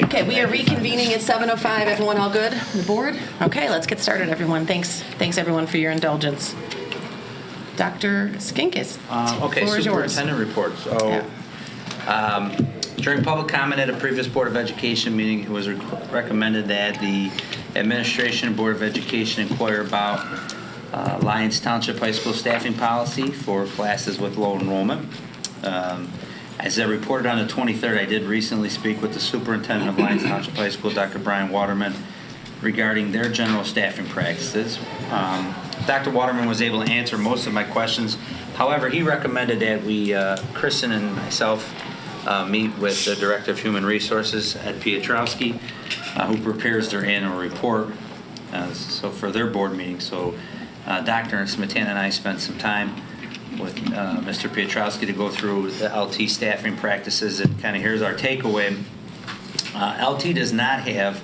Okay, we are reconvening at 7:05. Everyone all good? The board? Okay, let's get started, everyone. Thanks everyone for your indulgence. Dr. Skinkis, Okay, floor is yours. superintendent report. So, during public comment at a previous Board of Education meeting, it was recommended that the administration and Board of Education inquire about Lyons Township High School staffing policy for classes with low enrollment. As I reported on the 23rd, I did recently speak with the superintendent of Lyons Township High School, Dr. Brian Waterman, regarding their general staffing practices. Dr. Waterman was able to answer most of my questions. However, he recommended that we, Kristen and myself, meet with the Director of Human Resources at Piotrowski, who prepares their annual report so for their board meeting. So Dr. Smetana and I spent some time with Mr. Piotrowski to go through the LT staffing practices, and kind of here's our takeaway. LT does not have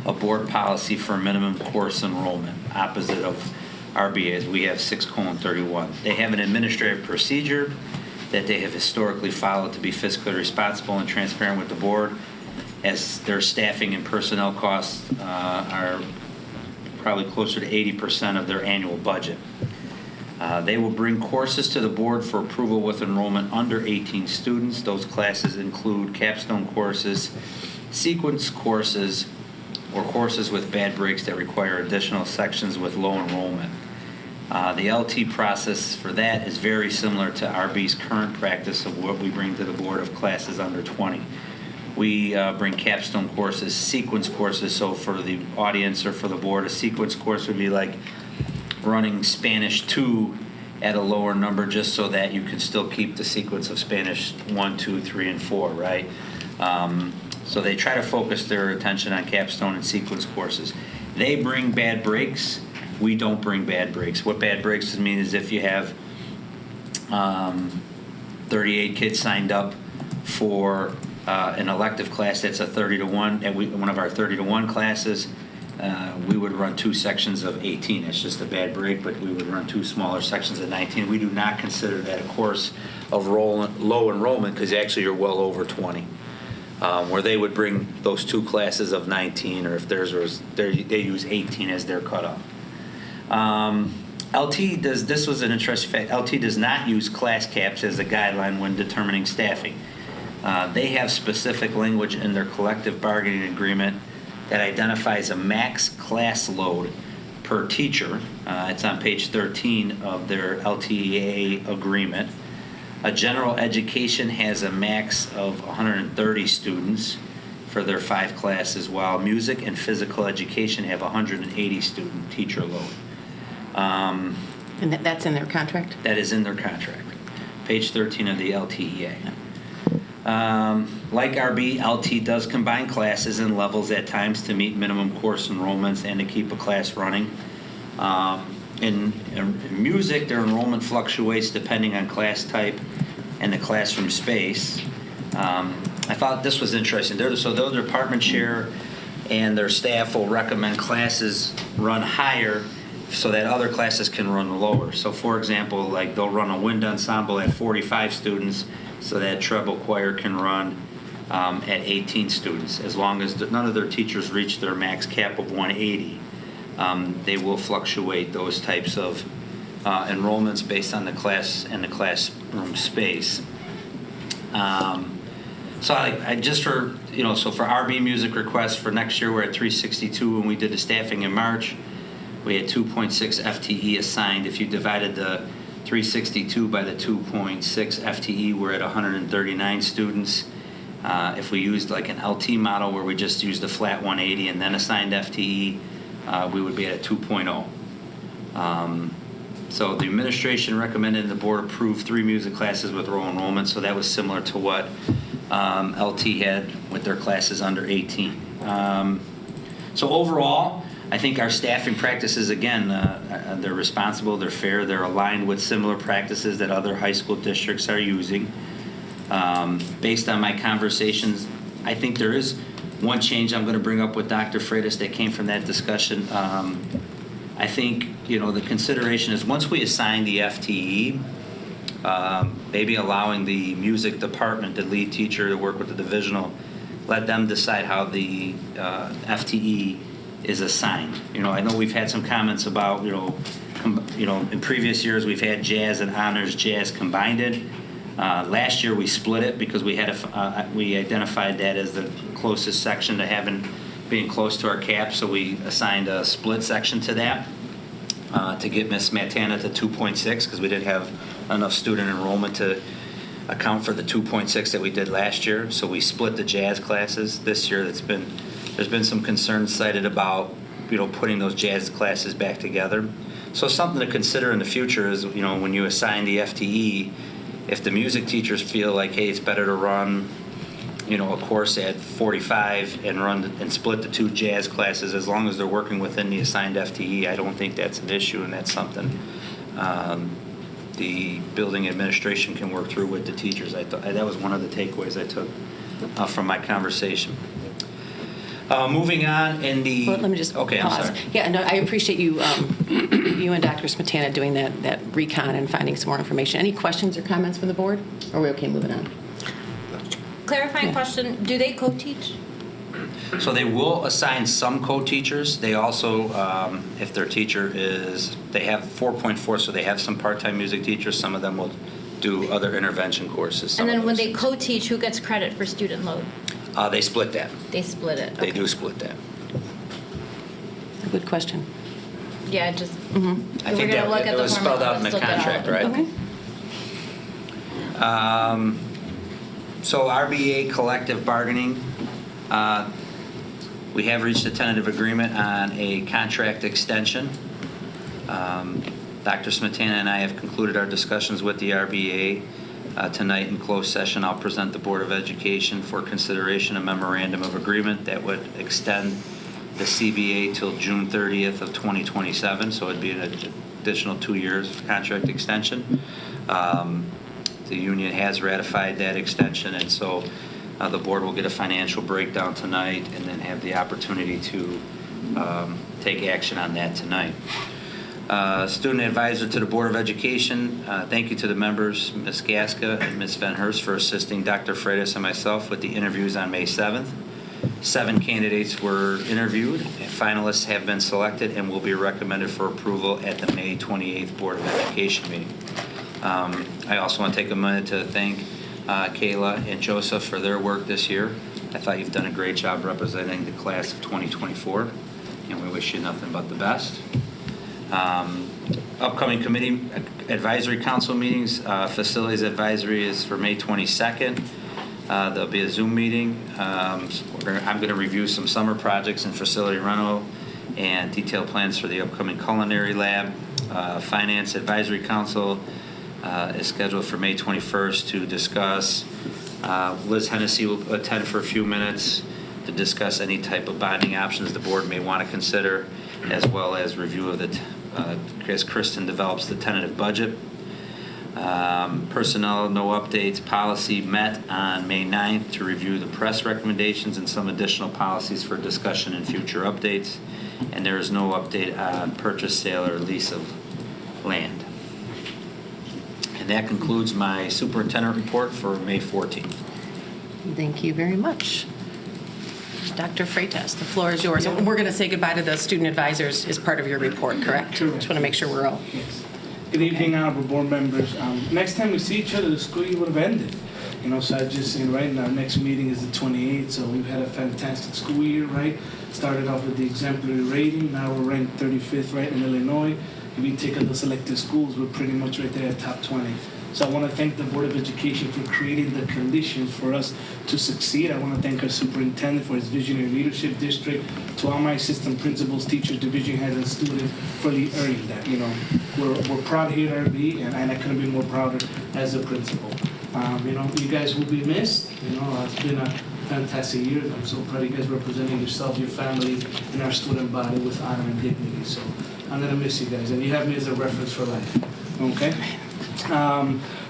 a board policy for minimum course enrollment, opposite of RBAs. We have 6:31. They have an administrative procedure that they have historically followed to be fiscally responsible and transparent with the board, as their staffing and personnel costs are probably closer to 80% of their annual budget. They will bring courses to the board for approval with enrollment under 18 students. Those classes include capstone courses, sequence courses, or courses with bad breaks that require additional sections with low enrollment. The LT process for that is very similar to RB's current practice of what we bring to the board of classes under 20. We bring capstone courses, sequence courses. So for the audience or for the board, a sequence course would be like running Spanish 2 at a lower number, just so that you can still keep the sequence of Spanish 1, 2, 3, and 4, right? So they try to focus their attention on capstone and sequence courses. They bring bad breaks. We don't bring bad breaks. What bad breaks mean is if you have 38 kids signed up for an elective class that's a 30-to-1, and one of our 30-to-1 classes, we would run 2 sections of 18. It's just a bad break, but we would run 2 smaller sections of 19. We do not consider that a course of low enrollment, because actually you're well over 20. Where they would bring those 2 classes of 19, or if theirs was, they use 18 as their cutoff. This was an interesting fact, LT does not use class caps as a guideline when determining staffing. They have specific language in their collective bargaining agreement that identifies a max class load per teacher. It's on page 13 of their LTEA agreement. A general education has a max of 130 students for their 5 classes, while music and physical education have 180 student teacher load. And that's in their contract? That is in their contract. Page 13 of the LTEA. Like RB, LT does combine classes and levels at times to meet minimum course enrollments and to keep a class running. In music, their enrollment fluctuates depending on class type and the classroom space. I thought this was interesting. So their department chair and their staff will recommend classes run higher so that other classes can run lower. So for example, like they'll run a wind ensemble at 45 students so that treble choir can run at 18 students. As long as none of their teachers reach their max cap of 180, they will fluctuate those types of enrollments based on the class and the classroom space. So I just for RB music requests for next year, we're at 362. When we did the staffing in March, we had 2.6 FTE assigned. If you divided the 362 by the 2.6 FTE, we're at 139 students. If we used like an LT model where we just used a flat 180 and then assigned FTE, we would be at a 2.0. So the administration recommended the board approve 3 music classes with low enrollment, so that was similar to what LT had with their classes under 18. So overall, I think our staffing practices, again, they're responsible, they're fair, they're aligned with similar practices that other high school districts are using. Based on my conversations, I think there is one change I'm going to bring up with Dr. Freitas that came from that discussion. I think, the consideration is once we assign the FTE, maybe allowing the music department, the lead teacher, to work with the divisional let them decide how the FTE is assigned. I know we've had some comments about, in previous years we've had jazz and honors jazz combined. Last year we split it because we identified that as the closest section to being close to our cap, so we assigned a split section to that to get Miss Matana to 2.6 because we didn't have enough student enrollment to account for the 2.6 that we did last year. So we split the jazz classes this year. There's been some concerns cited about putting those jazz classes back together. So something to consider in the future is when you assign the FTE, if the music teachers feel like, hey, it's better to run a course at 45 and split the two jazz classes, as long as they're working within the assigned FTE, I don't think that's an issue, and that's something the building administration can work through with the teachers. That was one of the takeaways I took from my conversation. Moving on in the... Well, let me just pause. I'm sorry. Yeah, no, I appreciate you you and Dr. Smetana doing that recon and finding some more information. Any questions or comments from the board? Or are we okay moving on? Clarifying question, do they co-teach? So they will assign some co-teachers. They also, if their teacher they have 4.4, so they have some part-time music teachers. Some of them will do other intervention courses. And then when they co-teach, who gets credit for student load? They split that. They split it. They do split that. Good question. Yeah, just. I think that it was spelled out in the contract, right? Okay. So RBA collective bargaining, we have reached a tentative agreement on a contract extension. Dr. Smetana and I have concluded our discussions with the RBA. Tonight in closed session, I'll present the Board of Education for consideration a memorandum of agreement that would extend the CBA till June 30th of 2027, so it'd be an additional 2 years of contract extension. The union has ratified that extension, and so the board will get a financial breakdown tonight and then have the opportunity to take action on that tonight. Student advisor to the Board of Education, thank you to the members, Ms. Gaska and Ms. Van Hurst, for assisting Dr. Freitas and myself with the interviews on May 7th. 7 candidates were interviewed, and finalists have been selected and will be recommended for approval at the May 28th Board of Education meeting. I also want to take a minute to thank Kayla and Joseph for their work this year. I thought you've done a great job representing the class of 2024, and we wish you nothing but the best. Upcoming committee advisory council meetings, facilities advisory is for May 22nd. There'll be a Zoom meeting. I'm going to review some summer projects in facility rental and detailed plans for the upcoming culinary lab. Finance advisory council is scheduled for May 21st to discuss. Liz Hennessy will attend for a few minutes to discuss any type of bonding options the board may want to consider, as well as review of as Kristen develops the tentative budget. Personnel, no updates. Policy met on May 9th to review the press recommendations and some additional policies for discussion in future updates. And there is no update on purchase, sale, or lease of land. And that concludes my superintendent report for May 14th. Thank you very much. Dr. Freitas, the floor is yours. And we're going to say goodbye to the student advisors as part of your report, correct? Correct. Just want to make sure we're all... Yes. Good evening, honorable board members. Next time we see each other, the school year would have ended. So I just saying, right now, our next meeting is the 28th, so we've had a fantastic school year, right? Started off with the exemplary rating, now we're ranked 35th, right, in Illinois. If you take the selected schools, we're pretty much right there at top 20. So I want to thank the Board of Education for creating the conditions for us to succeed. I want to thank our superintendent for his visionary leadership district, to all my assistant principals, teachers, division heads, and students for earning that. We're proud here at RB, and I couldn't be more prouder as a principal. You guys will be missed. It's been a fantastic year. I'm so proud of you guys representing yourself, your families, and our student body with honor and dignity. So I'm going to miss you guys, and you have me as a reference for life. Okay?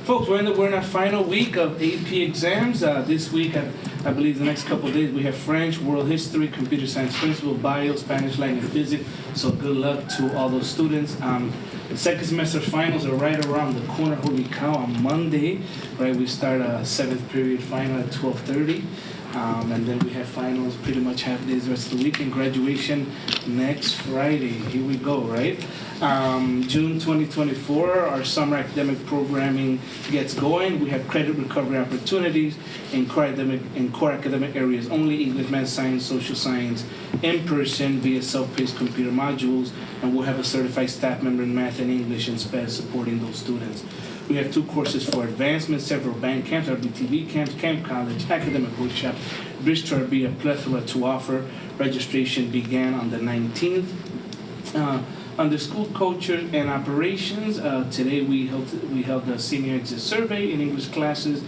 Folks, we're in our final week of AP exams. This week, I believe the next couple of days, we have French, world history, computer science principle, bio, Spanish language, physics. So good luck to all those students. The second semester finals are right around the corner. Holy cow, on Monday, right? We start a 7th period final at 12:30. And then we have finals pretty much half days the rest of the week, and graduation next Friday. Here we go, right? June 2024, our summer academic programming gets going. We have credit recovery opportunities in core academic areas only: English, math, science, social science, in person via self-paced computer modules, and we'll have a certified staff member in math and English and SPED supporting those students. We have 2 courses for advancement, several band camps, RBTV camps, Camp College, academic workshop, Bridge to RB, a plethora to offer. Registration began on the 19th. Under school culture and operations, today we held the senior exit survey in English classes,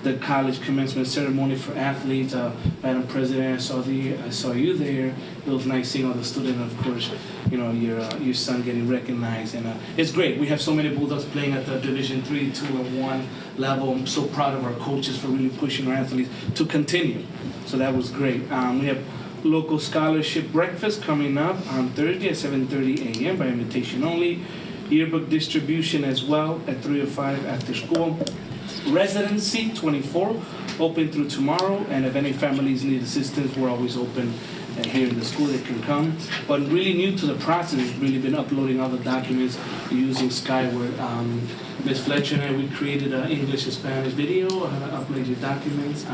the college commencement ceremony for athletes. Madam President, I saw you there. It was nice seeing all the students, and of course, your son getting recognized, and it's great. We have so many Bulldogs playing at the Division 3, 2, and 1 level. I'm so proud of our coaches for really pushing our athletes to continue. So that was great. We have local scholarship breakfast coming up on Thursday at 7:30 a.m. by invitation only. Yearbook distribution as well at 3:05 after school. Residency 24, open through tomorrow, and if any families need assistance, we're always open here in the school. They can come. But really new to the process, we've really been uploading all the documents using Skyward. Ms. Fletcher and I, we created an English and Spanish video on how to upload your documents.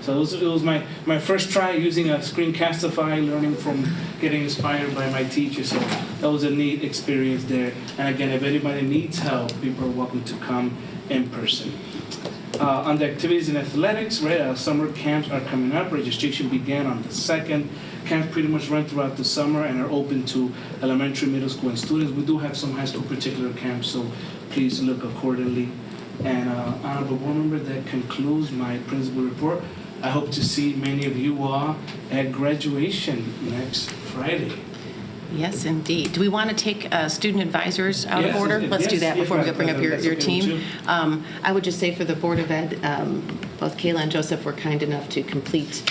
So it was my first try using a Screencastify, learning from getting inspired by my teacher. So that was a neat experience there. And again, if anybody needs help, people are welcome to come in person. On the activities and athletics, right, our summer camps are coming up. Registration began on the 2nd. Camps pretty much run throughout the summer and are open to elementary, middle school, and students. We do have some high school particular camps, so please look accordingly. And Honorable Board Member, that concludes my principal report. I hope to see many of you all at graduation next Friday. Yes, indeed. Do we want to take student advisors out of Yes, order? Let's do that before we bring up your that's okay team. with you. I would just say for the Board of Ed, both Kayla and Joseph were kind enough to complete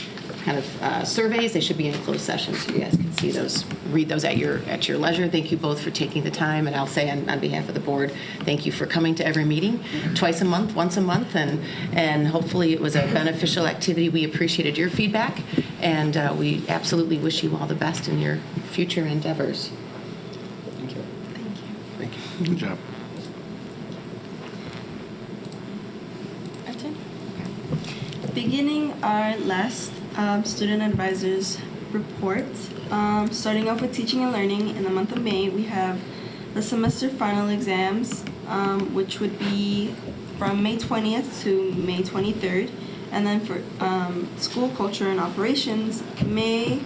kind of surveys. They should be in closed session, so you guys can see those, read those at your leisure. Thank you both for taking the time, and I'll say on behalf of the board, thank you for coming to every meeting, twice a month, once a month, and hopefully it was a beneficial activity. We appreciated your feedback, and we absolutely wish you all the best in your future endeavors. Thank you. Thank you. Thank you. Good job. Beginning our last student advisors report, starting off with teaching and learning. In the month of May, we have the semester final exams, which would be from May 20th to May 23rd. And then for school culture and operations, May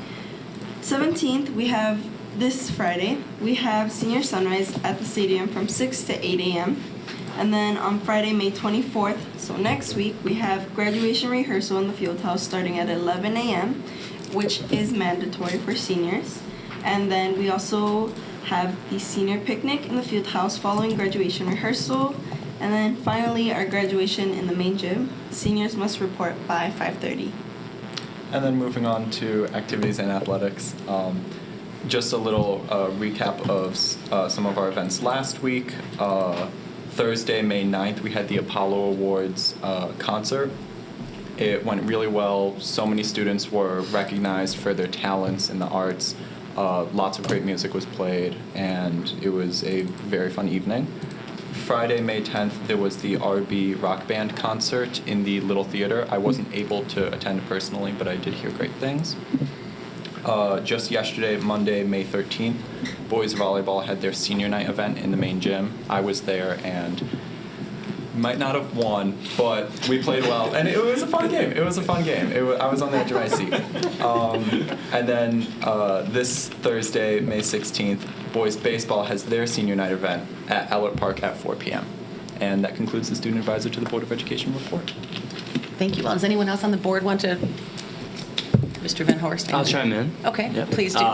17th, we have this Friday, we have senior sunrise at the stadium from 6 to 8 a.m. And then on Friday, May 24th, so next week, we have graduation rehearsal in the field house starting at 11 a.m., which is mandatory for seniors. And then we also have the senior picnic in the field house following graduation rehearsal. And then finally, our graduation in the main gym. Seniors must report by 5:30. And then moving on to activities and athletics. Just a little recap of some of our events last week. Thursday, May 9th, we had the Apollo Awards concert. It went really well. So many students were recognized for their talents in the arts. Lots of great music was played, and it was a very fun evening. Friday, May 10th, there was the RB Rock Band concert in the Little Theater. I wasn't able to attend personally, but I did hear great things. Just yesterday, Monday, May 13th, boys volleyball had their senior night event in the main gym. I was there and might not have won, but we played well, and it was a fun game. I was on the edge of my seat. And then this Thursday, May 16th, boys baseball has their senior night event at Ellert Park at 4 p.m. And that concludes the student advisor to the Board of Education report. Thank you. Well, does anyone else on the board want to? Mr. Van Horst? I'll chime in. Okay, Yep. please do.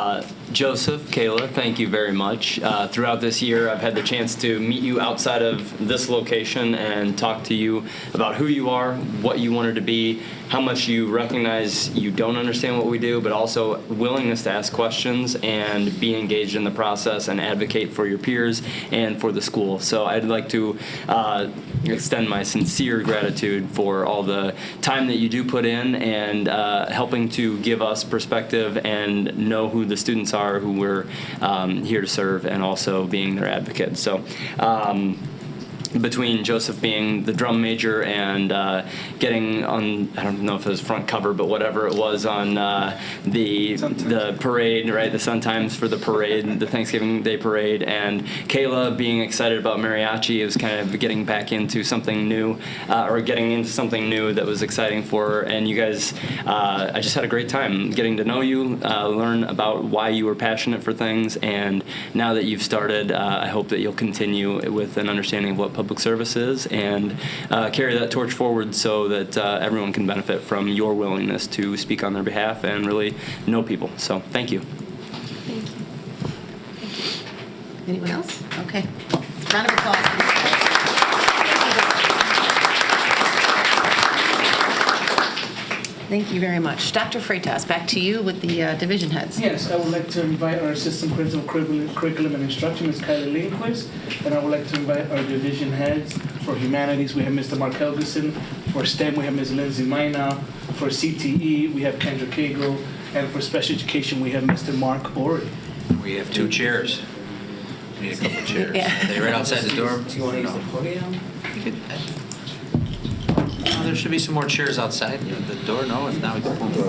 Joseph, Kayla, thank you very much. Throughout this year, I've had the chance to meet you outside of this location and talk to you about who you are, what you wanted to be, how much you recognize you don't understand what we do, but also willingness to ask questions and be engaged in the process and advocate for your peers and for the school. So I'd like to extend my sincere gratitude for all the time that you do put in and helping to give us perspective and know who the students are who we're here to serve, and also being their advocate. So between Joseph being the drum major and getting on, I don't know if it was front cover, but whatever it was on the parade, right? The Sun Times for the parade, the Thanksgiving Day parade, and Kayla being excited about mariachi. It was kind of getting back into something new, or getting into something new that was exciting for her. And you guys, I just had a great time getting to know you, learn about why you were passionate for things, and now that you've started, I hope that you'll continue with an understanding of what public service is, and carry that torch forward so that everyone can benefit from your willingness to speak on their behalf and really know people. So thank you. Thank you. Anyone else? Okay. Round of applause. Thank you very much. Dr. Freitas, back to you with the division heads. Yes, I would like to invite our Assistant Principal Curriculum and Instruction, Ms. Kylie Lindquist, and I would like to invite our division heads. For Humanities, we have Mr. Mark Helgeson. For STEM, we have Ms. Lindsay Mina. For CTE, we have Kendra Cagle. And for Special Education, we have Mr. Mark Ori. We have 2 chairs. We need a couple chairs. Yeah. Are they right outside the door? Do you want to use the podium? There should be some more chairs outside the door. No, if not, we can pull the door.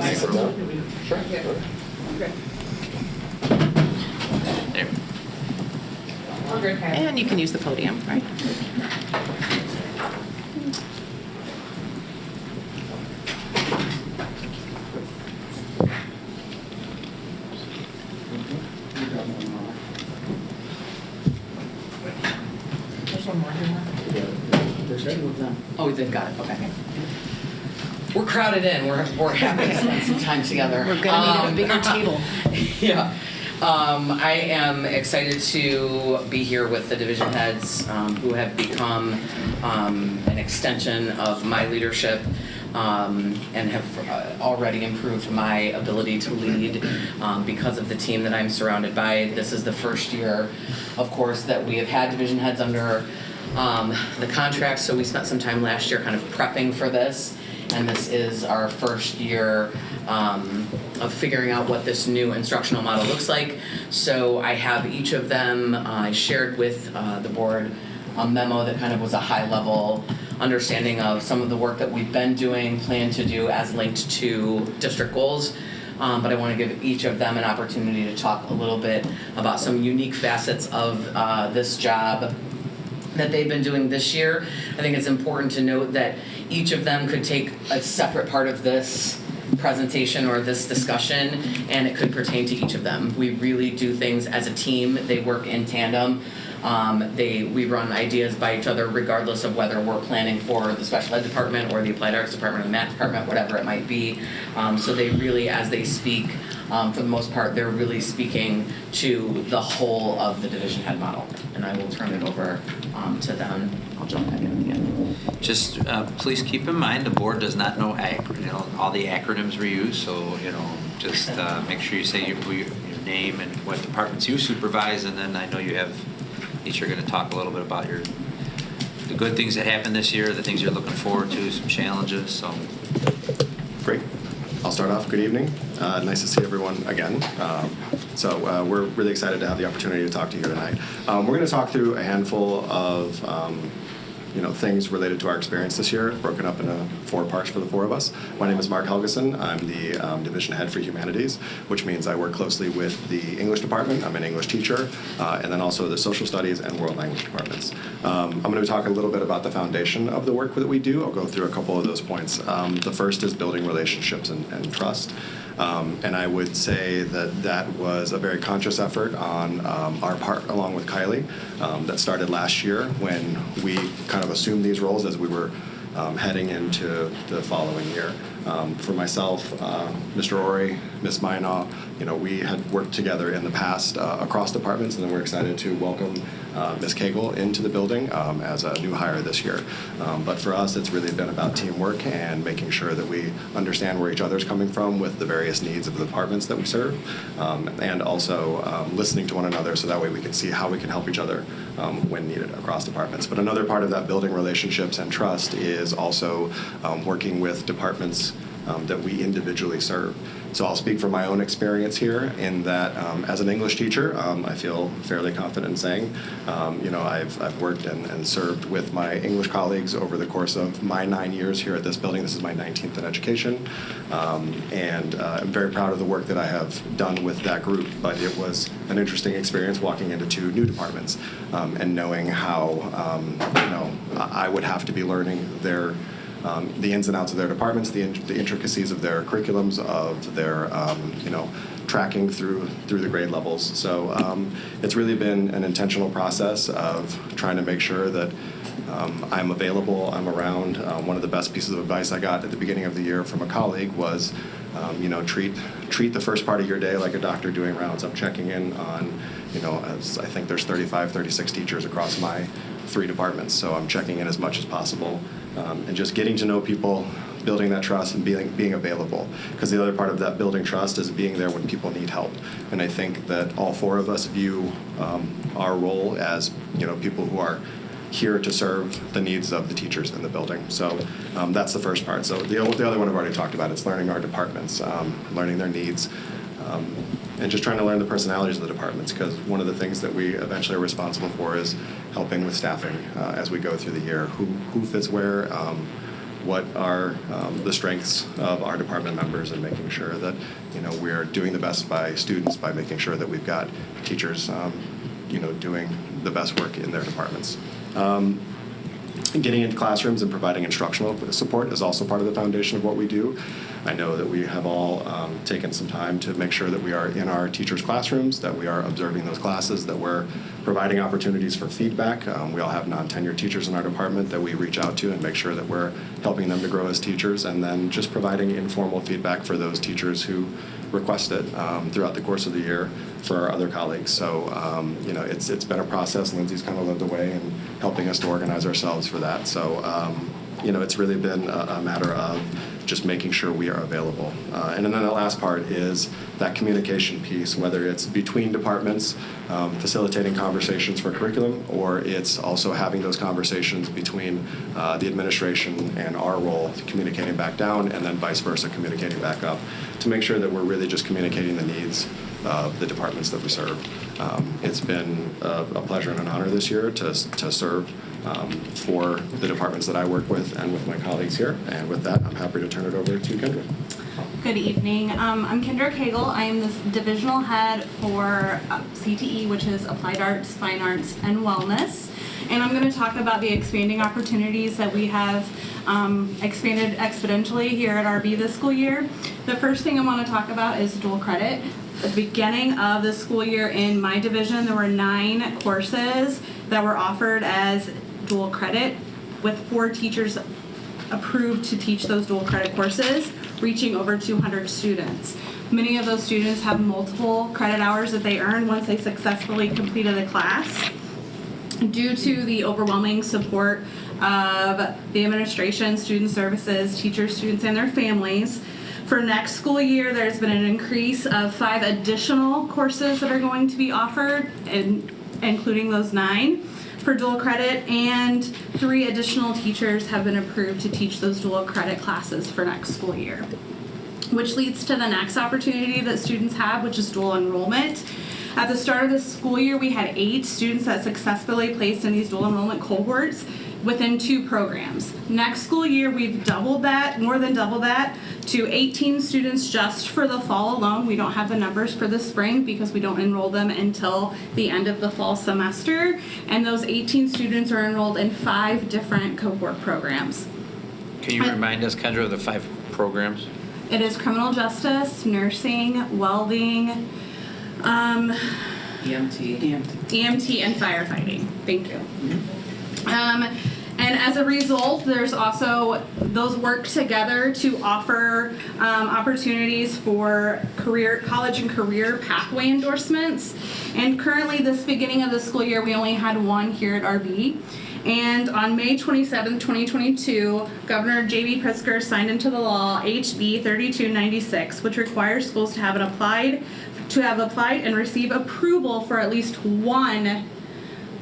There. And you can use the podium, right? There's one more here. There's 2 of them. Oh, they've got it, okay. We're crowded in, we're happy to spend some time together. We're going to need a bigger table. Yeah. I am excited to be here with the division heads who have become an extension of my leadership and have already improved my ability to lead because of the team that I'm surrounded by. This is the first year, of course, that we have had division heads under the contract, so we spent some time last year kind of prepping for this. And this is our first year of figuring out what this new instructional model looks like. So I have each of them, I shared with the board a memo that kind of was a high-level understanding of some of the work that we've been doing, plan to do as linked to district goals. But I want to give each of them an opportunity to talk a little bit about some unique facets of this job that they've been doing this year. I think it's important to note that each of them could take a separate part of this presentation or this discussion, and it could pertain to each of them. We really do things as a team. They work in tandem. We run ideas by each other regardless of whether we're planning for the special ed department or the applied arts department or the math department, whatever it might be. So they really, as they speak, for the most part, they're really speaking to the whole of the division head model. And I will turn it over to them. I'll jump back in at the end. Just please keep in mind the board does not know all the acronyms we use, so just make sure you say your name and what departments you supervise, and then I know you have each are going to talk a little bit about the good things that happened this year, the things you're looking forward to, some challenges. So great. I'll start off. Good evening. Nice to see everyone again. We're really excited to have the opportunity to talk to you tonight. We're going to talk through a handful of things related to our experience this year, broken up into 4 parts for the 4 of us. My name is Mark Helgeson. I'm the division head for Humanities, which means I work closely with the English department. I'm an English teacher, and then also the social studies and world language departments. I'm going to talk a little bit about the foundation of the work that we do. I'll go through a couple of those points. The first is building relationships and trust. And I would say that was a very conscious effort on our part, along with Kylie, that started last year when we kind of assumed these roles as we were heading into the following year. For myself, Mr. Ori, Ms. Minaw, we had worked together in the past across departments, and then we're excited to welcome Ms. Cagle into the building as a new hire this year. But for us, it's really been about teamwork and making sure that we understand where each other's coming from with the various needs of the departments that we serve, and also listening to one another so that way we can see how we can help each other when needed across departments. But another part of that building relationships and trust is also working with departments that we individually serve. So I'll speak from my own experience here in that as an English teacher, I feel fairly confident in saying, I've worked and served with my English colleagues over the course of my 9 years here at this building. This is my 19th in education. And I'm very proud of the work that I have done with that group, but it was an interesting experience walking into 2 new departments and knowing how, I would have to be learning the ins and outs of their departments, the intricacies of their curriculums, of their, tracking through the grade levels. So it's really been an intentional process of trying to make sure that I'm available, I'm around. One of the best pieces of advice I got at the beginning of the year from a colleague was, treat the first part of your day like a doctor doing rounds. I'm checking in on, as I think there's 35, 36 teachers across my 3 departments, so I'm checking in as much as possible. And just getting to know people, building that trust, and being available. Because the other part of that building trust is being there when people need help. And I think that all 4 of us view our role as people who are here to serve the needs of the teachers in the building. So that's the first part. So the other one I've already talked about. It's learning our departments, learning their needs, and just trying to learn the personalities of the departments, because one of the things that we eventually are responsible for is helping with staffing as we go through the year. Who fits where, what are the strengths of our department members, and making sure that we are doing the best by students by making sure that we've got teachers doing the best work in their departments. Getting into classrooms and providing instructional support is also part of the foundation of what we do. I know that we have all taken some time to make sure that we are in our teachers' classrooms, that we are observing those classes, that we're providing opportunities for feedback. We all have non-tenured teachers in our department that we reach out to and make sure that we're helping them to grow as teachers, and then just providing informal feedback for those teachers who request it throughout the course of the year for our other colleagues. So, it's been a process. Lindsay's kind of led the way in helping us to organize ourselves for that. So, it's really been a matter of just making sure we are available. And then the last part is that communication piece, whether it's between departments, facilitating conversations for curriculum, or it's also having those conversations between the administration and our role, communicating back down, and then vice versa, communicating back up, to make sure that we're really just communicating the needs of the departments that we serve. It's been a pleasure and an honor this year to serve for the departments that I work with and with my colleagues here. And with that, I'm happy to turn it over to Kendra. Good evening. I'm Kendra Cagle. I am the divisional head for CTE, which is Applied Arts, Fine Arts, and Wellness. And I'm going to talk about the expanding opportunities that we have expanded exponentially here at RB this school year. The first thing I want to talk about is dual credit. At the beginning of the school year in my division, there were 9 courses that were offered as dual credit, with 4 teachers approved to teach those dual credit courses, reaching over 200 students. Many of those students have multiple credit hours that they earn once they successfully completed a class. Due to the overwhelming support of the administration, student services, teachers, students, and their families, for next school year, there's been an increase of 5 additional courses that are going to be offered, including those 9 for dual credit, and 3 additional teachers have been approved to teach those dual credit classes for next school year. Which leads to the next opportunity that students have, which is dual enrollment. At the start of the school year, we had 8 students that successfully placed in these dual enrollment cohorts within 2 programs. Next school year, we've doubled that, more than doubled that, to 18 students just for the fall alone. We don't have the numbers for the spring because we don't enroll them until the end of the fall semester. And those 18 students are enrolled in 5 different cohort programs. Can you remind us, Kendra, of the 5 programs? It is criminal justice, nursing, welding, EMT, and firefighting. Thank you. And as a result, there's also, those work together to offer opportunities for college and career pathway endorsements. And currently, this beginning of the school year, we only had one here at RB. And on May 27, 2022, Governor J.B. Pritzker signed into the law HB 3296, which requires schools to have applied and receive approval for at least one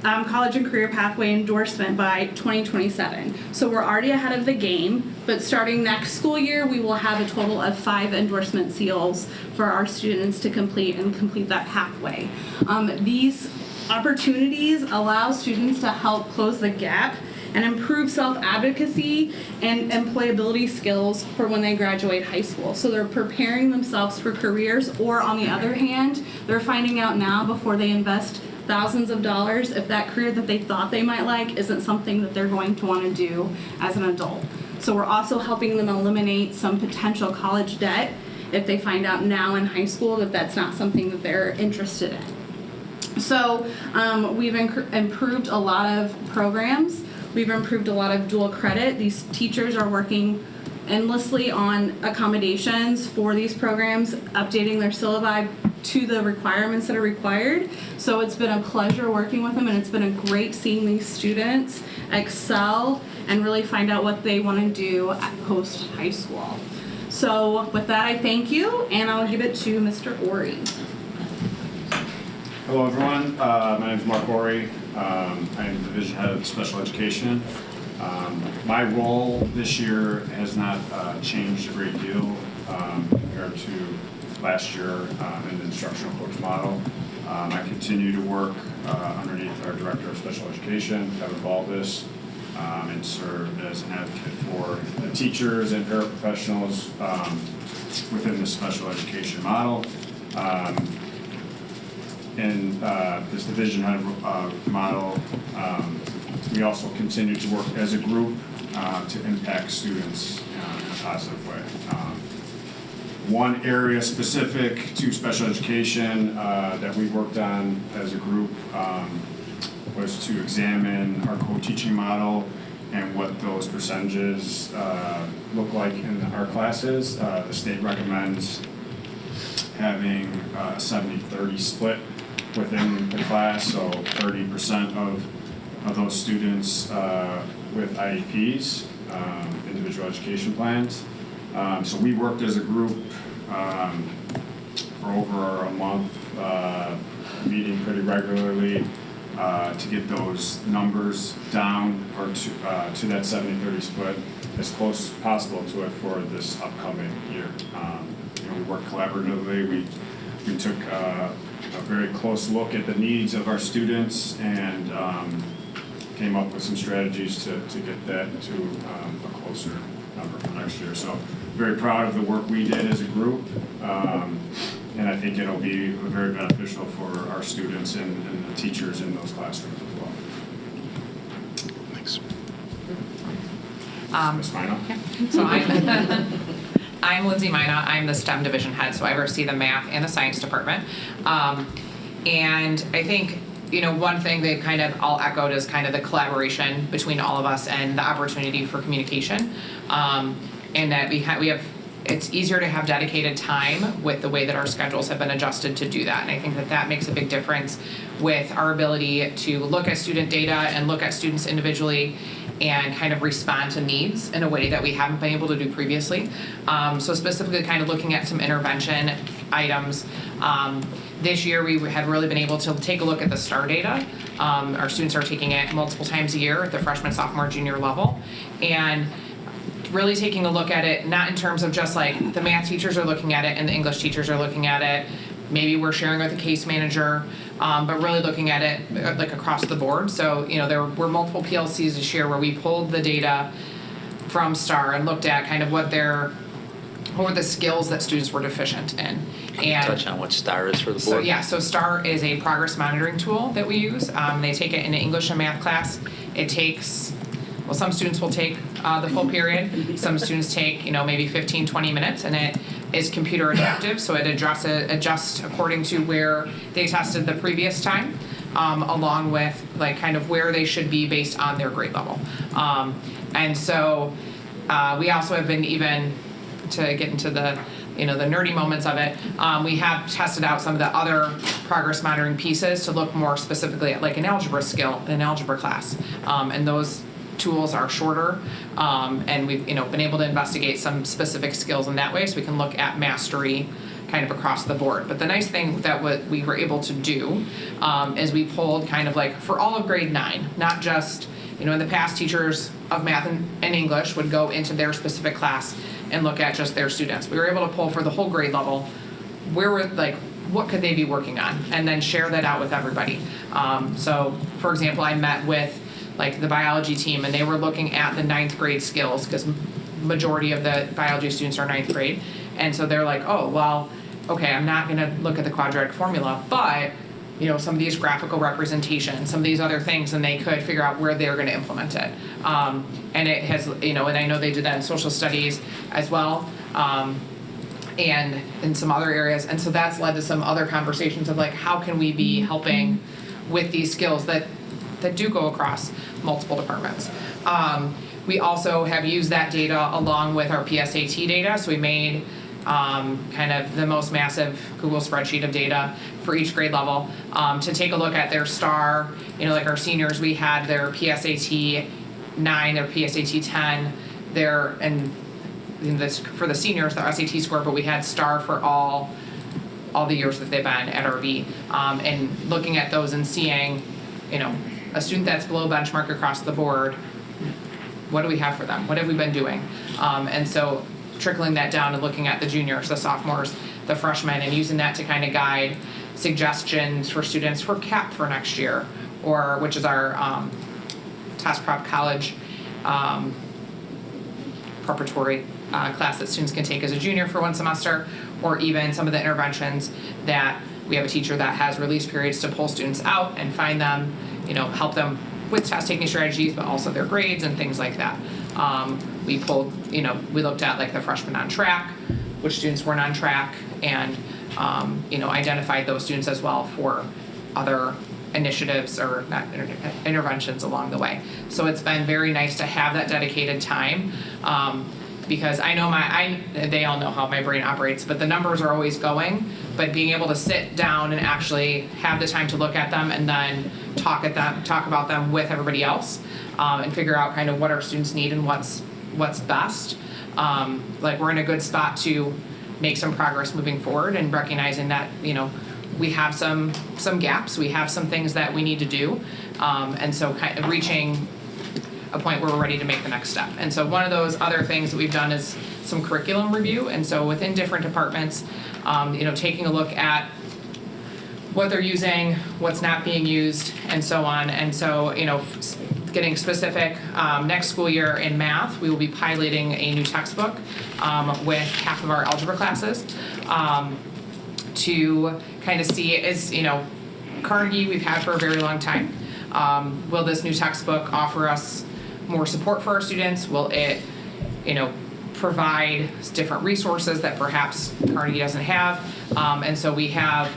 college and career pathway endorsement by 2027. So we're already ahead of the game, but starting next school year, we will have a total of 5 endorsement seals for our students to complete that pathway. These opportunities allow students to help close the gap and improve self-advocacy and employability skills for when they graduate high school. So they're preparing themselves for careers, or on the other hand, they're finding out now before they invest thousands of dollars if that career that they thought they might like isn't something that they're going to want to do as an adult. So we're also helping them eliminate some potential college debt if they find out now in high school that that's not something that they're interested in. So we've improved a lot of programs. We've improved a lot of dual credit. These teachers are working endlessly on accommodations for these programs, updating their syllabi to the requirements that are required. So it's been a pleasure working with them, and it's been a great seeing these students excel and really find out what they want to do at post high school. So with that, I thank you, and I'll give it to Mr. Ori. Hello everyone, my name is Mark Ori. I am the Division Head of Special Education. My role this year has not changed a great deal compared to last year in the instructional coach model. I continue to work underneath our Director of Special Education, Kevin Baldus, and serve as an advocate for the teachers and paraprofessionals within the special education model. In this division head model, we also continue to work as a group to impact students in a positive way. One area specific to special education that we worked on as a group was to examine our co-teaching model and what those percentages look like in our classes. The state recommends having a 70-30 split within the class, so 30% of those students with IEPs, individual education plans. So we worked as a group for over a month, meeting pretty regularly to get those numbers down or to that 70-30 split as close as possible to it for this upcoming year. We worked collaboratively. We took a very close look at the needs of our students and came up with some strategies to get that to a closer number for next year. So very proud of the work we did as a group, and I think it'll be very beneficial for our students and the teachers in those classrooms as well. Thanks. Ms. Mino? So I'm Lindsay Mina. I'm the STEM division head, so I oversee the math and the science department. And I think, one thing that kind of all echoed is kind of the collaboration between all of us and the opportunity for communication. And that we have, it's easier to have dedicated time with the way that our schedules have been adjusted to do that. And I think that makes a big difference with our ability to look at student data and look at students individually and kind of respond to needs in a way that we haven't been able to do previously. So specifically kind of looking at some intervention items. This year we had really been able to take a look at the STAR data. Our students are taking it multiple times a year at the freshman, sophomore, junior level. And really taking a look at it, not in terms of just like the math teachers are looking at it and the English teachers are looking at it. Maybe we're sharing with the case manager, but really looking at it like across the board. So, there were multiple PLCs this year where we pulled the data from STAR and looked at kind of what were the skills that students were deficient in. And touch on what STAR is for the board? So STAR is a progress monitoring tool that we use. They take it in an English and math class. It takes, some students will take the full period. Some students take, maybe 15, 20 minutes, and it is computer adaptive, so it adjusts according to where they tested the previous time. along with like kind of where they should be based on their grade level. And so we also have been, even to get into the the nerdy moments of it, we have tested out some of the other progress monitoring pieces to look more specifically at like an algebra skill in an algebra class. And those tools are shorter, and we've been able to investigate some specific skills in that way, so we can look at mastery kind of across the board. But the nice thing that what we were able to do is we pulled kind of like for all of grade 9, not just in the past, teachers of math and English would go into their specific class and look at just their students. We were able to pull for the whole grade level, what could they be working on, and then share that out with everybody. So, for example, I met with the biology team, and they were looking at the 9th grade skills, because majority of the biology students are 9th grade, and so they're like, oh, well, okay, I'm not going to look at the quadratic formula, but some of these graphical representations, some of these other things, and they could figure out where they're going to implement it. And it has, and I know they did that in social studies as well, and in some other areas. And so that's led to some other conversations of how can we be helping with these skills that do go across multiple departments. We also have used that data along with our PSAT data. So we made kind of the most massive Google spreadsheet of data for each grade level to take a look at their STAR. Like our seniors, we had their PSAT 9, their PSAT 10, for the seniors, their SAT score, but we had STAR for all the years that they've been at RB, and looking at those and seeing, a student that's below benchmark across the board, what do we have for them? What have we been doing? And so trickling that down and looking at the juniors, the sophomores, the freshmen, and using that to kind of guide suggestions for students for CAP for next year, which is our test prep college preparatory class that students can take as a junior for one semester, or even some of the interventions that we have a teacher that has release periods to pull students out and find them, help them with test taking strategies, but also their grades and things like that. We pulled, we looked at the freshmen on track, which students weren't on track, and identified those students as well for other initiatives or interventions along the way. So it's been very nice to have that dedicated time, because I know they all know how my brain operates, but the numbers are always going, but being able to sit down and actually have the time to look at them and then talk about them with everybody else, and figure out kind of what our students need and what's best. We're in a good spot to make some progress moving forward, and recognizing that, we have some gaps, we have some things that we need to do, and so kind of reaching a point where we're ready to make the next step. And so one of those other things that we've done is some curriculum review, and so within different departments, taking a look at what they're using, what's not being used, and so on. And so, getting specific, next school year in math, we will be piloting a new textbook with half of our algebra classes to kind of see, Carnegie we've had for a very long time. Will this new textbook offer us more support for our students? Will it, provide different resources that perhaps Carnegie doesn't have? And so we have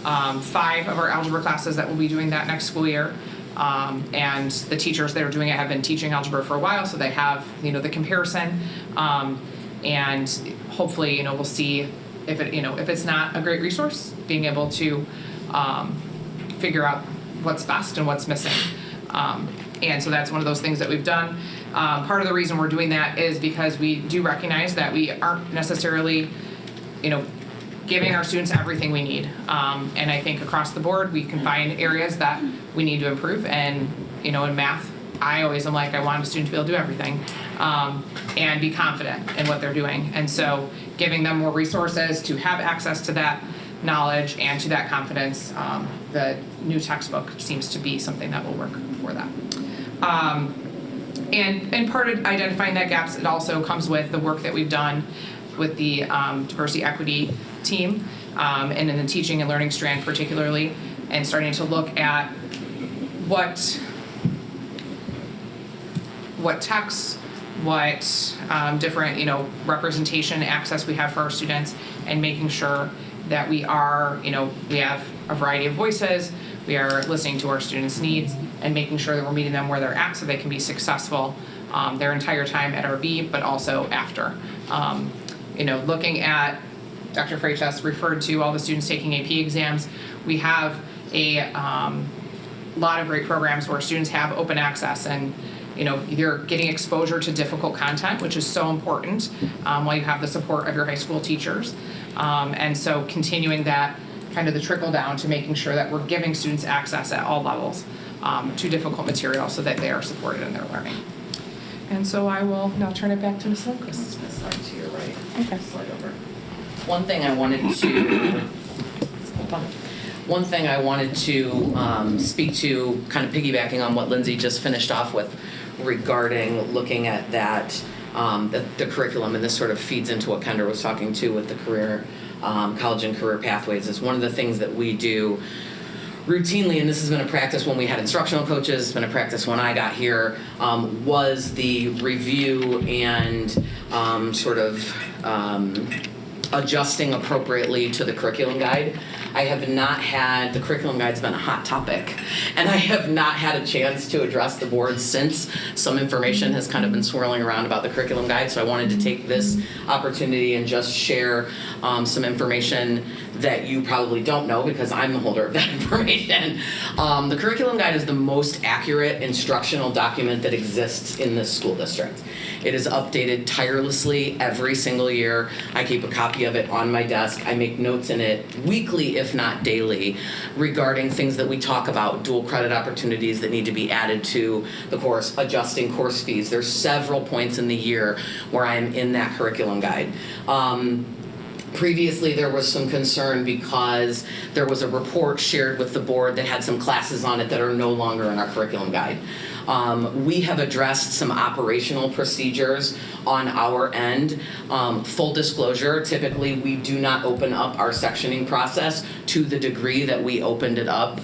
5 of our algebra classes that will be doing that next school year. And the teachers that are doing it have been teaching algebra for a while, so they have, the comparison. And hopefully, we'll see if it's not a great resource, being able to figure out what's best and what's missing. And so that's one of those things that we've done. Part of the reason we're doing that is because we do recognize that we aren't necessarily, giving our students everything we need. And I think across the board, we can find areas that we need to improve. And, in math, I always am I want a student to be able to do everything, and be confident in what they're doing. And so giving them more resources to have access to that knowledge and to that confidence, the new textbook seems to be something that will work for that. And part of identifying that gaps, it also comes with the work that we've done with the diversity equity team, and in the teaching and learning strand particularly, and starting to look at what texts, what different representation access we have for our students, and making sure that we are we have a variety of voices, We are listening to our students' needs and making sure that we're meeting them where they're at so they can be successful their entire time at RB, but also after. Looking at, Dr. Freitas referred to all the students taking AP exams. We have a lot of great programs where students have open access and you're getting exposure to difficult content, which is so important while you have the support of your high school teachers. And so continuing that kind of the trickle down to making sure that we're giving students access at all levels to difficult material so that they are supported in their learning. And so I will now turn it back to Ms. Lindquist. Slide to your right. Okay. Slide over. One thing I wanted to speak to, kind of piggybacking on what Lindsay just finished off with regarding looking at that, the curriculum, and this sort of feeds into what Kendra was talking to with the career, college and career pathways, is one of the things that we do routinely, and this has been a practice when we had instructional coaches, it's been a practice when I got here, was the review and adjusting appropriately to the curriculum guide. I have not had, the curriculum guide's been a hot topic, and I have not had a chance to address the board since some information has kind of been swirling around about the curriculum guide, so I wanted to take this opportunity and just share some information that you probably don't know because I'm the holder of that information. The curriculum guide is the most accurate instructional document that exists in this school district. It is updated tirelessly every single year. I keep a copy of it on my desk. I make notes in it weekly, if not daily, regarding things that we talk about, dual credit opportunities that need to be added to the course, adjusting course fees. There's several points in the year where I'm in that curriculum guide. Previously, there was some concern because there was a report shared with the board that had some classes on it that are no longer in our curriculum guide. We have addressed some operational procedures on our end. Full disclosure, typically we do not open up our sectioning process to the degree that we opened it up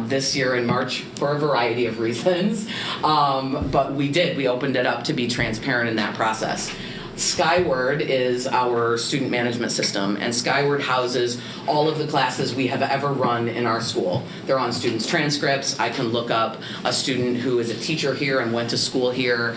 this year in March for a variety of reasons. But we did, we opened it up to be transparent in that process. Skyward is our student management system, and Skyward houses all of the classes we have ever run in our school. They're on students' transcripts. I can look up a student who is a teacher here and went to school here.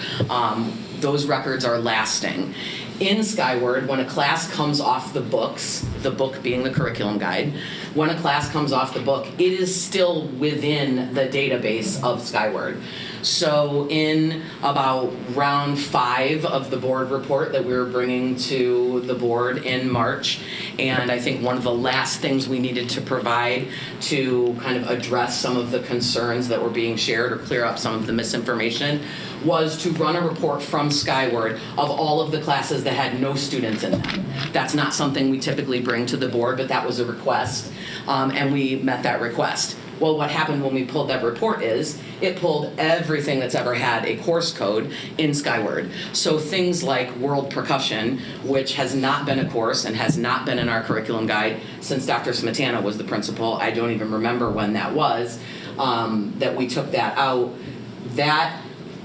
Those records are lasting. In Skyward, when a class comes off the books, the book being the curriculum guide, when a class comes off the book, it is still within the database of Skyward. So in about round 5 of the board report that we were bringing to the board in March, and I think one of the last things we needed to provide to kind of address some of the concerns that were being shared or clear up some of the misinformation was to run a report from Skyward of all of the classes that had no students in them. That's not something we typically bring to the board, but that was a request, and we met that request. Well, what happened when we pulled that report is it pulled everything that's ever had a course code in Skyward. So things like world percussion, which has not been a course and has not been in our curriculum guide since Dr. Smetana was the principal. I don't even remember when that was, that we took that out.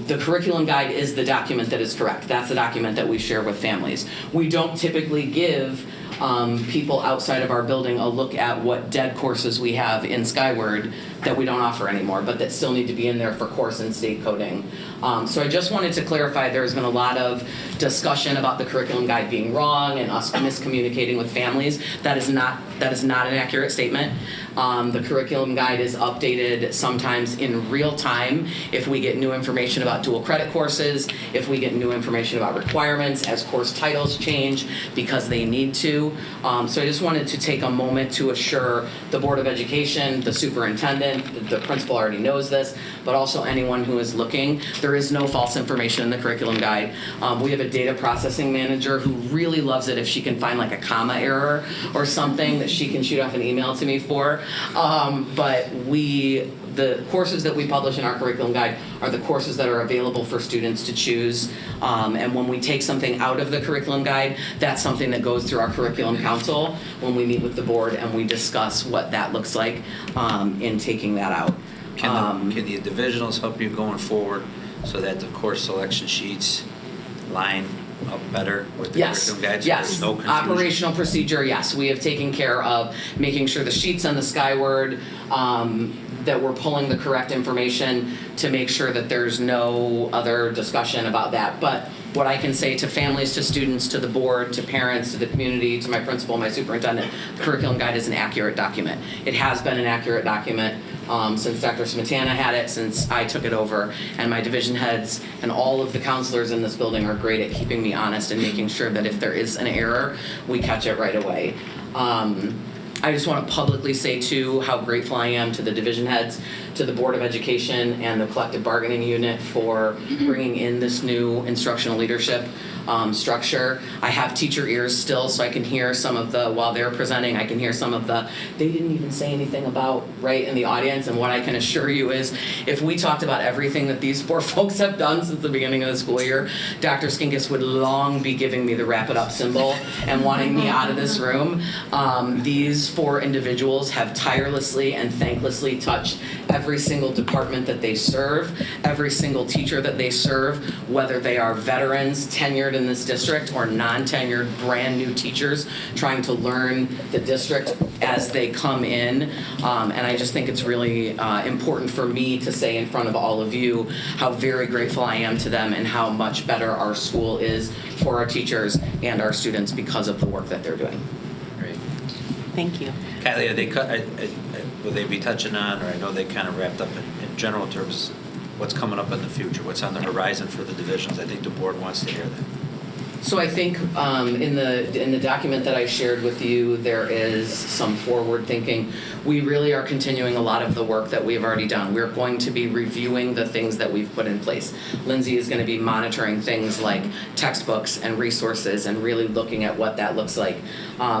The curriculum guide is the document that is correct. That's the document that we share with families. We don't typically give people outside of our building a look at what dead courses we have in Skyward that we don't offer anymore, but that still need to be in there for course and state coding. So I just wanted to clarify there's been a lot of discussion about the curriculum guide being wrong and us miscommunicating with families. That is not an accurate statement. The curriculum guide is updated sometimes in real time if we get new information about dual credit courses, if we get new information about requirements as course titles change because they need to. So I just wanted to take a moment to assure the Board of Education, the superintendent, the principal already knows this, but also anyone who is looking, there is no false information in the curriculum guide. We have a data processing manager who really loves it if she can find like a comma error or something that she can shoot off an email to me for. But the courses that we publish in our curriculum guide are the courses that are available for students to choose. And when we take something out of the curriculum guide, that's something that goes through our curriculum council when we meet with the board and we discuss what that looks like in taking that out. Can the divisionals help you going forward so that the course selection sheets line up better with the Yes, curriculum guide? So yes. there's no confusion? Operational procedure, yes. We have taken care of making sure the sheets on the Skyward, that we're pulling the correct information to make sure that there's no other discussion about that. But what I can say to families, to students, to the board, to parents, to the community, to my principal, my superintendent, the curriculum guide is an accurate document. It has been an accurate document since Dr. Smetana had it, since I took it over, and my division heads and all of the counselors in this building are great at keeping me honest and making sure that if there is an error, we catch it right away. I just want to publicly say, too, how grateful I am to the division heads, to the Board of Education, and the collective bargaining unit for bringing in this new instructional leadership structure. I have teacher ears still, so I can hear some of the, while they're presenting, I can hear some of the, they didn't even say anything about, right, in the audience. And what I can assure you is, if we talked about everything that these four folks have done since the beginning of the school year, Dr. Skinkis would long be giving me the wrap it up symbol and wanting me out of this room. These four individuals have tirelessly and thanklessly touched every single department that they serve, every single teacher that they serve, whether they are veterans, tenured in this district, or non-tenured, brand new teachers trying to learn the district as they come in. And I just think it's really important for me to say in front of all of you how very grateful I am to them and how much better our school is for our teachers and our students because of the work that they're doing. Great. Thank you. Kylie, are they will they be touching on, or I know they kind of wrapped up in general terms, what's coming up in the future? What's on the horizon for the divisions? I think the board wants to hear that. So I think in the document that I shared with you, there is some forward thinking. We really are continuing a lot of the work that we've already done. We're going to be reviewing the things that we've put in place. Lindsay is going to be monitoring things like textbooks and resources and really looking at what that looks like.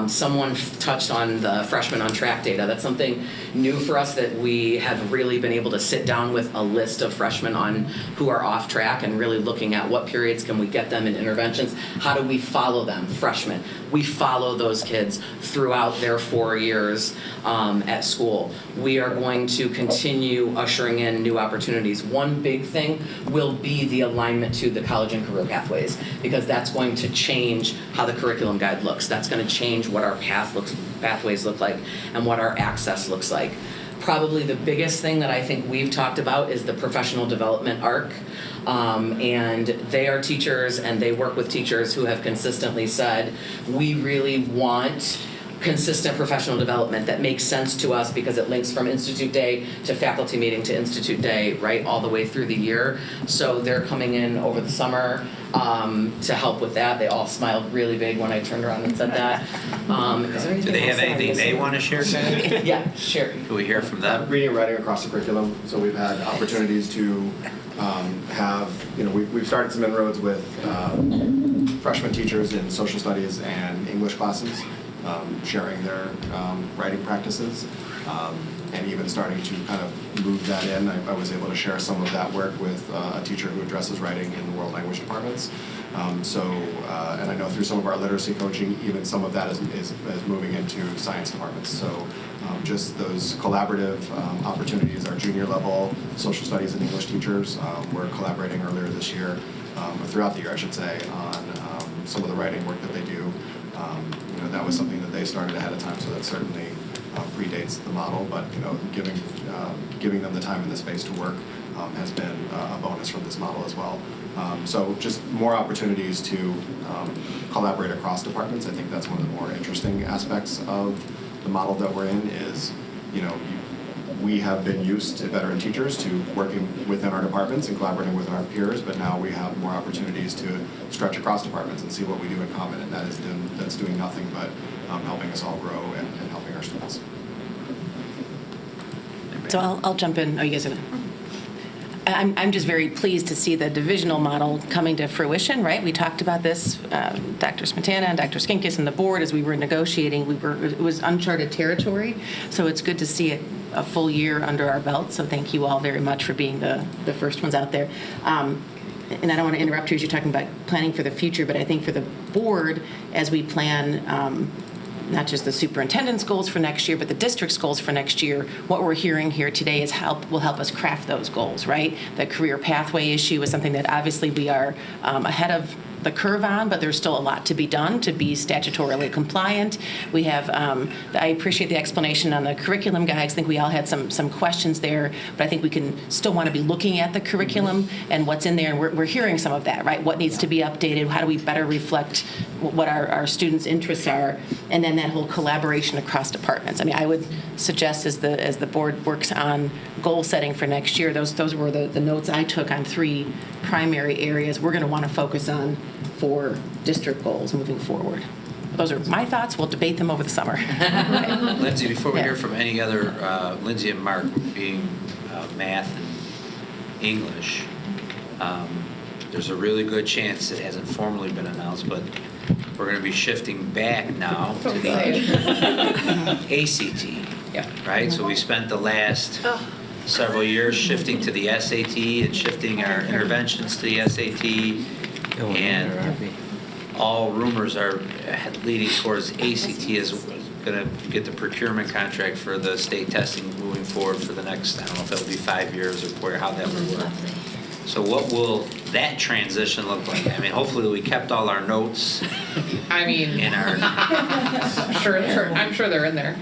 Someone touched on the freshman on track data. That's something new for us, that we have really been able to sit down with a list of freshmen on who are off track and really looking at what periods can we get them in interventions. How do we follow them, freshmen? We follow those kids throughout their 4 years at school. We are going to continue ushering in new opportunities. One big thing will be the alignment to the college and career pathways, because that's going to change how the curriculum guide looks. That's going to change what our pathways look like and what our access looks like. Probably the biggest thing that I think we've talked about is the professional development arc. And they are teachers and they work with teachers who have consistently said, we really want consistent professional development that makes sense to us because it links from institute day to faculty meeting to institute day, right, all the way through the year. So they're coming in over the summer to help with that. They all smiled really big when I turned around and said that. Is there anything Do they have else that I'm anything they missing? want to share, Kylie? Yeah, sure. Can we hear from them? Reading and writing across the curriculum. So we've had opportunities to have, we've started some inroads with freshman teachers in social studies and English classes, sharing their writing practices, and even starting to kind of move that in. I was able to share some of that work with a teacher who addresses writing in the world language departments. And I know through some of our literacy coaching, even some of that is moving into science departments. So just those collaborative opportunities, our junior level social studies and English teachers, we're collaborating earlier this year, or throughout the year I should say, on some of the writing work that they do. That was something that they started ahead of time, so that certainly predates the model, but giving them the time and the space to work has been a bonus from this model as well. So just more opportunities to collaborate across departments. I think that's one of the more interesting aspects of the model that we're in is, we have been used to veteran teachers to working within our departments and collaborating with our peers, but now we have more opportunities to stretch across departments and see what we do in common, and that's doing nothing but helping us all grow and helping our students. So I'll jump in. Oh, you guys are I'm just very pleased to see the divisional model coming to fruition, right? We talked about this, Dr. Smetana and Dr. Skinkis and the board as we were negotiating. It was uncharted territory, so it's good to see it a full year under our belt. So thank you all very much for being the first ones out there. And I don't want to interrupt you as you're talking about planning for the future, but I think for the board, as we plan not just the superintendent's goals for next year, but the district's goals for next year, what we're hearing here today will help us craft those goals, right? The career pathway issue is something that obviously we are ahead of the curve on, but there's still a lot to be done to be statutorily compliant. We have, I appreciate the explanation on the curriculum guides. I think we all had some questions there, but I think we can still want to be looking at the curriculum and what's in there, and we're hearing some of that, right? What needs to be updated? How do we better reflect what our students' interests are? And then that whole collaboration across departments. I mean, I would suggest as the board works on goal setting for next year, those were the notes I took on 3 primary areas we're going to want to focus on for district goals moving forward. Those are my thoughts. We'll debate them over the summer. Okay. Lindsay, before we Yeah. hear from any other, Lindsay and Mark being math and English, there's a really good chance it hasn't formally been announced, but we're going to be shifting back now to the ACT. Yeah. Right? So we spent the last several years shifting to the SAT and shifting our interventions to the SAT, and all rumors are leading towards ACT is going to get the procurement contract for the state testing moving forward for the next, I don't know if it'll be 5 years or 4, how that will work. So what will that transition look like? I mean, hopefully we kept all our notes I mean, in our... I'm sure they're in there.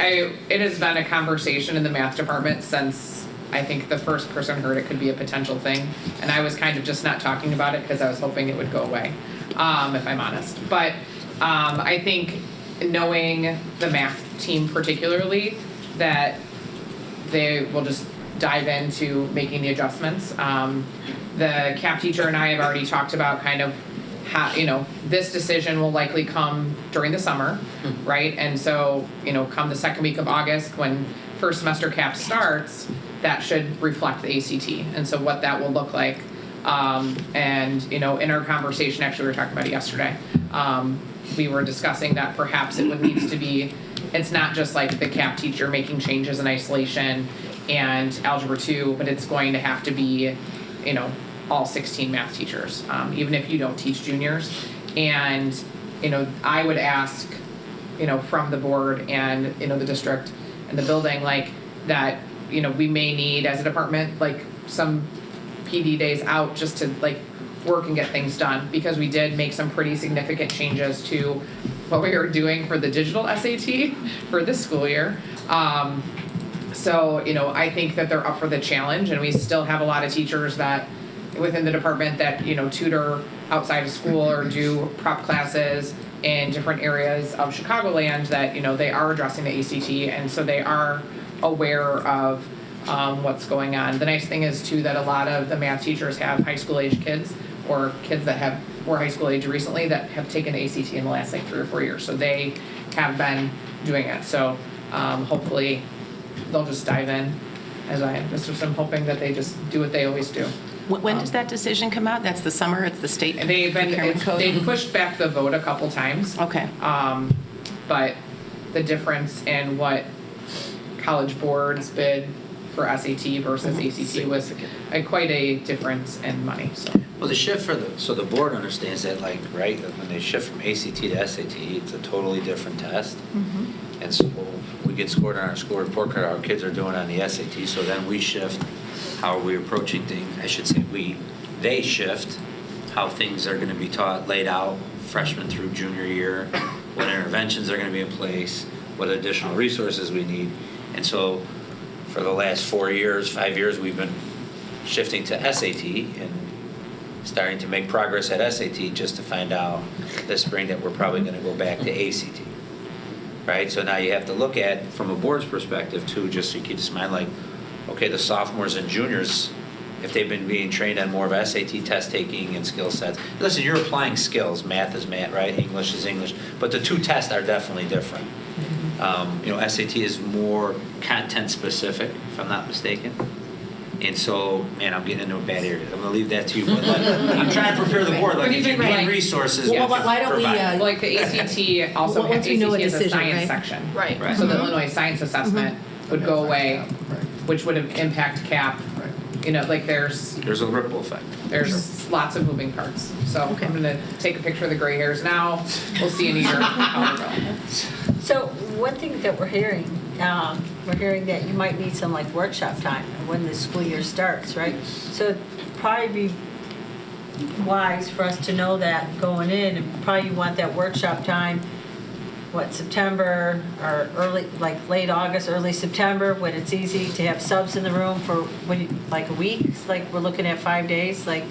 It has been a conversation in the math department since I think the first person heard it could be a potential thing, and I was kind of just not talking about it because I was hoping it would go away, if I'm honest. But I think knowing the math team particularly, that they will just dive into making the adjustments. The CAP teacher and I have already talked about kind of how, this decision will likely come during the summer, right? And so, come the second week of August when first semester CAP starts, that should reflect the ACT. And so what that will look like. And, in our conversation, actually we were talking about it yesterday, we were discussing that perhaps it would need to be, it's not just like the CAP teacher making changes in isolation and Algebra 2, but it's going to have to be, all 16 math teachers, even if you don't teach juniors. And, I would ask, from the board and, the district and the building, like that, we may need as a department, like some PD days out just to like work and get things done, because we did make some pretty significant changes to what we were doing for the digital SAT for this school year. So, I think that they're up for the challenge, and we still have a lot of teachers that within the department that, tutor outside of school or do prep classes in different areas of Chicagoland that, they are addressing the ACT, and so they are aware of what's going on. The nice thing is, too, that a lot of the math teachers have high school age kids or kids that were high school age recently that have taken the ACT in the last 3 or 4 years. So they have been doing it. So hopefully they'll just dive in as I am. I'm hoping that they just do what they always do. When does that decision come out? That's the summer? It's the state procurement code? They've pushed back the vote a couple times. Okay. But the difference in what College Board's bid for SAT versus ACT was quite a difference in money. So. Well, the shift so the board understands that, like, right, when they shift from ACT to SAT, it's a totally different test. Mm-hmm. And so we get scored on our school report card, our kids are doing on the SAT, so then we shift how are we approaching things. I should say they shift how things are going to be taught, laid out, freshman through junior year, what interventions are going to be in place, what additional resources we need. And so for the last 5 years, we've been shifting to SAT and starting to make progress at SAT, just to find out this spring that we're probably going to go back to ACT. Right? So now you have to look at, from a board's perspective too, just so you keep this in mind, like, okay, the sophomores and juniors, if they've been being trained on more of SAT test taking and skill sets. Listen, you're applying skills. Math is math, right? English is English. But the 2 tests are definitely different. SAT is more content specific, if I'm not mistaken. And so, man, I'm getting into a bad area. I'm going to leave that to you. But I'm trying to prepare the board. Like, if you need resources, well, why don't we, like the ACT also has a science section. Right. So the Illinois Science Assessment would go away, which would impact CAP. Like there's a ripple effect. There's lots of moving parts. So I'm going to take a picture of the gray hairs now. We'll see in a year how we're going. So one thing that we're hearing that you might need some like workshop time when the school year starts, right? So it'd probably be wise for us to know that going in, and probably you want that workshop time, September or early, like late August, early September, when it's easy to have subs in the room for, like a week? It's like we're looking at 5 days, like.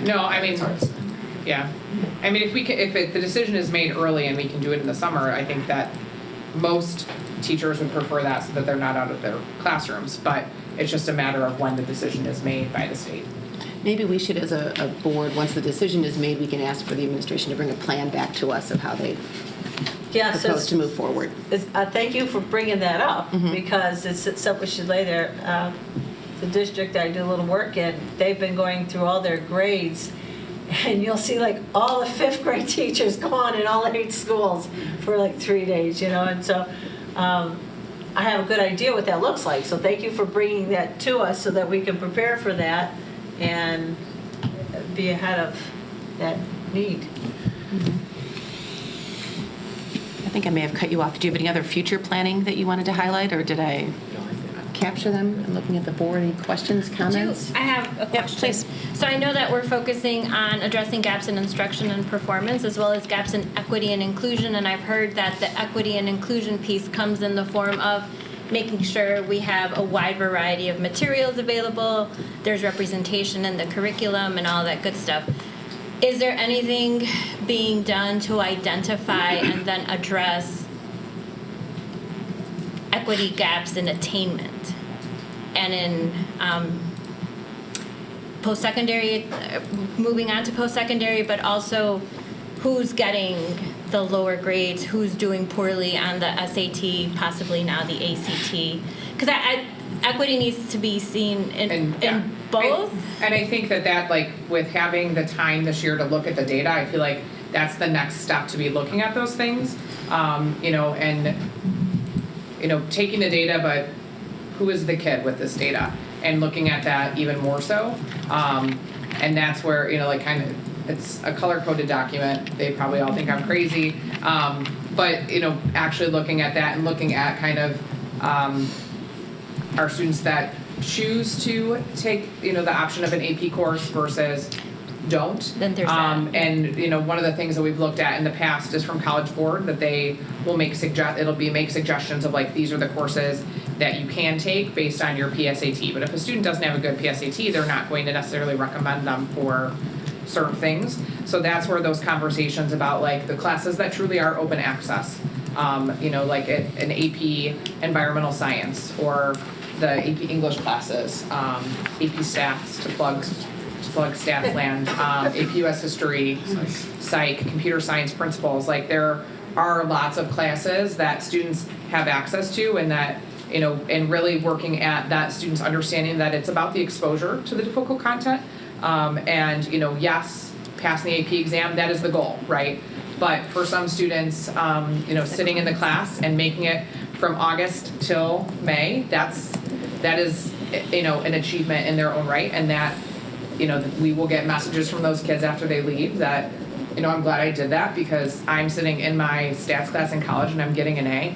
No, I mean, yeah. I mean, if the decision is made early and we can do it in the summer, I think that most teachers would prefer that so that they're not out of their classrooms. But it's just a matter of when the decision is made by the state. Maybe we should, as a board, once the decision is made, we can ask for the administration to bring a plan back to us of how they propose to move forward. Thank you for bringing that up, because it's something we should lay there. The district I do a little work in, they've been going through all their grades, and you'll see like all the 5th grade teachers gone in all 8 schools for like 3 days, and so I have a good idea what that looks like. So thank you for bringing that to us so that we can prepare for that and be ahead of that need. I think I may have cut you off. Do you have any other future planning that you wanted to highlight, or did I capture them? I'm looking at the board. Any questions, comments? I have a question. Yep, please. So I know that we're focusing on addressing gaps in instruction and performance, as well as gaps in equity and inclusion, and I've heard that the equity and inclusion piece comes in the form of making sure we have a wide variety of materials available, there's representation in the curriculum and all that good stuff. Is there anything being done to identify and then address equity gaps in attainment and in post-secondary, moving on to post-secondary, but also who's getting the lower grades, who's doing poorly on the SAT, possibly now the ACT? Because equity needs to be seen in both. And I think that like with having the time this year to look at the data, I feel like that's the next step to be looking at those things, and taking the data, but who is the kid with this data, and looking at that even more so, and that's where it's a color-coded document. They probably all think I'm crazy, but actually looking at that and looking at kind of our students that choose to take the option of an AP course versus don't. Then there's that. And one of the things that we've looked at in the past is from College Board that they will make suggestions of like, these are the courses that you can take based on your PSAT. But if a student doesn't have a good PSAT, they're not going to necessarily recommend them for certain things. So that's where those conversations about like the classes that truly are open access, like an AP Environmental Science or the AP English classes, AP Stats to plug Stats Land, AP US History, Psych, Computer Science Principles. Like there are lots of classes that students have access to, and that and really working at that students' understanding that it's about the exposure to the difficult content. And yes, passing the AP exam, that is the goal, right? But for some students, sitting in the class and making it from August till May, that is an achievement in their own right, and that we will get messages from those kids after they leave that I'm glad I did that, because I'm sitting in my stats class in college and I'm getting an A,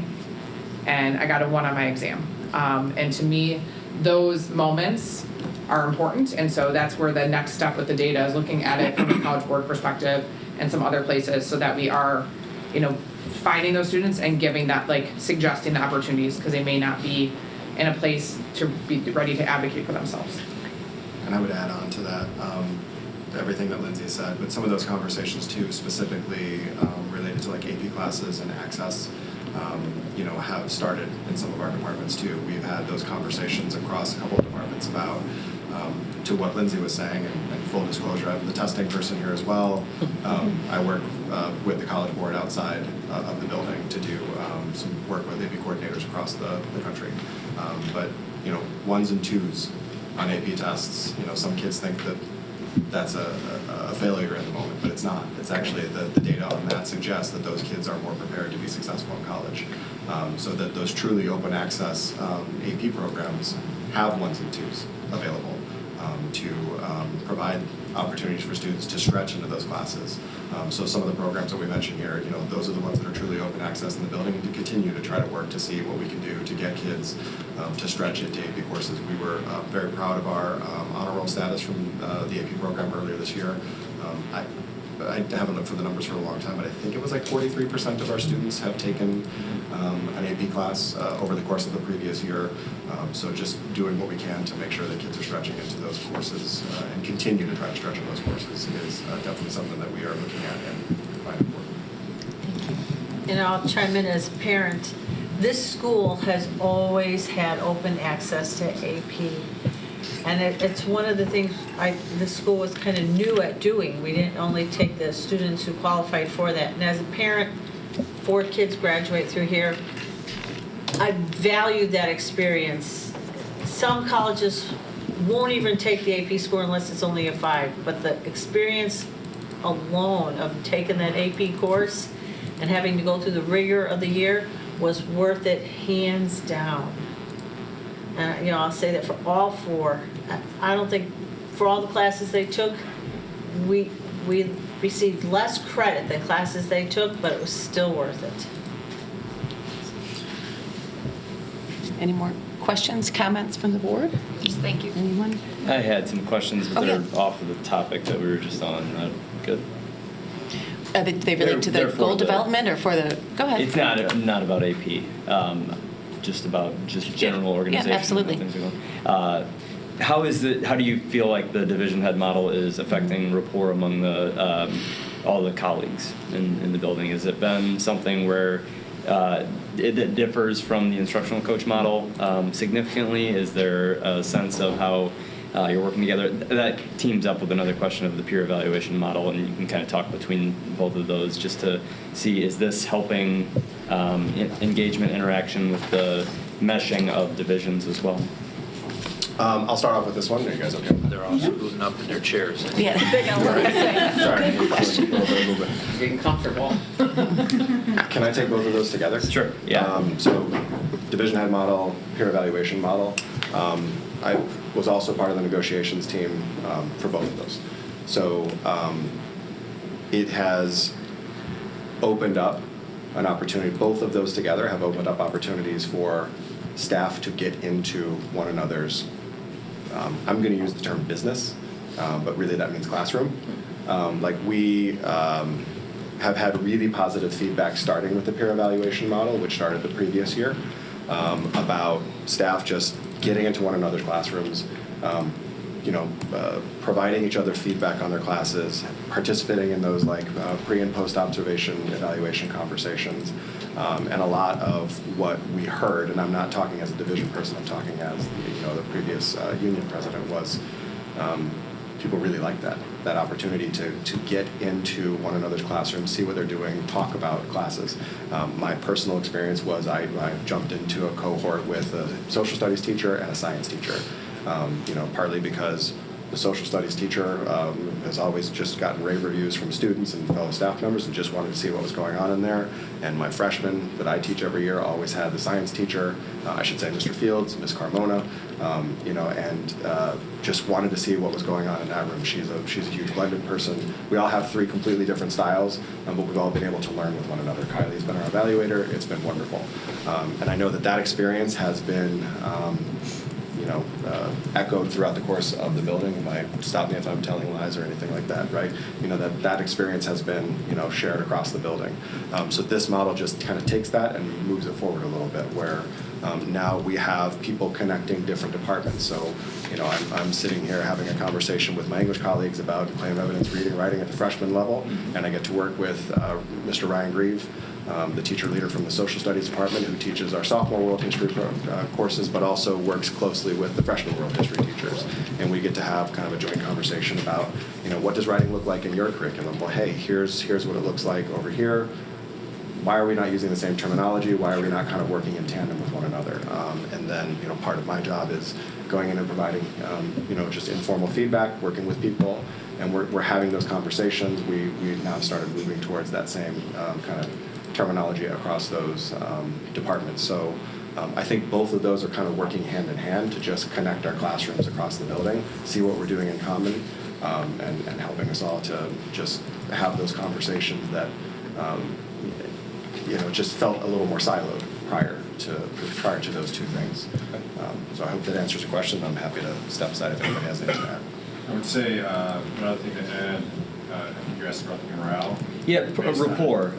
and I got a 1 on my exam. And to me, those moments are important, and so that's where the next step with the data is looking at it from a College Board perspective and some other places, so that we are finding those students and giving that, like, suggesting the opportunities, because they may not be in a place to be ready to advocate for themselves. And I would add on to that, everything that Lindsay said, but some of those conversations too, specifically related to like AP classes and access, have started in some of our departments too. We've had those conversations across a couple of departments about, to what Lindsay was saying, and full disclosure, I'm the testing person here as well. I work with the College Board outside of the building to do some work with AP coordinators across the country. But 1s and 2s on AP tests, some kids think that that's a failure in the moment, but it's not. It's actually the data on that suggests that those kids are more prepared to be successful in college. So that those truly open access AP programs have 1s and 2s available. to provide opportunities for students to stretch into those classes. So some of the programs that we mentioned here, those are the ones that are truly open access in the building, and to continue to try to work to see what we can do to get kids to stretch into AP courses. We were very proud of our honor roll status from the AP program earlier this year. I haven't looked for the numbers for a long time, but I think it was like 43% of our students have taken an AP class over the course of the previous year. So just doing what we can to make sure that kids are stretching into those courses and continue to try to stretch in those courses is definitely something that we are looking at and find important. And I'll chime in as a parent. This school has always had open access to AP. And it's one of the things this school was kind of new at doing. We didn't only take the students who qualified for that. And as a parent, 4 kids graduate through here. I valued that experience. Some colleges won't even take the AP score unless it's only a 5. But the experience alone of taking that AP course and having to go through the rigor of the year was worth it, hands down. And I'll say that for all 4. I don't think for all the classes they took, we received less credit than classes they took, but it was still worth it. Any more questions, comments from the board? Just thank you. Anyone? I had some questions, but Okay. they're off of the topic that we were just on. Good. They relate to the They're for goal the- development or for the, go ahead. It's not about AP. Just about general organization. Yeah, absolutely. And things like that. How do you feel like the division head model is affecting rapport among the all the colleagues in the building? Has it been something where it differs from the instructional coach model significantly? Is there a sense of how you're working together? That teams up with another question of the peer evaluation model, and you can kind of talk between both of those just to see, is this helping engagement, interaction with the meshing of divisions as well? I'll start off with this one. Are you guys okay? They're all scooting up in their chairs. Yeah. Sorry. Good question. Getting comfortable. Can I take both of those together? Sure. Yeah. So, division head model, peer evaluation model. I was also part of the negotiations team for both of those. So, it has opened up an opportunity. Both of those together have opened up opportunities for staff to get into one another's, I'm going to use the term business, but really that means classroom. We have had really positive feedback starting with the peer evaluation model, which started the previous year, about staff just getting into one another's classrooms, providing each other feedback on their classes, participating in those pre and post observation evaluation conversations, and a lot of what we heard, and I'm not talking as a division person, I'm talking as the previous union president, was people really like that opportunity to get into one another's classrooms, see what they're doing, talk about classes. My personal experience was I jumped into a cohort with a social studies teacher and a science teacher. Partly because the social studies teacher has always just gotten rave reviews from students and fellow staff members and just wanted to see what was going on in there. And my freshman that I teach every year always had the science teacher, I should say Mr. Fields, Ms. Carmona, and just wanted to see what was going on in that room. She's a huge blended person. We all have 3 completely different styles, but we've all been able to learn with one another. Kylie's been our evaluator. It's been wonderful. And I know that experience has been echoed throughout the course of the building. Stop me if I'm telling lies or anything like that, right? That experience has been, shared across the building. So this model just kind of takes that and moves it forward a little bit, where now we have people connecting different departments. So, I'm sitting here having a conversation with my English colleagues about claim evidence reading, writing at the freshman level, and I get to work with Mr. Ryan Grieve, the teacher leader from the social studies department, who teaches our sophomore world history courses, but also works closely with the freshman world history teachers. And we get to have kind of a joint conversation about, what does writing look like in your curriculum? Well, hey, here's what it looks like over here. Why are we not using the same terminology? Why are we not kind of working in tandem with one another? And then, part of my job is going in and providing, just informal feedback, working with people, and we're having those conversations. We now started moving towards that same kind of terminology across those departments. So I think both of those are kind of working hand in hand to just connect our classrooms across the building, see what we're doing in common, and helping us all to just have those conversations that just felt a little more siloed prior to those two things. So I hope that answers your question. I'm happy to step aside if anybody has anything to add. I would say another thing to add, I think you asked about the morale. Yeah, rapport.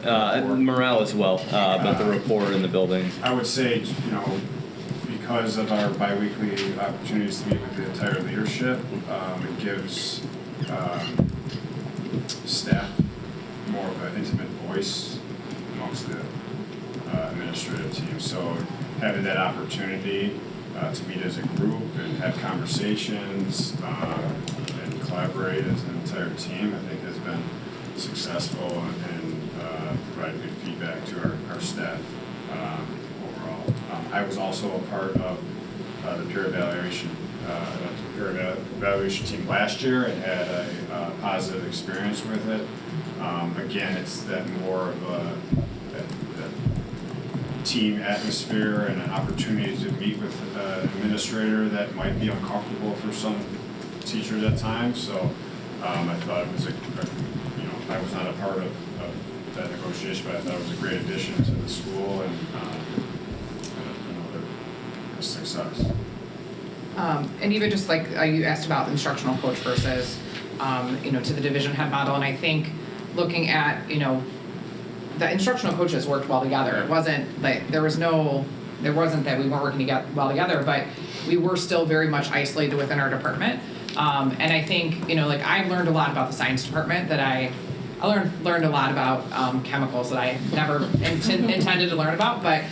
Morale as well, but the rapport in the building. I would say, because of our biweekly opportunities to meet with the entire leadership, it gives staff more of an intimate voice amongst the administrative team. So having that opportunity to meet as a group and have conversations and collaborate as an entire team, I think has been successful and provided good feedback to our staff overall. I was also a part of the peer evaluation team last year and had a positive experience with it. Again, it's that more of a team atmosphere and an opportunity to meet with an administrator that might be uncomfortable for some teachers at times. So I thought it was I was not a part of that negotiation, but I thought it was a great addition to the school and another success. And even just like you asked about instructional coach versus, to the division head model, and I think looking at, the instructional coaches worked well together. It wasn't like there wasn't that we weren't working well together, but we were still very much isolated within our department. And I think, I learned a lot about the science department that I learned a lot about chemicals that I never intended to learn about, but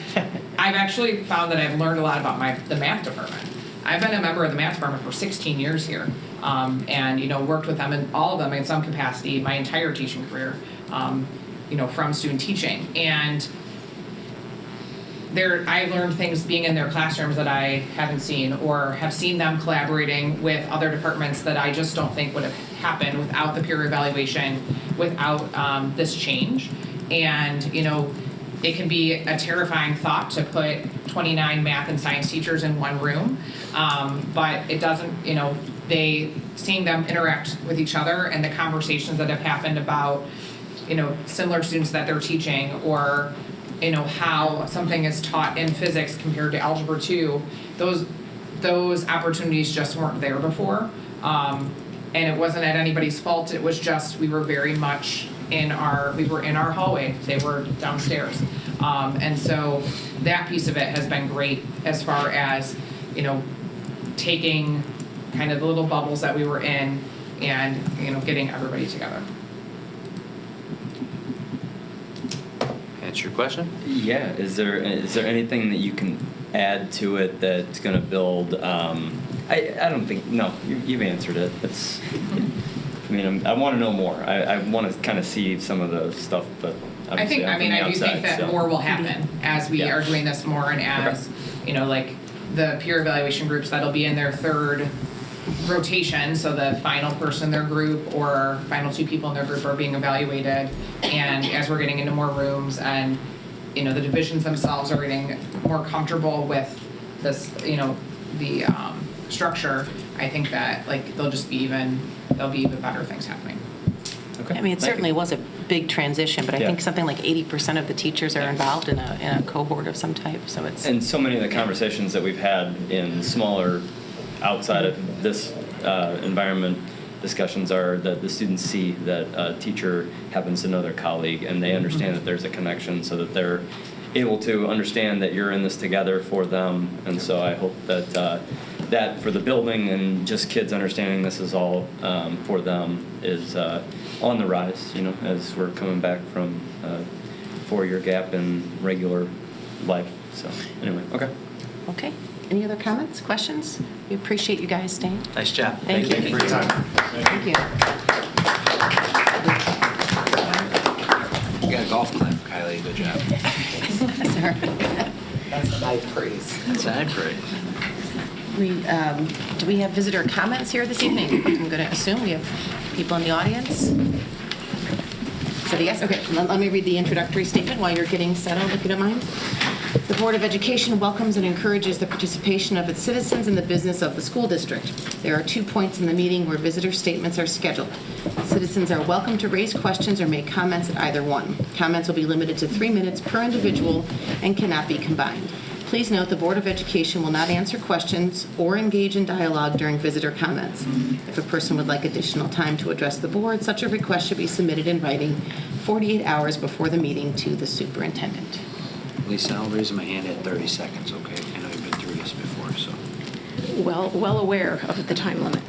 I've actually found that I've learned a lot about the math department. I've been a member of the math department for 16 years here, and worked with them and all of them in some capacity my entire teaching career, from student teaching. And I learned things being in their classrooms that I haven't seen, or have seen them collaborating with other departments that I just don't think would have happened without the peer evaluation, without this change. And it can be a terrifying thought to put 29 math and science teachers in one room, but it doesn't, seeing them interact with each other and the conversations that have happened about, similar students that they're teaching, or, how something is taught in physics compared to Algebra 2, those opportunities just weren't there before. And it wasn't at anybody's fault. It was just, we were very much in our hallway. They were downstairs. And so that piece of it has been great as far as, taking kind of the little bubbles that we were in and, getting everybody together. Answer your question? Yeah. Is there anything that you can add to it that's going to build? I don't think. No, you've answered it. It's. I want to know more. I want to kind of see some of the stuff, but I do think that more will happen as we are doing this more, and as like the peer evaluation groups that'll be in their third rotation, so the final person in their group or final two people in their group are being evaluated, and as we're getting into more rooms and the divisions themselves are getting more comfortable with this the structure, I think that there'll be even better things happening. Okay. It certainly was a big transition, but I think something like 80% of the teachers are involved in a cohort of some type. So it's and so many of the conversations that we've had in smaller, outside of this environment, discussions are that the students see that a teacher happens to know their colleague, and they understand that there's a connection, so that they're able to understand that you're in this together for them. And so I hope that that for the building and just kids understanding this is all for them is on the rise, as we're coming back from a 4-year gap in regular life. So anyway, okay. okay. Any other comments, questions? We appreciate you guys staying. Nice job. Thank you. Thank you for your time. Thank you. You got a golf clap, Kylie. Good job. That's high praise. That's high praise. Do we have visitor comments here this evening? I'm going to assume we have people in the audience. So yes, okay. Let me read the introductory statement while you're getting settled, if you don't mind. The Board of Education welcomes and encourages the participation of its citizens in the business of the school district. There are 2 points in the meeting where visitor statements are scheduled. Citizens are welcome to raise questions or make comments at either one. Comments will be limited to 3 minutes per individual and cannot be combined. Please note the Board of Education will not answer questions or engage in dialogue during visitor comments. If a person would like additional time to address the board, such a request should be submitted in writing 48 hours before the meeting to the superintendent. Lisa, I'll raise my hand at 30 seconds, okay? I know you've been through this before, so. Well aware of the time limit.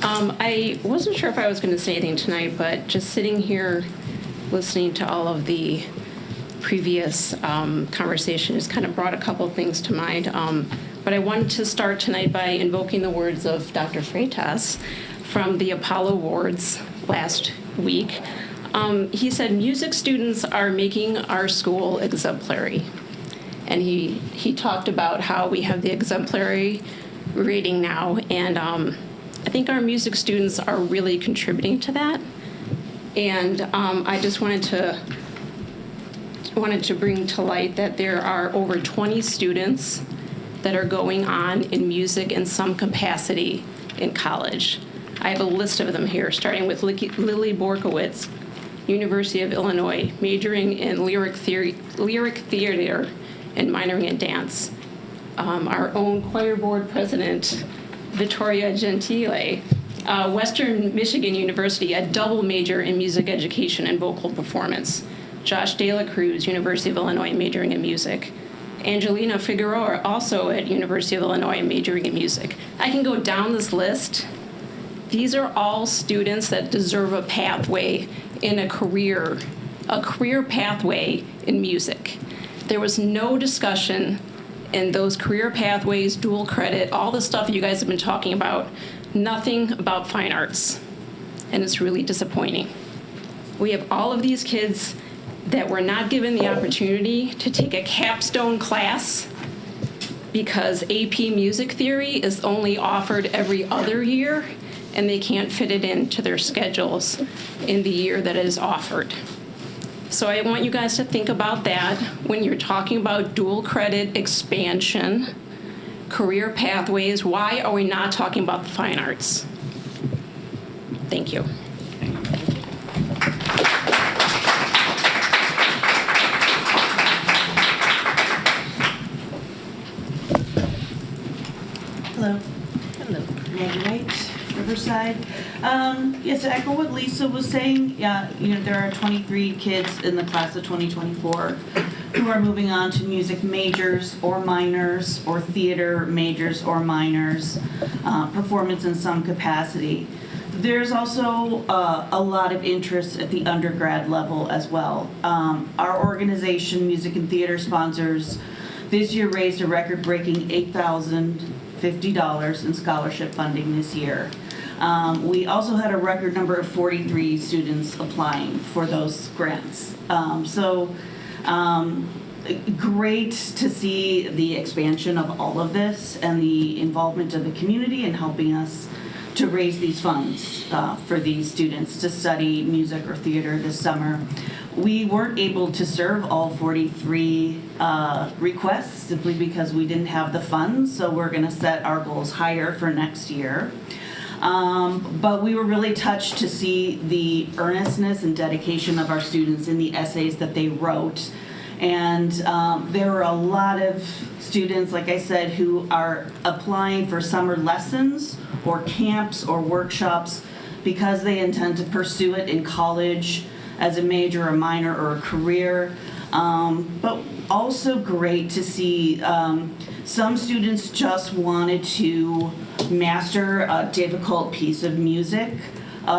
I wasn't sure if I was going to say anything tonight, but just sitting here listening to all of the previous conversation has kind of brought a couple things to mind. But I wanted to start tonight by invoking the words of Dr. Freitas from the Apollo Awards last week. He said, music students are making our school exemplary. And he talked about how we have the exemplary rating now, and I think our music students are really contributing to that. And I just wanted to bring to light that there are over 20 students that are going on in music in some capacity in college. I have a list of them here, starting with Lily Borkowitz, University of Illinois, majoring in lyric theater and minoring in dance. Our own choir board president, Vittoria Gentile, Western Michigan University, a double major in music education and vocal performance. Josh De La Cruz, University of Illinois, majoring in music. Angelina Figueroa, also at University of Illinois, majoring in music. I can go down this list. These are all students that deserve a pathway in a career pathway in music. There was no discussion in those career pathways, dual credit, all the stuff you guys have been talking about, nothing about fine arts. And it's really disappointing. We have all of these kids that were not given the opportunity to take a capstone class because AP Music Theory is only offered every other year, and they can't fit it into their schedules in the year that it is offered. So I want you guys to think about that when you're talking about dual credit expansion, career pathways. Why are we not talking about the fine arts? Thank you. Hello. Hello. Maggie White, Riverside. Yes, to echo what Lisa was saying, there are 23 kids in the class of 2024 who are moving on to music majors or minors or theater majors or minors, performance in some capacity. There's also a lot of interest at the undergrad level as well. Our organization, Music and Theater Sponsors, this year raised a record-breaking $8,050 in scholarship funding this year. We also had a record number of 43 students applying for those grants. Great to see the expansion of all of this and the involvement of the community in helping us to raise these funds for these students to study music or theater this summer. We weren't able to serve all 43 requests simply because we didn't have the funds, so we're going to set our goals higher for next year. But we were really touched to see the earnestness and dedication of our students in the essays that they wrote. And there were a lot of students, like I said, who are applying for summer lessons or camps or workshops because they intend to pursue it in college as a major, a minor, or a career. But also great to see some students just wanted to master a difficult piece of music.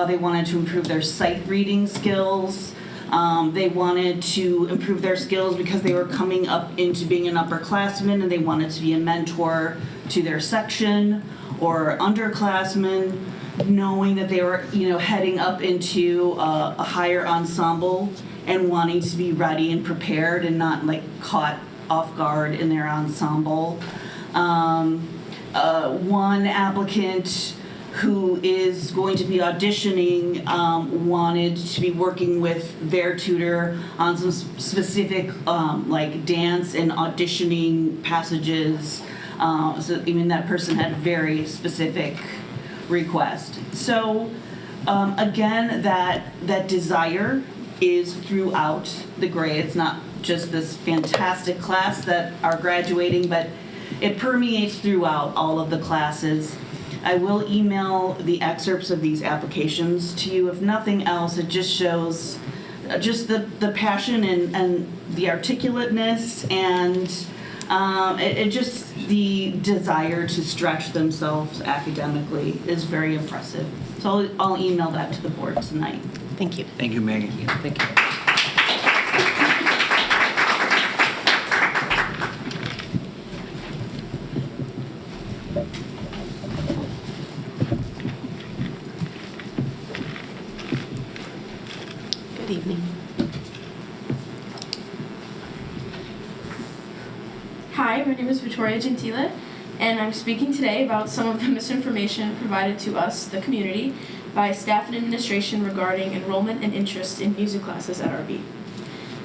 They wanted to improve their sight reading skills. They wanted to improve their skills because they were coming up into being an upperclassman and they wanted to be a mentor to their section or underclassmen, knowing that they were, heading up into a higher ensemble and wanting to be ready and prepared and not caught off guard in their ensemble. One applicant who is going to be auditioning wanted to be working with their tutor on some specific like dance and auditioning passages. So I mean, that person had a very specific request. So again, that desire is throughout the grade. It's not just this fantastic class that are graduating, but it permeates throughout all of the classes. I will email the excerpts of these applications to you. If nothing else, it just shows just the passion and the articulateness and it just the desire to stretch themselves academically is very impressive. So I'll email that to the board tonight. Thank you. Thank you, Megan. Thank you. Good evening. Hi, my name is Victoria Gentile, and I'm speaking today about some of the misinformation provided to us, the community, by staff and administration regarding enrollment and interest in music classes at RB.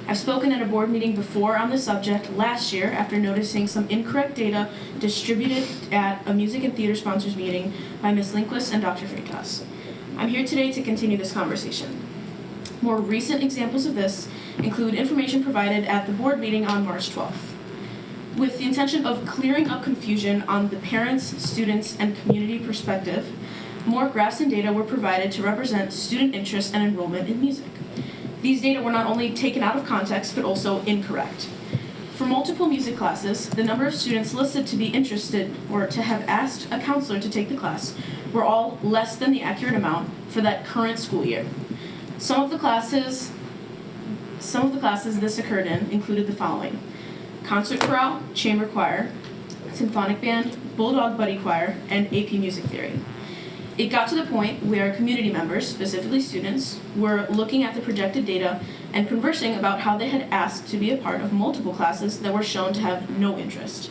I've spoken at a board meeting before on the subject last year after noticing some incorrect data distributed at a music and theater sponsors meeting by Ms. Lindquist and Dr. Freitas. I'm here today to continue this conversation. More recent examples of this include information provided at the board meeting on March 12th. With the intention of clearing up confusion on the parents, students, and community perspective, more graphs and data were provided to represent student interest and enrollment in music. These data were not only taken out of context, but also incorrect. For multiple music classes, the number of students listed to be interested or to have asked a counselor to take the class were all less than the accurate amount for that current school year. Some of the classes this occurred in included the following: concert chorale, chamber choir, symphonic band, bulldog buddy choir, and AP music theory. It got to the point where community members, specifically students, were looking at the projected data and conversing about how they had asked to be a part of multiple classes that were shown to have no interest.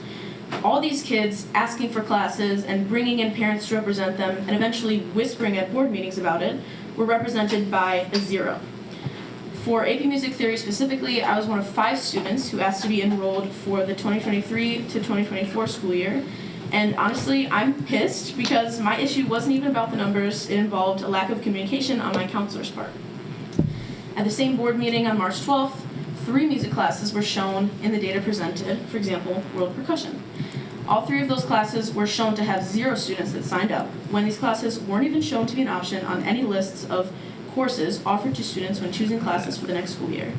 All these kids asking for classes and bringing in parents to represent them and eventually whispering at board meetings about it were represented by a 0. For AP Music Theory specifically, I was one of 5 students who asked to be enrolled for the 2023 to 2024 school year. And honestly, I'm pissed because my issue wasn't even about the numbers. It involved a lack of communication on my counselor's part. At the same board meeting on March 12th, 3 music classes were shown in the data presented, for example, world percussion. All 3 of those classes were shown to have 0 students that signed up, when these classes weren't even shown to be an option on any lists of courses offered to students when choosing classes for the next school year.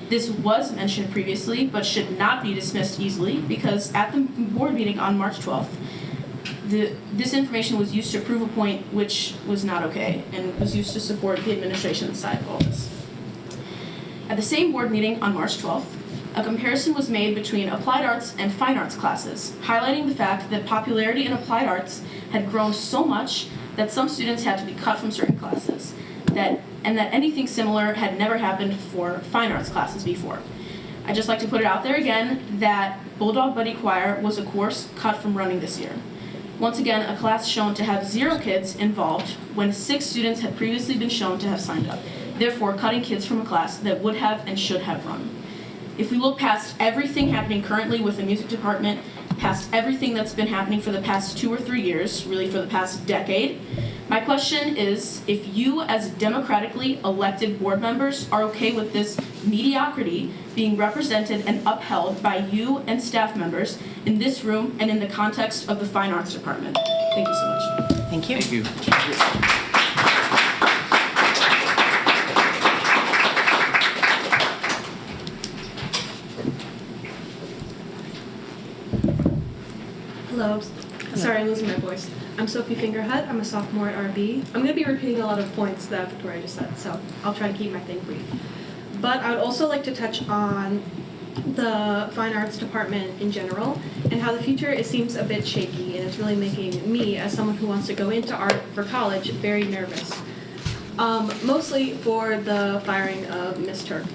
This was mentioned previously, but should not be dismissed easily, because at the board meeting on March 12th, this information was used to prove a point which was not okay, and was used to support the administration's side of all this. At the same board meeting on March 12th, a comparison was made between applied arts and fine arts classes, highlighting the fact that popularity in applied arts had grown so much that some students had to be cut from certain classes, and that anything similar had never happened for fine arts classes before. I'd just like to put it out there again that Bulldog Buddy Choir was a course cut from running this year. Once again, a class shown to have 0 kids involved when 6 students had previously been shown to have signed up, therefore cutting kids from a class that would have and should have run. If we look past everything happening currently with the music department, past everything that's been happening for the past 2 or 3 years, really for the past decade, my question is, if you as democratically elected board members are okay with this mediocrity being represented and upheld by you and staff members in this room and in the context of the Fine Arts Department. Thank you so much. Thank you. Thank you. Hello. Sorry, I'm losing my voice. I'm Sophie Fingerhut. I'm a sophomore at RB. I'm going to be repeating a lot of points that Victoria just said, so I'll try to keep my thing brief. But I would also like to touch on the Fine Arts Department in general and how the future, it seems a bit shaky, and it's really making me, as someone who wants to go into art for college, very nervous. Mostly for the firing of Miss Turk.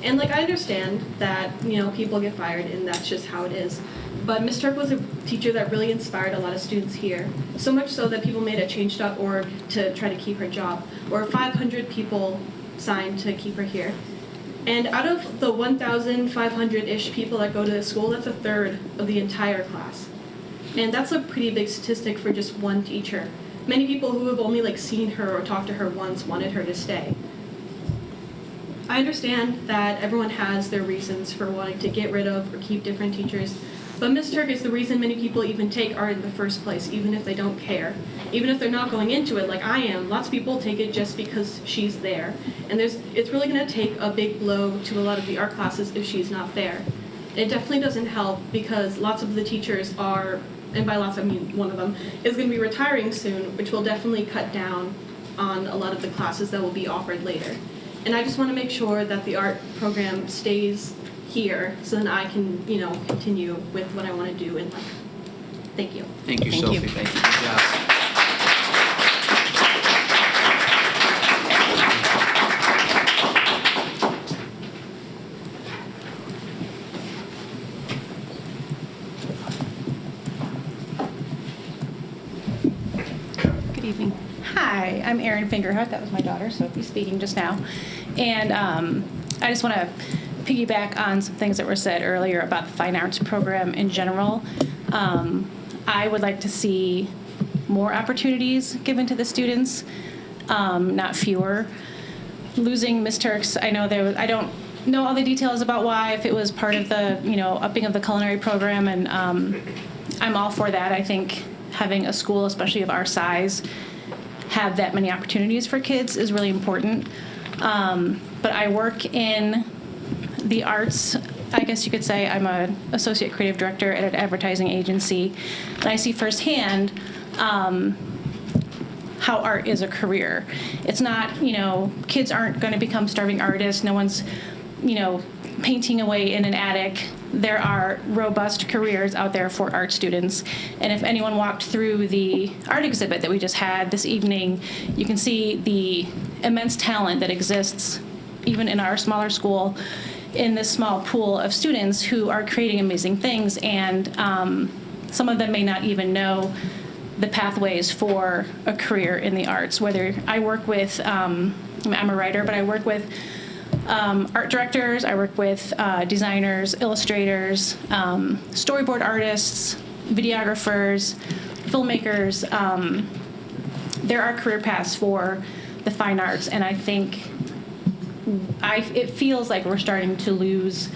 And I understand that, people get fired and that's just how it is. But Ms. Turk was a teacher that really inspired a lot of students here, so much so that people made a change.org to try to keep her job, or 500 people signed to keep her here. And out of the 1,500-ish people that go to the school, that's a third of the entire class. And that's a pretty big statistic for just one teacher. Many people who have only seen her or talked to her once wanted her to stay. I understand that everyone has their reasons for wanting to get rid of or keep different teachers, but Ms. Turk is the reason many people even take art in the first place, even if they don't care. Even if they're not going into it like I am, lots of people take it just because she's there. And it's really going to take a big blow to a lot of the art classes if she's not there. It definitely doesn't help because lots of the teachers are, and by lots I mean one of them, is going to be retiring soon, which will definitely cut down on a lot of the classes that will be offered later. And I just want to make sure that the art program stays here so then I can, continue with what I want to do in life. Thank you. Thank you, Thank Sophie. you. Thank you. Good job. Good evening. Hi, I'm Erin Fingerhut. That was my daughter, Sophie, speaking just now. And I just want to piggyback on some things that were said earlier about the fine arts program in general. I would like to see more opportunities given to the students, not fewer. Losing Miss Turks, I know I don't know all the details about why, if it was part of the, upping of the culinary program, and I'm all for that. I think having a school, especially of our size, have that many opportunities for kids is really important. But I work in the arts. I guess you could say I'm an associate creative director at an advertising agency, and I see firsthand how art is a career. It's not, kids aren't going to become starving artists. No one's, painting away in an attic. There are robust careers out there for art students. And if anyone walked through the art exhibit that we just had this evening, you can see the immense talent that exists even in our smaller school in this small pool of students who are creating amazing things. And some of them may not even know the pathways for a career in the arts. Whether I work with, I'm a writer, but I work with art directors, I work with designers, illustrators, storyboard artists, videographers, filmmakers. There are career paths for the fine arts, and I think it feels like we're starting to lose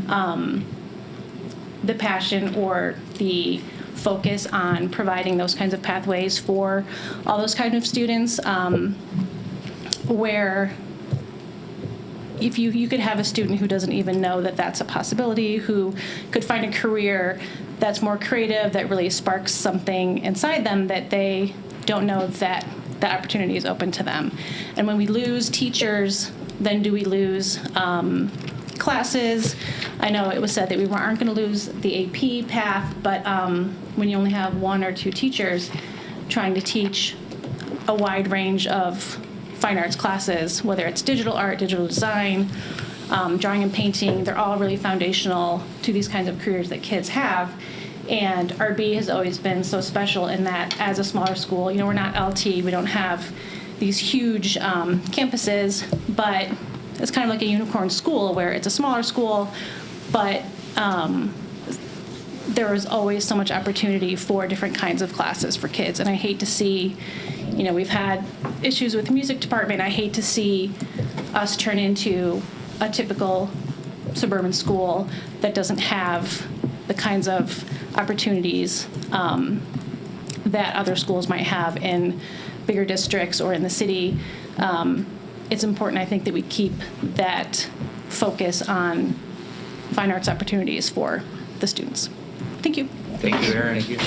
the passion or the focus on providing those kinds of pathways for all those kind of students, where if you could have a student who doesn't even know that that's a possibility, who could find a career that's more creative, that really sparks something inside them that they don't know that that opportunity is open to them. And when we lose teachers, then do we lose classes? I know it was said that we aren't going to lose the AP path, but when you only have one or two teachers trying to teach a wide range of fine arts classes, whether it's digital art, digital design, drawing and painting, they're all really foundational to these kinds of careers that kids have. And RB has always been so special in that as a smaller school, we're not LT, we don't have these huge campuses, but it's kind of like a unicorn school where it's a smaller school, but there is always so much opportunity for different kinds of classes for kids. And I hate to see, we've had issues with the music department. I hate to see us turn into a typical suburban school that doesn't have the kinds of opportunities that other schools might have in bigger districts or in the city. It's important, I think, that we keep that focus on fine arts opportunities for the students. Thank you. Thank you, Erin. Thank you.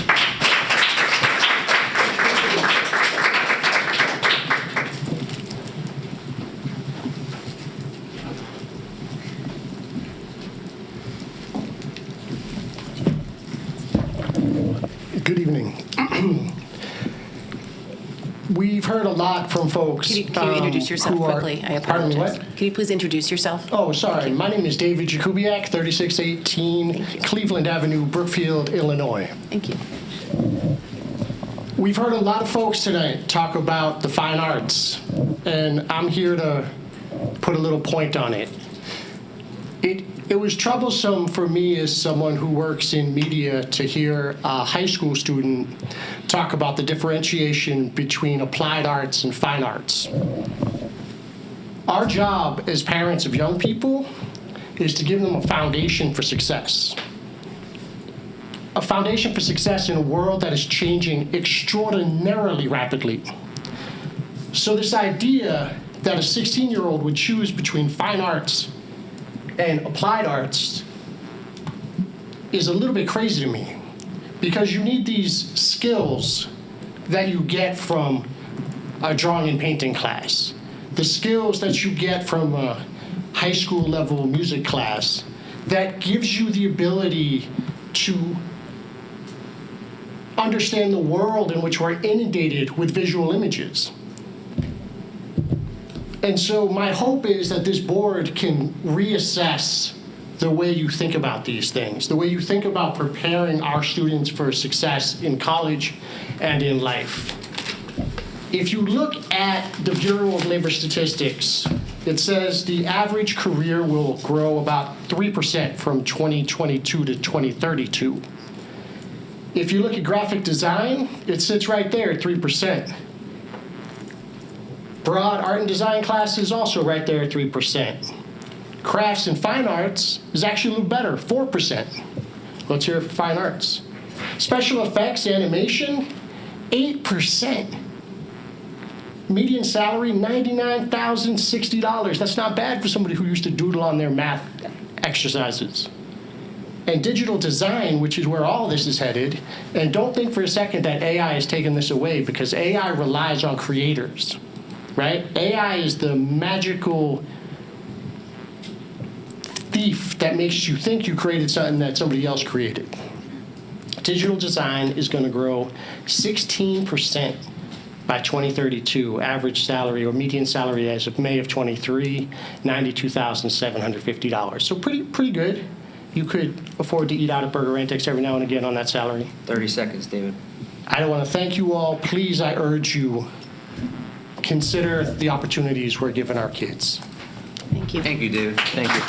Good evening. We've heard a lot from folks. Can you introduce yourself who are- quickly? I Pardon me, apologize. what? Can you please introduce yourself? Oh, sorry. My name is David Jakubiak, 3618 Cleveland Avenue, Brookfield, Illinois. Thank you. We've heard a lot of folks tonight talk about the fine arts, and I'm here to put a little point on it. It was troublesome for me as someone who works in media to hear a high school student talk about the differentiation between applied arts and fine arts. Our job as parents of young people is to give them a foundation for success. A foundation for success in a world that is changing extraordinarily rapidly. So this idea that a 16-year-old would choose between fine arts and applied arts is a little bit crazy to me, because you need these skills that you get from a drawing and painting class, the skills that you get from a high school level music class that gives you the ability to understand the world in which we're inundated with visual images. And so my hope is that this board can reassess the way you think about these things, the way you think about preparing our students for success in college and in life. If you look at the Bureau of Labor Statistics, it says the average career will grow about 3% from 2022 to 2032. If you look at graphic design, it sits right there at 3%. Broad art and design classes also right there at 3%. Crafts and fine arts is actually a little better, 4%. Let's hear it for fine arts. Special effects, animation, 8%. Median salary, $99,060. That's not bad for somebody who used to doodle on their math exercises. And digital design, which is where all this is headed, and don't think for a second that AI has taken this away, because AI relies on creators. Right? AI is the magical thief that makes you think you created something that somebody else created. Digital design is going to grow 16% by 2032. Average salary or median salary as of May of 23, $92,750. So pretty good. You could afford to eat out at Burger Antics every now and again on that salary. 30 seconds, David. I want to thank you all. Please, I urge you, consider the opportunities we're giving our kids. Thank you. Thank you, David. Thank you.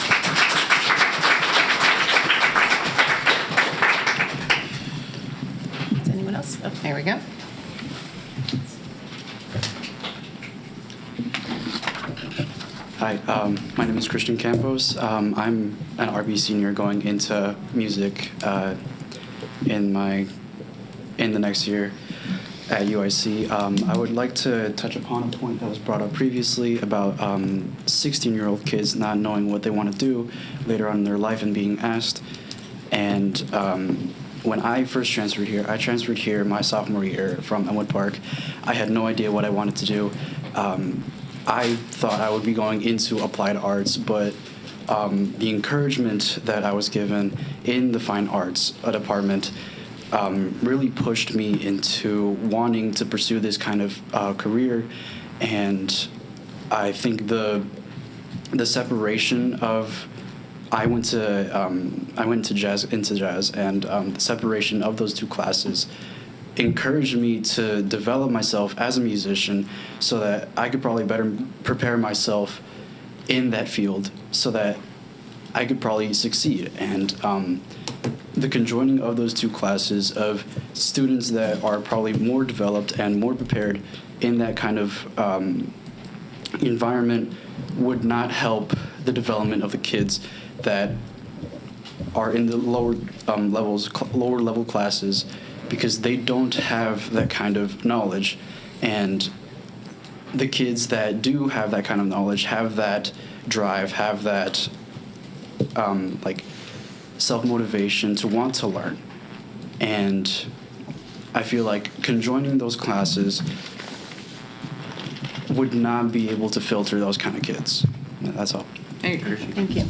Is anyone else? Oh, there we go. Hi, my name is Christian Campos. I'm an RB senior going into music in the next year at UIC. I would like to touch upon a point that was brought up previously about 16-year-old kids not knowing what they want to do later on in their life and being asked. And when I first transferred here my sophomore year from Elmwood Park. I had no idea what I wanted to do. I thought I would be going into applied arts, but the encouragement that I was given in the fine arts department really pushed me into wanting to pursue this kind of career. And I think the separation of I went to jazz, and the separation of those two classes encouraged me to develop myself as a musician so that I could probably better prepare myself in that field so that I could probably succeed. And the conjoining of those two classes of students that are probably more developed and more prepared in that kind of environment would not help the development of the kids that are in the lower level classes, because they don't have that kind of knowledge. And the kids that do have that kind of knowledge have that drive, have that like self-motivation to want to learn. And I feel like conjoining those classes would not be able to filter those kind of kids. That's all. Thank you, Christian. Thank you.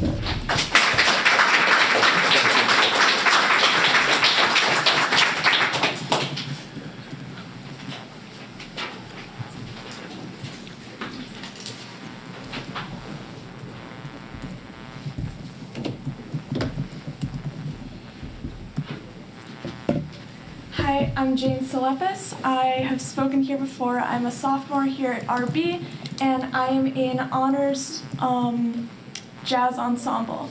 Hi, I'm Jane Salepis. I have spoken here before. I'm a sophomore here at RB, and I am in honors jazz ensemble.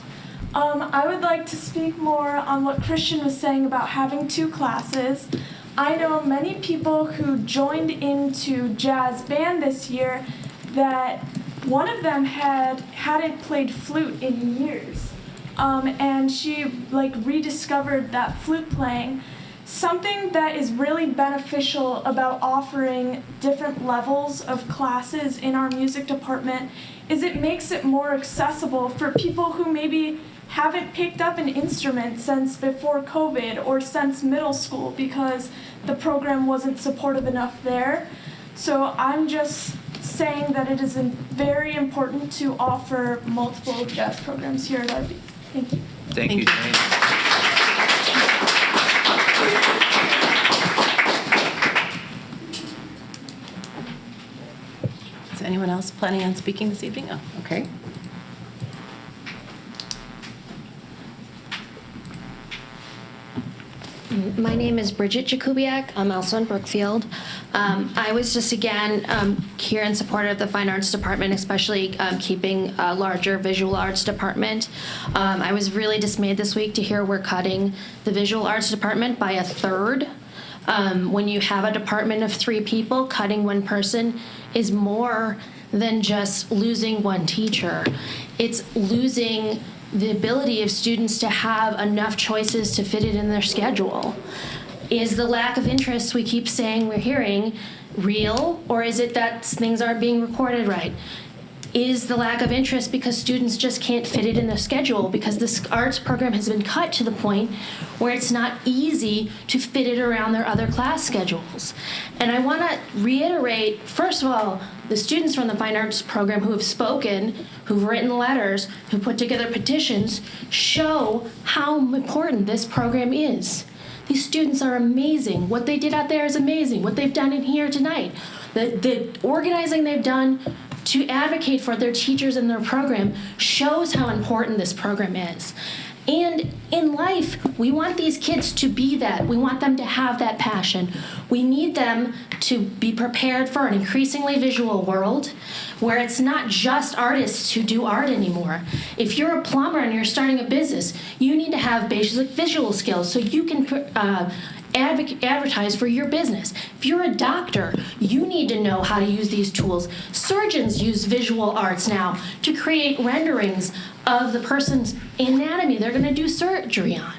I would like to speak more on what Christian was saying about having 2 classes. I know many people who joined into jazz band this year that one of them hadn't played flute in years. And she rediscovered that flute playing. Something that is really beneficial about offering different levels of classes in our music department is it makes it more accessible for people who maybe haven't picked up an instrument since before COVID or since middle school because the program wasn't supportive enough there. So I'm just saying that it is very important to offer multiple jazz programs here at RB. Thank you. Thank you, Jane. Is anyone else planning on speaking this evening? Oh, okay. My name is Bridget Jakubiak. I'm also in Brookfield. I was just, again, here in support of the Fine Arts Department, especially keeping a larger visual arts department. I was really dismayed this week to hear we're cutting the visual arts department by 1/3. When you have a department of 3 people, cutting 1 person is more than just losing 1 teacher. It's losing the ability of students to have enough choices to fit it in their schedule. Is the lack of interest we keep saying we're hearing real, or is it that things aren't being recorded right? Is the lack of interest because students just can't fit it in their schedule because this arts program has been cut to the point where it's not easy to fit it around their other class schedules? And I want to reiterate, first of all, the students from the Fine Arts program who have spoken, who've written letters, who put together petitions, show how important this program is. These students are amazing. What they did out there is amazing. What they've done in here tonight, the organizing they've done to advocate for their teachers and their program shows how important this program is. And in life, we want these kids to be that. We want them to have that passion. We need them to be prepared for an increasingly visual world where it's not just artists who do art anymore. If you're a plumber and you're starting a business, you need to have basic visual skills so you can advertise for your business. If you're a doctor, you need to know how to use these tools. Surgeons use visual arts now to create renderings of the person's anatomy they're going to do surgery on.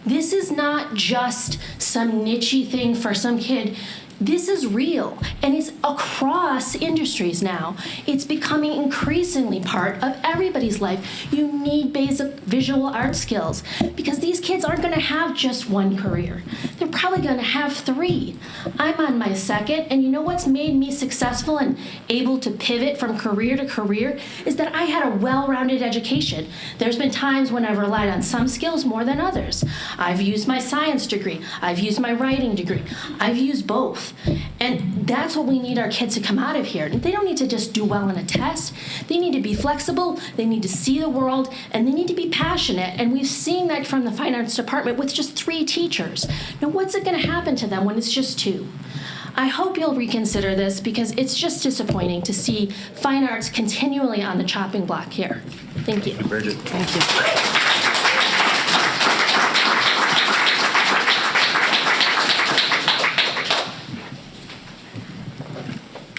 This is not just some niche-y thing for some kid. This is real, and it's across industries now. It's becoming increasingly part of everybody's life. You need basic visual art skills because these kids aren't going to have just 1 career. They're probably going to have 3. I'm on my 2nd, and you know what's made me successful and able to pivot from career to career is that I had a well-rounded education. There's been times when I've relied on some skills more than others. I've used my science degree. I've used my writing degree. I've used both. And that's what we need our kids to come out of here. They don't need to just do well on a test. They need to be flexible, they need to see the world, and they need to be passionate. And we've seen that from the Fine Arts Department with just 3 teachers. Now, what's it going to happen to them when it's just 2? I hope you'll reconsider this because it's just disappointing to see fine arts continually on the chopping block here. Thank you. Bridget. Thank you.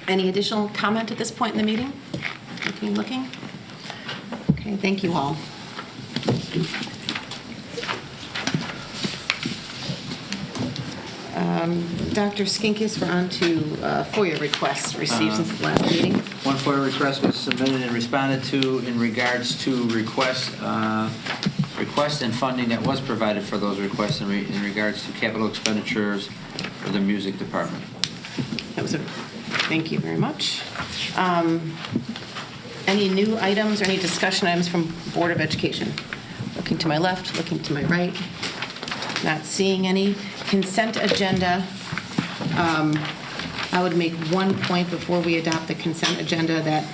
Any additional comment at this point in the meeting? Looking. Okay, thank you all. Dr. Skinkis, we're on to FOIA requests received since the last meeting. One FOIA request was submitted and responded to in regards to requests and funding that was provided for those requests in regards to capital expenditures for the music department. Thank you very much. Any new items or any discussion items from Board of Education? Looking to my left, looking to my right. Not seeing any. Consent agenda. I would make one point before we adopt the consent agenda that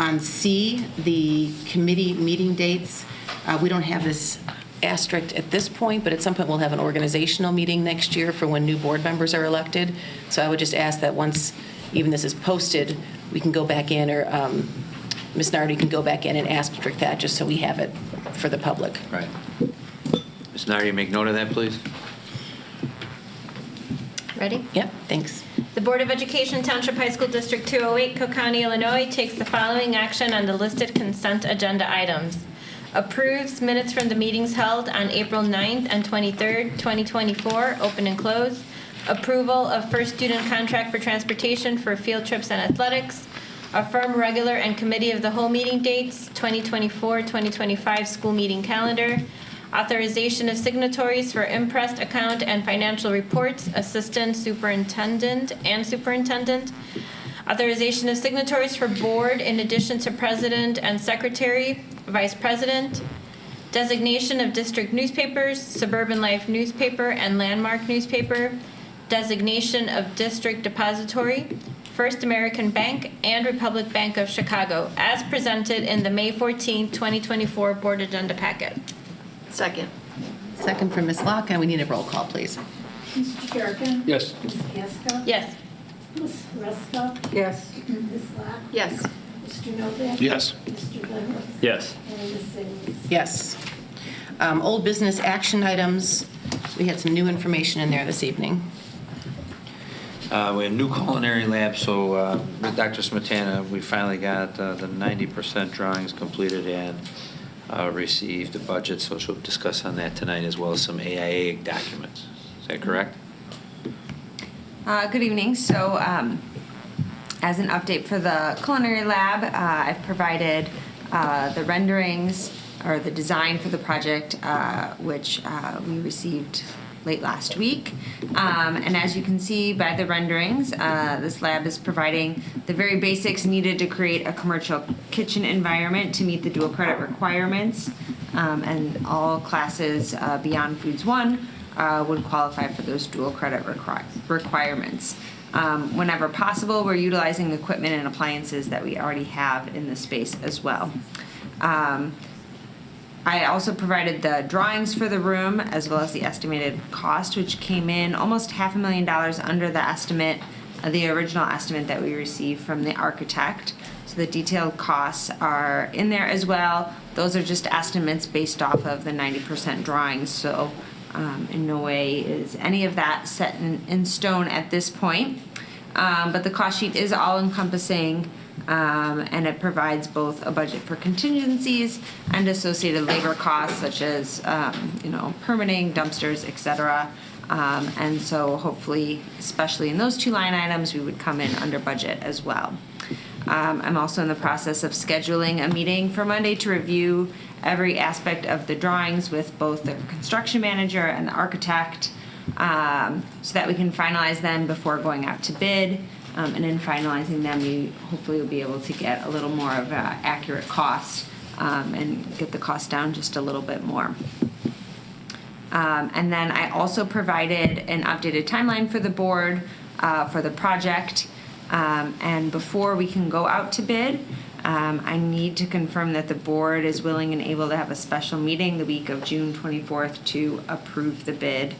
on C, the committee meeting dates, we don't have this asterisk at this point, but at some point we'll have an organizational meeting next year for when new board members are elected. So I would just ask that once even this is posted, we can go back in, or Ms. Nardi can go back in and asterisk that, just so we have it for the public. Right. Ms. Nardi, make note of that, please. Ready? Yep, thanks. The Board of Education, Township High School District 208, Cook County, Illinois, takes the following action on the listed consent agenda items. Approves minutes from the meetings held on April 9th and 23rd, 2024, open and closed. Approval of first student contract for transportation for field trips and athletics. Affirm regular and committee of the whole meeting dates, 2024-2025 school meeting calendar. Authorization of signatories for impressed account and financial reports, assistant superintendent and superintendent. Authorization of signatories for board in addition to president and secretary, vice president. Designation of district newspapers, Suburban Life newspaper and Landmark newspaper. Designation of district depository, First American Bank and Republic Bank of Chicago, as presented in the May 14, 2024 board agenda packet. Second. Second from Ms. Locke, and we need a roll call, please. Mr. Durkin? Yes. Ms. Gasko? Yes. Ms. Ruska? Yes. Ms. Locke? Yes. Mr. Novak? Yes. Mr. Leonard? Yes. And Ms. Ennis? Yes. Old business action items. We had some new information in there this evening. We have new culinary lab, so with Dr. Smetana, we finally got the 90% drawings completed and received the budget, so she'll discuss on that tonight, as well as some AIA documents. Is that correct? Good evening. So as an update for the culinary lab, I've provided the renderings or the design for the project, which we received late last week. And as you can see by the renderings, this lab is providing the very basics needed to create a commercial kitchen environment to meet the dual credit requirements. And all classes beyond Foods 1 would qualify for those dual credit requirements. Whenever possible, we're utilizing equipment and appliances that we already have in the space as well. I also provided the drawings for the room as well as the estimated cost, which came in almost $500,000 under the estimate, the original estimate that we received from the architect. So the detailed costs are in there as well. Those are just estimates based off of the 90% drawings. So in no way is any of that set in stone at this point. But the cost sheet is all encompassing. And it provides both a budget for contingencies and associated labor costs such as, permitting, dumpsters, etc. And so hopefully, especially in those two line items, we would come in under budget as well. I'm also in the process of scheduling a meeting for Monday to review every aspect of the drawings with both the construction manager and the architect so that we can finalize them before going out to bid. And in finalizing them, we hopefully will be able to get a little more of an accurate cost and get the cost down just a little bit more. And then I also provided an updated timeline for the board for the project. And before we can go out to bid, I need to confirm that the board is willing and able to have a special meeting the week of June 24th to approve the bid.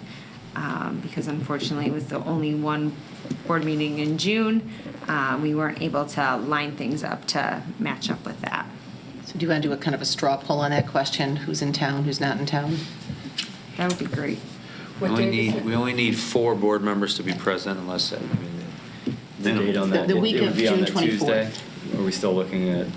Because unfortunately, with the only one board meeting in June, we weren't able to line things up to match up with that. So do you want to do a kind of a straw poll on that question? Who's in town, who's not in town? That would be great. We only need 4 board members to be present, unless The date on that, The week it would of be on June that 24th. Tuesday. Are we still looking at?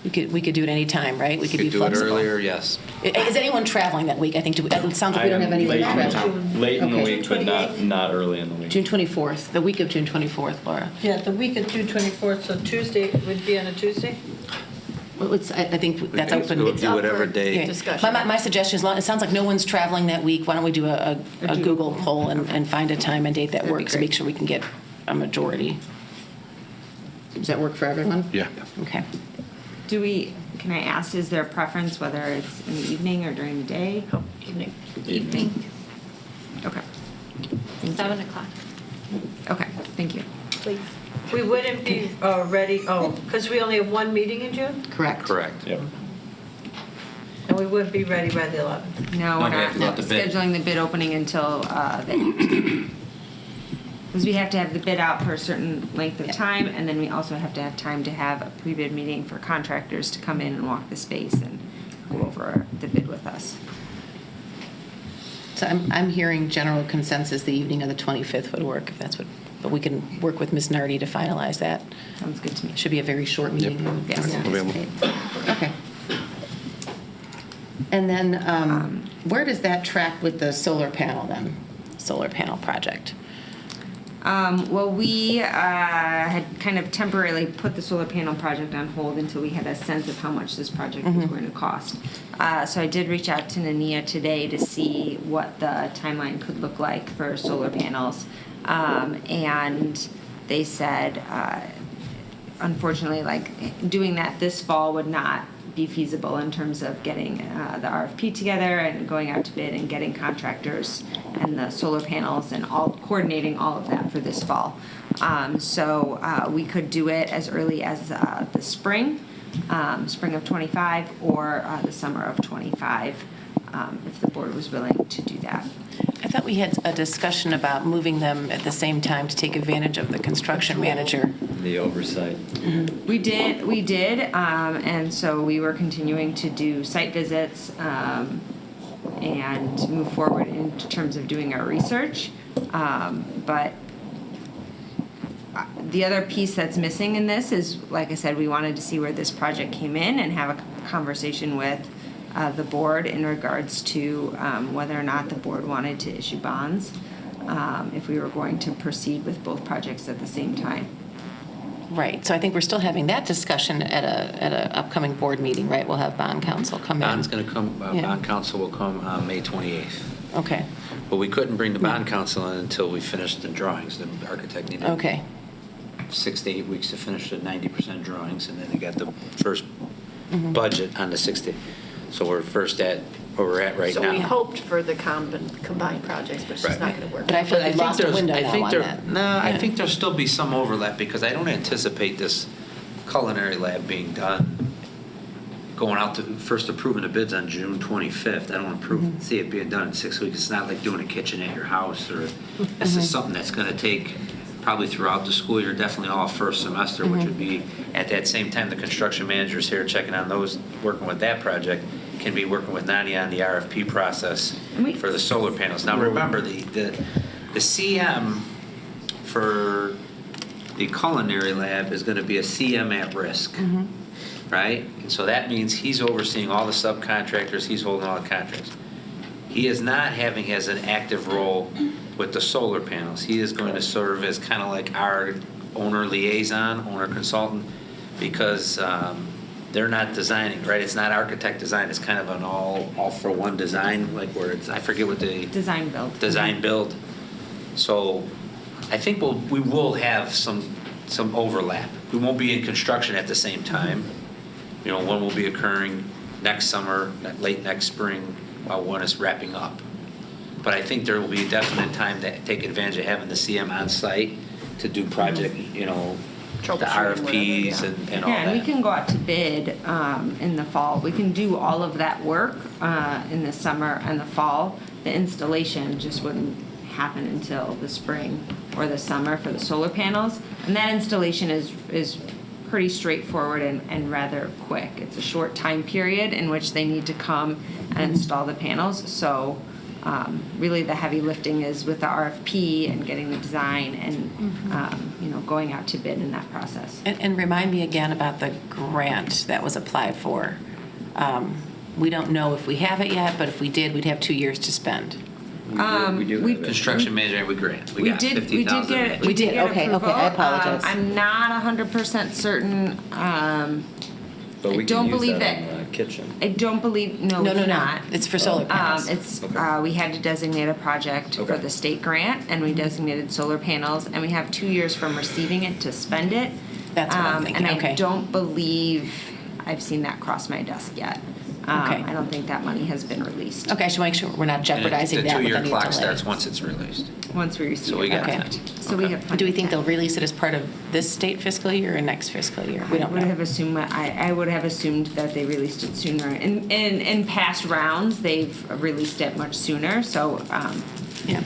We could do it any time, right? We could be do it flexible. earlier, yes. Is anyone traveling that week? I think it sounds like we don't have anyone traveling. Late in the Okay. week, but not early in the week. June 24th, the week of June 24th, Laura. Yeah, the week of June 24th, so Tuesday would be on a Tuesday? Well, I think that's can open. go It's do up whatever for day. Discussion. My suggestion is, it sounds like no one's traveling that week. Why don't we do a Google poll and find a time and date that works to make sure we can get a majority. Does that work for everyone? Yeah. Okay. Can I ask, is there a preference whether it's in the evening or during the day? Evening. Evening. Okay. 7 o'clock. Okay, thank you. Please. We wouldn't be ready, because we only have one meeting in June? Correct. Correct. Yep. And we wouldn't be ready by the 11th. No, we're not scheduling the bid opening until because we have to have the bid out for a certain length of time, and then we also have to have time to have a pre-bid meeting for contractors to come in and walk the space and go over the bid with us. So I'm hearing general consensus the evening of the 25th would work, if that's what, but we can work with Ms. Nardi to finalize that. Sounds good to me. Should be a very short meeting. Yes. Okay. And then where does that track with the solar panel then? Solar panel project? Well, we had kind of temporarily put the solar panel project on hold until we had a sense of how much this project was going to cost. So I did reach out to Nania today to see what the timeline could look like for solar panels. And they said, unfortunately, like doing that this fall would not be feasible in terms of getting the RFP together and going out to bid and getting contractors and the solar panels and coordinating all of that for this fall. So we could do it as early as the spring of 25 or the summer of 25 if the board was willing to do that. I thought we had a discussion about moving them at the same time to take advantage of the construction manager. The oversight. We did, and so we were continuing to do site visits and move forward in terms of doing our research. But the other piece that's missing in this is, like I said, we wanted to see where this project came in and have a conversation with the board in regards to whether or not the board wanted to issue bonds if we were going to proceed with both projects at the same time. Right, so I think we're still having that discussion at a upcoming board meeting, right? We'll have bond counsel come in. Bond's going to come, bond council will come on May 28th. Okay. But we couldn't bring the bond council in until we finished the drawings. The architect needed 6 to 8 weeks to finish the 90% drawings, and then they got the first budget on the 60. So we're first at where we're at right now. So we hoped for the combined projects, but it's just not going to work. But I feel like we lost a window now on that. No, I think there'll still be some overlap because I don't anticipate this culinary lab being done, going out to first approving the bids on June 25th. I don't see it being done in 6 weeks. It's not like doing a kitchen at your house, or this is something that's going to take probably throughout the school year, definitely all first semester, which would be at that same time the construction managers here checking on those, working with that project, can be working with Nania on the RFP process for the solar panels. Now remember, the CM for the culinary lab is going to be a CM at risk, right? And so that means he's overseeing all the subcontractors, he's holding all the contracts. He is not having as an active role with the solar panels. He is going to serve as kind of like our owner liaison, owner consultant, because they're not designing, right? It's not architect design. It's kind of an all for one design, like where it's, I forget what the design build. Design build. So I think we will have some overlap. We won't be in construction at the same time. You know, one will be occurring next summer, late next spring, while one is wrapping up. But I think there will be a definite time to take advantage of having the CM on site to do project, you know, the RFPs and all that. Yeah, and we can go out to bid in the fall. We can do all of that work in the summer and the fall. The installation just wouldn't happen until the spring or the summer for the solar panels. And that installation is pretty straightforward and rather quick. It's a short time period in which they need to come and install the panels. So really the heavy lifting is with the RFP and getting the design and you know, going out to bid in that process. And remind me again about the grant that was applied for. We don't know if we have it yet, but if we did, we'd have 2 years to spend. We do. Construction manager, we grant. We got did $50,000. We did. Okay. I apologize. I'm not 100% certain. But we I don't can use believe that that. on the kitchen. I don't believe, no, we cannot. It's for solar panels. We had to designate a project for the state grant, and we designated solar panels, and we have 2 years from receiving it to spend it. That's what I'm thinking. And Okay. I don't believe I've seen that cross my desk yet. Okay. I don't think that money has been released. Okay, I should make sure we're not jeopardizing And that with the any two-year clock delay. starts once it's released. Once we receive So we it. got Okay. that. So we have Do we think they'll release it as part of this state fiscal year or next fiscal year? We don't I would know. have assumed, I would have assumed that they released it sooner. In past rounds, they've released it much sooner, so, Yeah.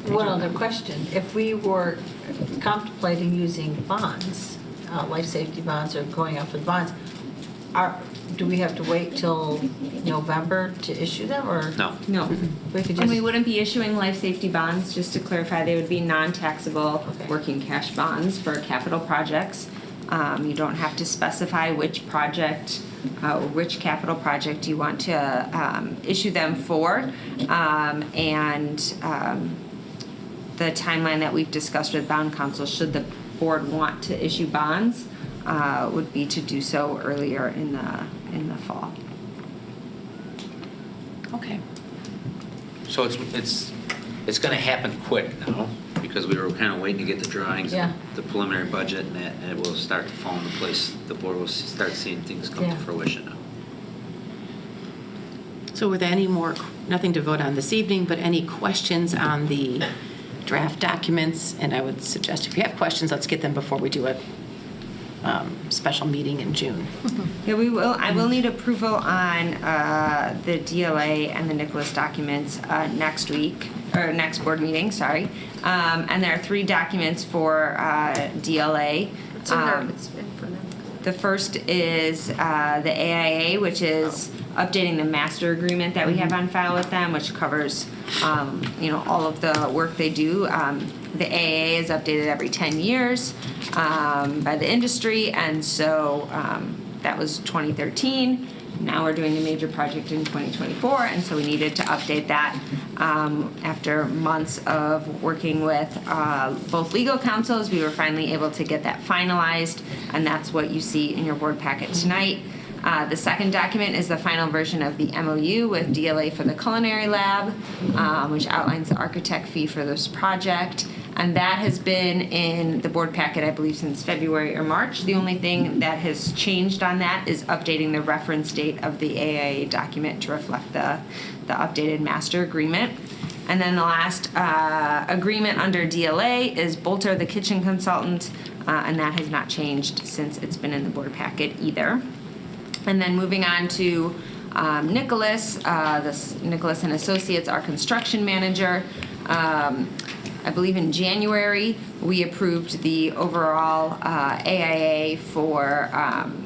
One other question. If we were contemplating using bonds, life safety bonds or going out for bonds, do we have to wait till November to issue them or? No. no. We could And just, we wouldn't be issuing life safety bonds, just to clarify, they would be non-taxable working cash bonds for capital projects. You don't have to specify which project, which capital project you want to issue them for. The timeline that we've discussed with bond counsel, should the board want to issue bonds, would be to do so earlier in the fall. Okay. So it's going to happen quick now because we were kind of waiting to get the drawings, Yeah. the preliminary budget, and it will start to fall into place. The board will start seeing things come to fruition now. So with any more, nothing to vote on this evening, but any questions on the draft documents? And I would suggest if you have questions, let's get them before we do a special meeting in June. Yeah, we will. I will need approval on the DLA and the Nicholas documents next week, or next board meeting, sorry. And there are 3 documents for DLA. It's in there, it's in for them. The first is the AIA, which is updating the master agreement that we have on file with them, which covers, all of the work they do. The AIA is updated every 10 years by the industry, and so that was 2013. Now we're doing the major project in 2024, and so we needed to update that after months of working with both legal counsels. We were finally able to get that finalized, and that's what you see in your board packet tonight. The second document is the final version of the MOU with DLA for the culinary lab, which outlines the architect fee for this project. And that has been in the board packet, I believe, since February or March. The only thing that has changed on that is updating the reference date of the AIA document to reflect the updated master agreement. And then the last agreement under DLA is Bolter, the kitchen consultant, and that has not changed since it's been in the board packet either. And then moving on to Nicholas, Nicholas and Associates, our construction manager. I believe in January, we approved the overall AIA for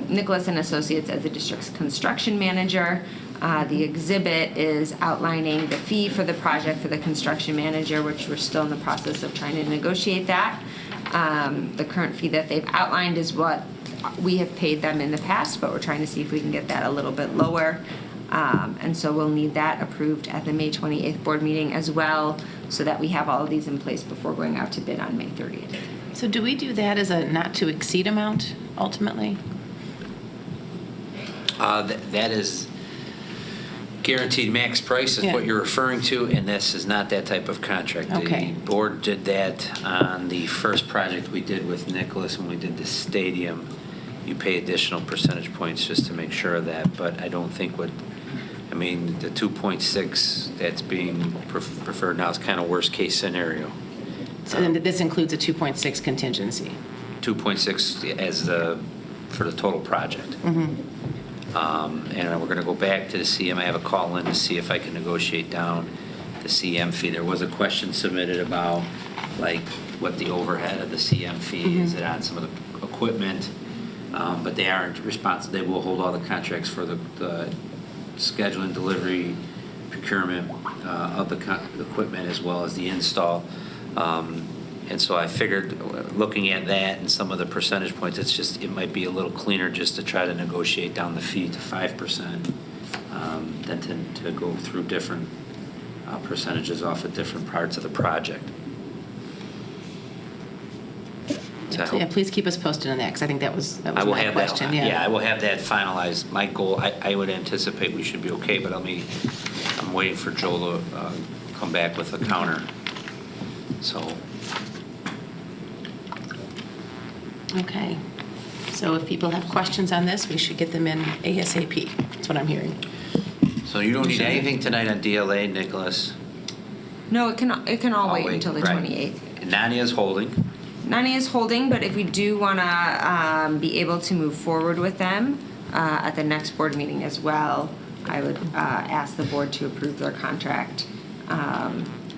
Nicholas and Associates as the district's construction manager. The exhibit is outlining the fee for the project for the construction manager, which we're still in the process of trying to negotiate that. The current fee that they've outlined is what we have paid them in the past, but we're trying to see if we can get that a little bit lower. And so we'll need that approved at the May 28th board meeting as well, so that we have all of these in place before going out to bid on May 30th. So do we do that as a not to exceed amount ultimately? That is guaranteed max price is what you're referring to, and this is not that type of contract. Okay. The board did that on the first project we did with Nicholas when we did the stadium. You pay additional percentage points just to make sure of that, but I don't think the 2.6 that's being preferred now is kind of worst case scenario. So then this includes a 2.6 contingency? 2.6 for the total project. Mm-hmm. And we're going to go back to the CM. I have a call in to see if I can negotiate down the CM fee. There was a question submitted about what the overhead of the CM fee is it on some of the equipment, but they aren't responsible. They will hold all the contracts for the scheduling, delivery, procurement of the equipment as well as the install. And so I figured, looking at that and some of the percentage points, it might be a little cleaner just to try to negotiate down the fee to 5% than to go through different percentages off of different parts of the project. Yeah, please keep us posted on that, because I think that was I will my have question. that. Yeah, I will have that finalized. My goal, I would anticipate we should be okay, but I'm waiting for Joel to come back with a counter. So. Okay. So if people have questions on this, we should get them in ASAP. That's what I'm hearing. So you don't need anything tonight on DLA, Nicholas? No, it can all wait until the right. 28th. Nania's holding. Nani is holding, but if we do want to be able to move forward with them at the next board meeting as well, I would ask the board to approve their contract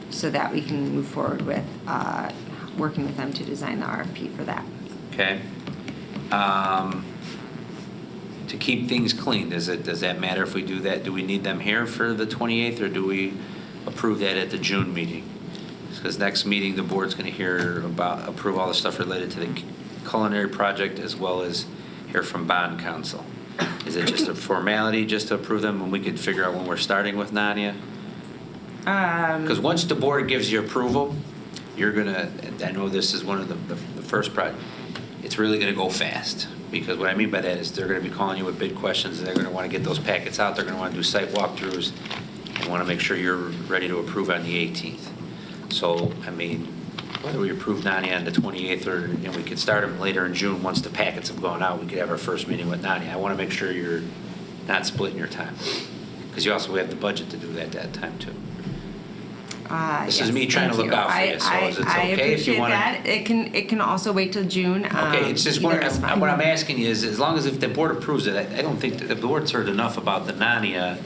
so that we can move forward with working with them to design the RFP for that. Okay. To keep things clean, does that matter if we do that? Do we need them here for the 28th, or do we approve that at the June meeting? Because next meeting, the board's going to approve all the stuff related to the culinary project, as well as hear from bond counsel. Is it just a formality just to approve them, when we could figure out when we're starting with Nadia? Because once the board gives you approval, you're gonna, I know this is one of the first project, it's really gonna go fast. Because what I mean by that is they're gonna be calling you with big questions, and they're gonna wanna get those packets out, they're gonna wanna do site walkthroughs, and wanna make sure you're ready to approve on the 18th. So, I mean, whether we approve Nadia on the 28th, or we could start them later in June, once the packets have gone out, we could have our first meeting with Nadia. I wanna make sure you're not splitting your time. Because you also have the budget to do that at that time too. This is me trying to look out for you, so is it okay if you want to? I appreciate that. It can also wait till June. Okay, it's just what I'm asking you is, as long as if the board approves it, I don't think that the board's heard enough about the Nania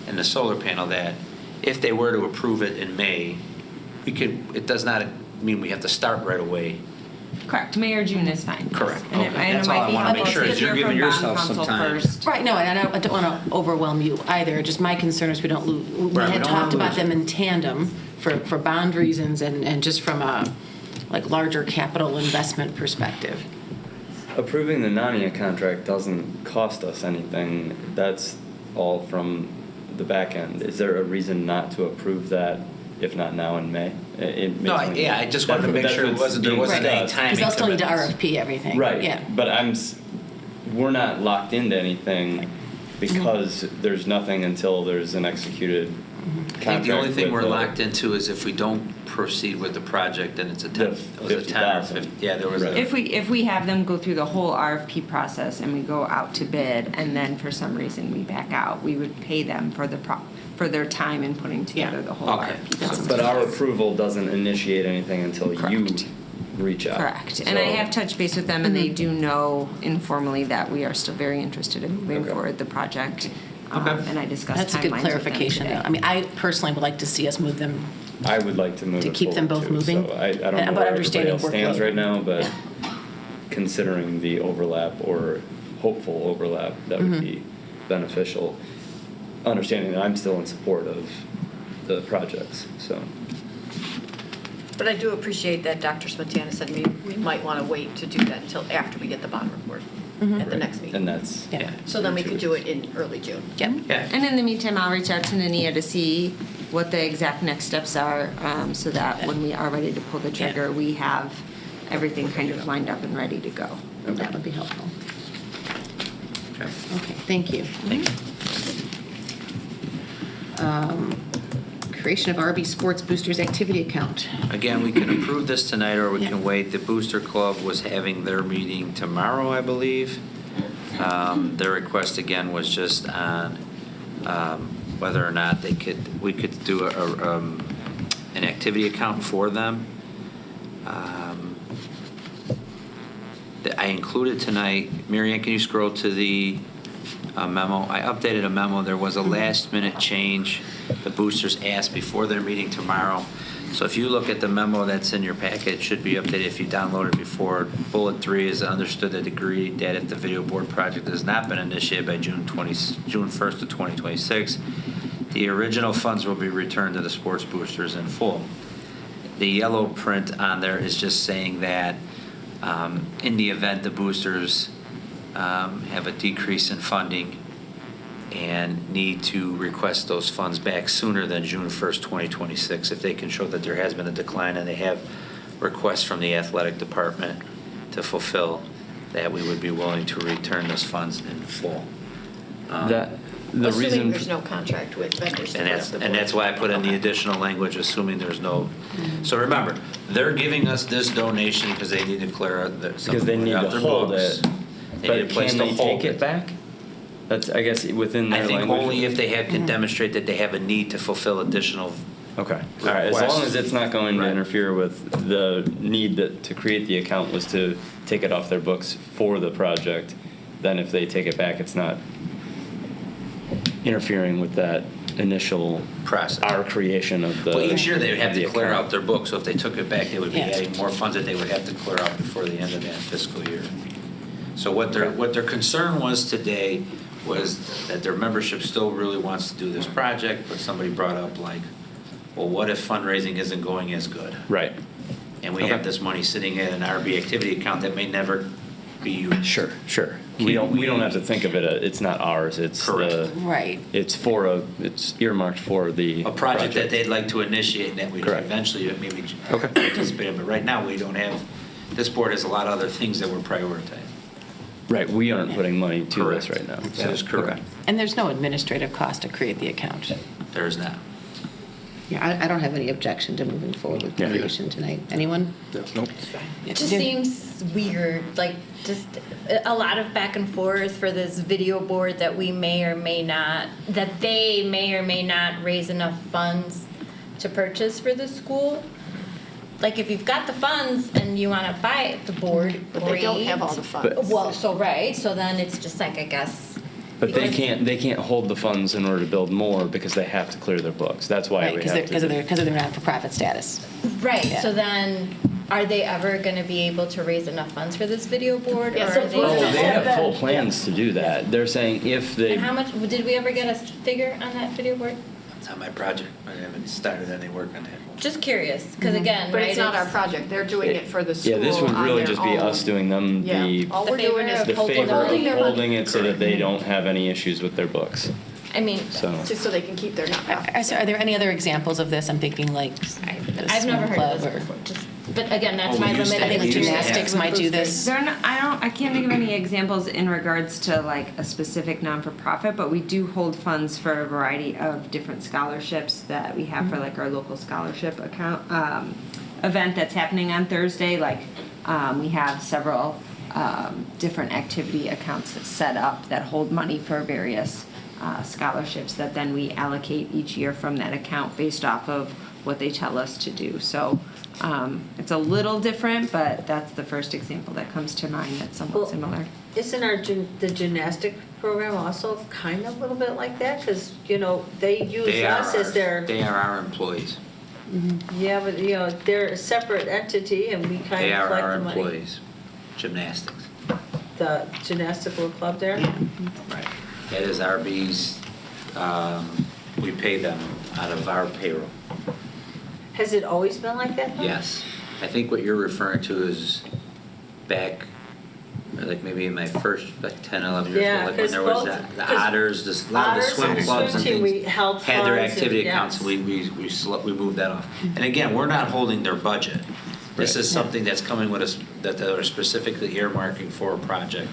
and the solar panel that if they were to approve it in May, it does not mean we have to start right away. Correct. May or June is fine. Correct. And Okay. That's all I want to make sure is you're giving yourself some time. Right, no, and I don't want to overwhelm you either. Just my concern is we don't lose. We Right, we had don't talked wanna about lose them in tandem for bond reasons and just from a larger capital investment perspective. Approving the Nania contract doesn't cost us anything. That's all from the back end. Is there a reason not to approve that, if not now in May? I just wanted to make sure there wasn't any timing. Because they'll still need to RFP everything. Right. Yeah. But we're not locked into anything because there's nothing until there's an executed contract. I think the only thing with we're locked into is if we don't proceed with the project, then it's a 10 or 50. Yeah, there was If we have them go through the whole RFP process and we go out to bid, and then for some reason we back out, we would pay them for their time in putting together the whole RFP process. But our approval doesn't initiate anything until you reach out. Correct. And I have touched base with them, and they do know informally that we are still very interested in moving forward the project. And I discussed That's a good timelines clarification, with them though. I mean, I personally would like to see us move them. I would like to move To it keep them forward, both too. moving? So I don't know But where everybody understanding else stands workload. right now, but considering the overlap or hopeful overlap, that would be beneficial. Understanding that I'm still in support of the projects, so. But I do appreciate that Dr. Smetana said we might want to wait to do that until after we get the bond report at the next meeting. And that's, So then we could do it in early June. Yep. And in the meantime, I'll reach out to Nania to see what the exact next steps are, so that when we are ready to pull the trigger, we have everything kind of lined up and ready to go. That would be helpful. Okay, thank you. Creation of RB Sports Boosters Activity Account. Again, we can approve this tonight, or we can wait. The Booster Club was having their meeting tomorrow, I believe. Their request again was just on whether or not we could do an activity account for them. I included tonight, Marianne, can you scroll to the memo? I updated a memo. There was a last minute change. The boosters asked before their meeting tomorrow. So if you look at the memo that's in your packet, it should be updated if you downloaded it before. Bullet 3 is understood and agreed that if the video board project has not been initiated by June 1st of 2026, the original funds will be returned to the sports boosters in full. The yellow print on there is just saying that in the event the boosters have a decrease in funding and need to request those funds back sooner than June 1st, 2026, if they can show that there has been a decline and they have requests from the athletic department to fulfill, that we would be willing to return those funds in full. Assuming there's no contract with vendors. And that's why I put in the additional language, assuming there's no. So remember, they're giving us this donation because they need to clear out Because they need to hold it. They need a But place can to they hold take it back? That's, I guess, within their I think language. only if they can demonstrate that they have a need to fulfill additional. Okay. All right. As long as it's not going to Right. interfere with the need to create the account was to take it off their books for the project, then if they take it back, it's not interfering with that initial process, our creation of the. Well, each year they would have of the to clear account. out their books, so if they took it back, they would be Yeah. adding more funds that they would have to clear out before the end of that fiscal year. So what their concern was today was that their membership still really wants to do this project, but somebody brought up like, well, what if fundraising isn't going as good? Right. And we have this money sitting in an RB activity account that may never be used. Sure. We don't have to think of it. It's not ours. It's Correct. Right. It's earmarked for the A project that they'd like to initiate and that we'd Correct. eventually maybe participate in. But right now, we don't have, this board has a lot of other things that we're prioritizing. Right. We aren't putting money to this right now. That is correct. And there's no administrative cost to create the account. There is not. Yeah, I don't have any objection to moving forward with Yeah. creation tonight. Anyone? Nope. It just seems weird, like just a lot of back and forth for this video board that we may or may not, that they may or may not raise enough funds to purchase for the school. Like if you've got the funds and you want to buy the board, But they don't have all the funds. Well, so then it's just like, I guess. But they can't hold the funds in order to build more because they have to clear their books. That's why Right, we because have to. of their not-for-profit status. Right, Yeah. so then, are they ever gonna be able to raise enough funds for this video board? Yeah, or so are Oh, they have full Yeah. plans to do that. They're saying if they. And how much, did we ever get a figure on that video board? It's not my project. I haven't started any work on that. Just curious, because again, But right, it's not our project, they're doing it for the school Yeah, this would on really their just be own. us doing them Yeah. All we're doing is the holding favor of their money. holding it so that they don't have any issues with their books. I mean, So. Just so they can keep their nonprofit. Are there any other examples of this? I'm thinking like I've never heard of this before, just, but again, that's Oh, my we used to- limited we used to have- gymnastics might do this. I can't think of any examples in regards to like a specific non-for-profit, but we do hold funds for a variety of different scholarships that we have for like our local scholarship account event that's happening on Thursday. Like we have several different activity accounts set up that hold money for various scholarships that then we allocate each year from that account based off of what they tell us to do. So it's a little different, but that's the first example that comes to mind that's somewhat similar. Isn't the gymnastic program also kind of a little bit like that? Because, they use us as their, They are our employees. yeah, but, they're a separate entity and we kind They of are collect our the money. employees. Gymnastics. The gymnastical club there? Right. That is RB's, we pay them out of our payroll. Has it always been like that though? Yes. I think what you're referring to is back, like maybe in my first, like 10, 11 years Yeah, ago, like when 'cause there was both- the 'cause Otters, a lot of the Otters swim and clubs and swim team, we things held had their funds and- activity yes. accounts, we moved that off. And again, we're not holding their budget. This is something that's coming with us, that they're specifically earmarking for a project.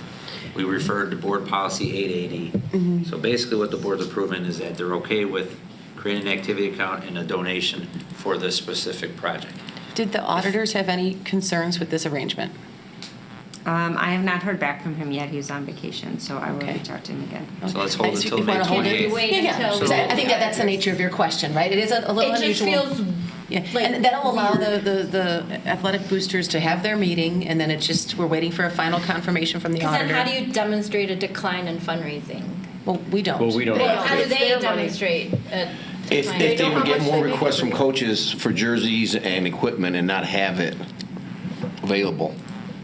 We referred to Board Policy 880. So basically what the board's approving is that they're okay with creating an activity account and a donation for this specific project. Did the auditors have any concerns with this arrangement? I have not heard back from him yet. He was on vacation, so I will reach out to him again. So let's hold it till If you May wanna hold it- 28th. Wait Yeah, until- 'cause I think that's the nature of your question, right? It is a little It just unusual. feels Yeah, like and that'll allow the athletic boosters to have their meeting, and then it's just, we're waiting for a final confirmation from the Because auditor. then how do you demonstrate a decline in fundraising? Well, we don't. Well, we don't. Well, how do It's they their money. demonstrate a If decline? they know would how get much more they make requests from every coaches for jerseys and equipment and not have it available,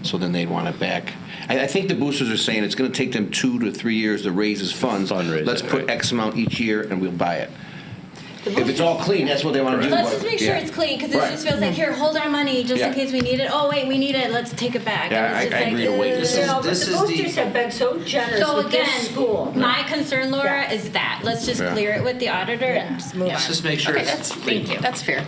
so then they'd want it back. I think the boosters are saying it's going to take them 2 to 3 years to raise his funds. Fundraise Let's it, put right. X amount each year and we'll buy it. If it's all clean, that's what they want to do. Let's but- just make sure yeah. it's clean, because it Right. just feels like, here, hold our money, just in Yeah. case we need it. Oh, wait, we need it, let's take it back. Yeah, And it's I just agree to wait. This But is the the- boosters have been so generous So with again, this school. my concern, Laura, is that, let's just Yeah. clear it with the auditor and just move on. Let's just make sure Okay, it's that's, clean. Thank you. That's fair.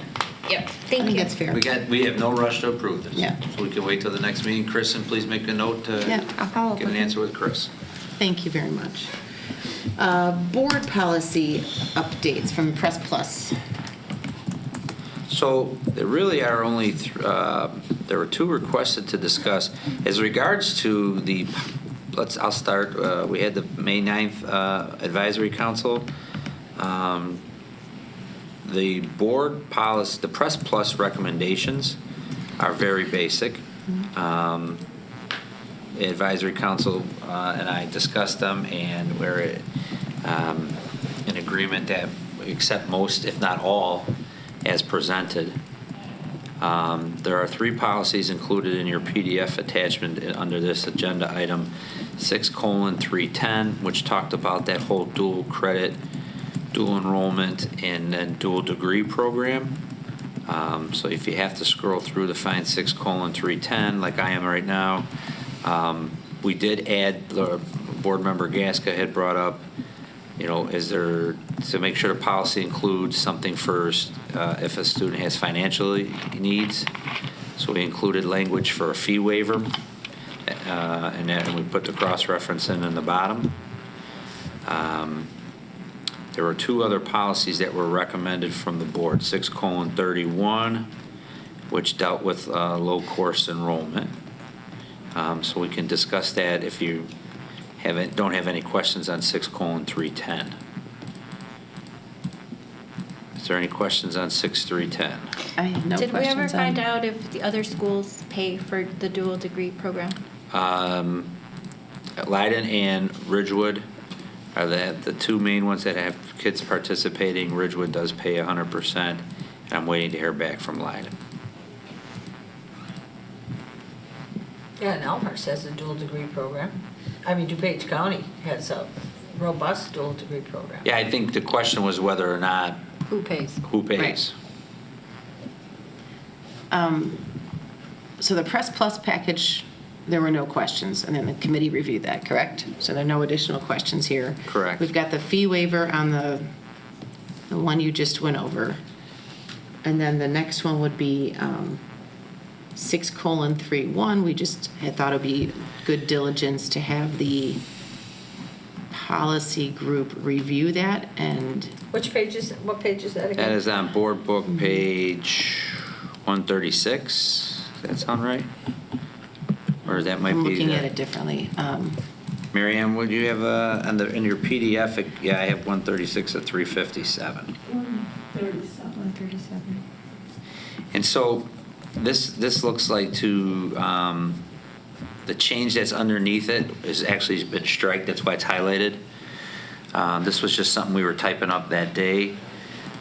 Yep, I thank think you. that's fair. We have no rush to approve this. Yeah. So we can wait till the next meeting. Chris, and please make a note to Yeah, I'll follow up get an with him. answer with Chris. Thank you very much. Board policy updates from Press Plus. So there really are only, there were two requested to discuss. As regards to the I'll start. We had the May 9th Advisory Council. The board policy, the Press Plus recommendations are very basic. The Advisory Council and I discussed them, and we're in agreement that we accept most, if not all, as presented. There are 3 policies included in your PDF attachment under this agenda item, 6:310, which talked about that whole dual credit, dual enrollment, and then dual degree program. So if you have to scroll through to find 6:310, like I am right now, we did add, the board member Gaska had brought up, is there, to make sure the policy includes something first if a student has financial needs. So we included language for a fee waiver, and then we put the cross-reference in the bottom. There were 2 other policies that were recommended from the board, 6:31, which dealt with low course enrollment. So we can discuss that if you don't have any questions on 6:310. Is there any questions on 6:310? I have no Did we ever questions find on- out if the other schools pay for the dual degree program? Leiden and Ridgewood are the 2 main ones that have kids participating. Ridgewood does pay 100%, and I'm waiting to hear back from Leiden. Yeah, and Elmhurst has a dual degree program. I mean, DuPage County has a robust dual degree program. Yeah, I think the question was whether or not, Who pays? who pays? So the Press Plus package, there were no questions, and then the committee reviewed that, correct? So there are no additional questions here. Correct. We've got the fee waiver on the one you just went over. And then the next one would be 6:31. We just had thought it'd be good diligence to have the policy group review that, and What page is that again? That is on board book page 136. Does that sound right? Or that might be. I'm looking at it differently. Mary Ann, would you have in your PDF? Yeah, I have 136 at 357. 137. And so this looks like the change that's underneath it has actually been striked. That's why it's highlighted. This was just something we were typing up that day.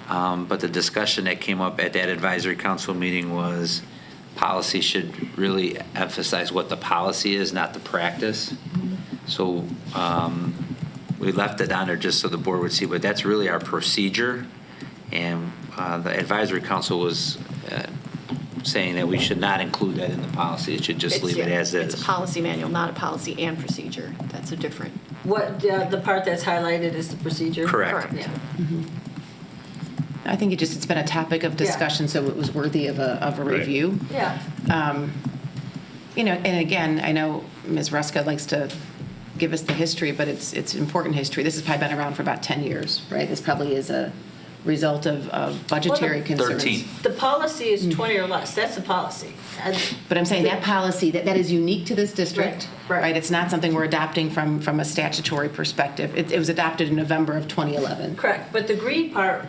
But the discussion that came up at that advisory council meeting was policy should really emphasize what the policy is, not the practice. So we left it on there just so the board would see, but that's really our procedure. And the advisory council was saying that we should not include that in the policy. It should just leave it as is. It's a policy manual, not a policy and procedure. That's a different. What, the part that's highlighted is the procedure? Correct. Yeah. I think it's been a topic of discussion, so it was worthy of a review. Yeah. And again, I know Ms. Ruska likes to give us the history, but it's important history. This has probably been around for about 10 years, right? This probably is a result of budgetary concerns. 13. The policy is 20 or less. That's the policy. But I'm saying that policy, that is unique to this district, right? It's not something we're adopting from a statutory perspective. It was adopted in November of 2011. Correct. But the green part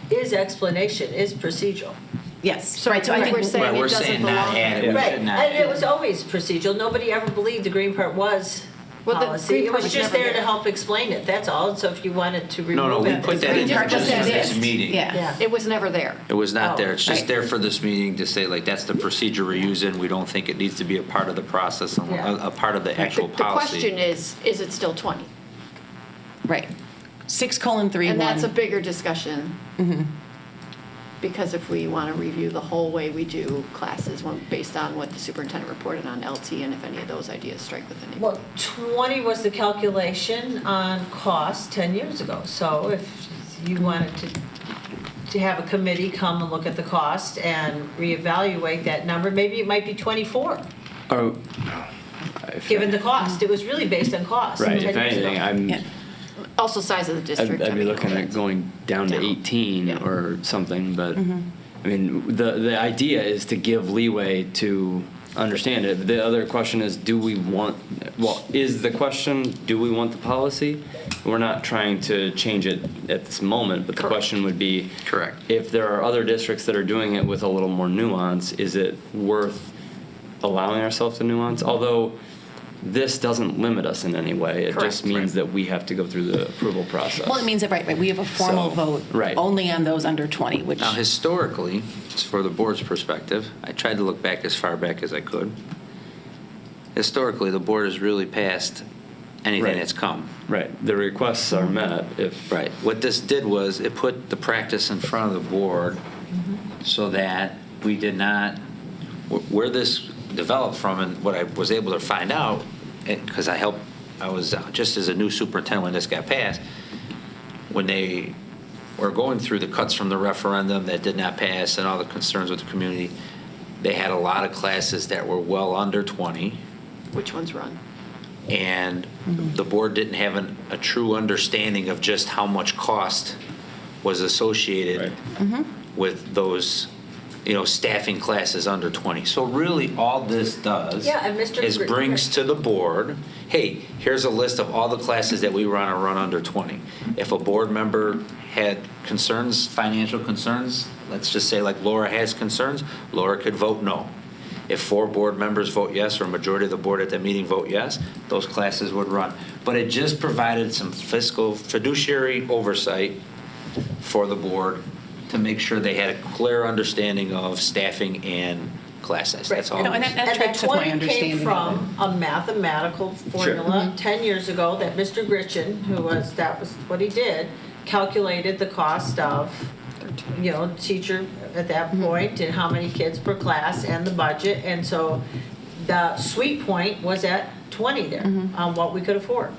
is explanation, is procedural. Yes, right. So I think we're saying it doesn't belong. Right, and it was always procedural. Nobody ever believed the green part was policy. It was just there to help explain it, that's all. So if you wanted to remove it. No, we put that in there just for this meeting. Yeah. It was never there. It was not there. It's just right. there for this meeting to say, like, that's the procedure we're using. We don't think it needs to be a part of the process, a part of the actual The policy. question is it still 20? Right. 6:31. And that's a bigger discussion. Because if we want to review the whole way we do classes based on what the superintendent reported on LT, and if any of those ideas strike with any. Well, 20 was the calculation on cost 10 years ago. So if you wanted to have a committee come and look at the cost and reevaluate that number, maybe it might be 24. Oh, Given the cost, it was really based on cost. right. 10 If years ago. anything, Also size of the district. I'd be looking at going down to 18 or something, but I mean, the idea is to give leeway to understand it. The other question is, do we want the policy? We're not trying to change it at this moment, but the question would be, correct, if there are other districts that are doing it with a little more nuance, is it worth allowing ourselves the nuance? Although this doesn't limit us in any way. It just means that we have to go through the approval process. Well, it means that, right, we have a formal vote only on those under 20, which... Now, historically, it's for the board's perspective, I tried to look back as far back as I could. Historically, the board has really passed anything that's come. Right. The requests are met if... Right. What this did was it put the practice in front of the board so that we did not... Where this developed from and what I was able to find out, because I was just as a new superintendent when this got passed, when they were going through the cuts from the referendum that did not pass and all the concerns with the community, they had a lot of classes that were well under 20. Which ones run? And the board didn't have a true understanding of just how much cost was associated with those, staffing classes under 20. So really all this does is brings to the board, hey, here's a list of all the classes that we want to run under 20. If a board member had concerns, financial concerns, let's just say like Laura has concerns, Laura could vote no. If 4 board members vote yes, or a majority of the board at that meeting vote yes, those classes would run. But it just provided some fiscal fiduciary oversight for the board to make sure they had a clear understanding of staffing and class size. That's all. And that tracks with my understanding. Came from a mathematical formula 10 years ago that Mr. Gritchen, that was what he did, calculated the cost of teacher at that point and how many kids per class and the budget. And so the sweet point was at 20 there on what we could afford.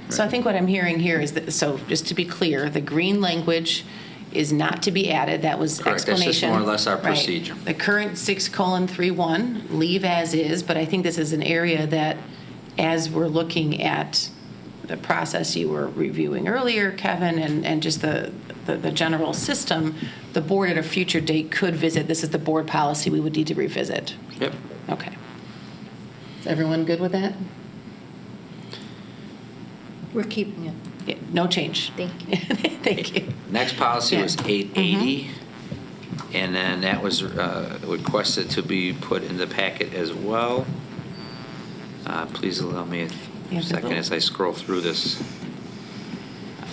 So I think what I'm hearing here is that, so just to be clear, the green language is not to be added. That was correct. Explanation. That's just more or less our procedure. The current 6:3:1, leave as is, but I think this is an area that, as we're looking at the process you were reviewing earlier, Kevin, and just the general system, the board at a future date could visit. This is the board policy we would need to revisit. Yep. Okay. Is everyone good with that? We're keeping it. Yeah, no change. Thank you. Thank you. Next policy was 880, and then that was requested to be put in the packet as well. Please allow me a second as I scroll through this.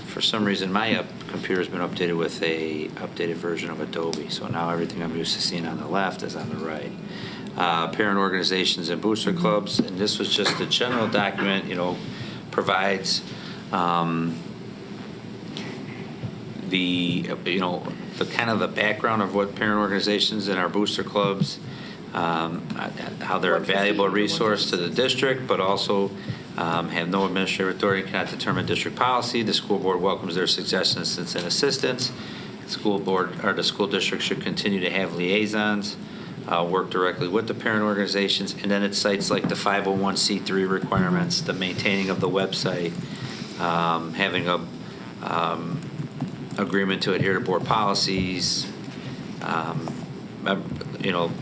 For some reason, my computer's been updated with a updated version of Adobe, so now everything I'm used to seeing on the left is on the right. Parent organizations and booster clubs, and this was just a general document, provides the kind of the background of what parent organizations and our booster clubs, how they're a valuable resource to the district, but also have no administrative authority, cannot determine district policy. The school board welcomes their suggestions and assistance. The school district should continue to have liaisons, work directly with the parent organizations, and then it cites like the 501c3 requirements, the maintaining of the website, having a agreement to adhere to board policies,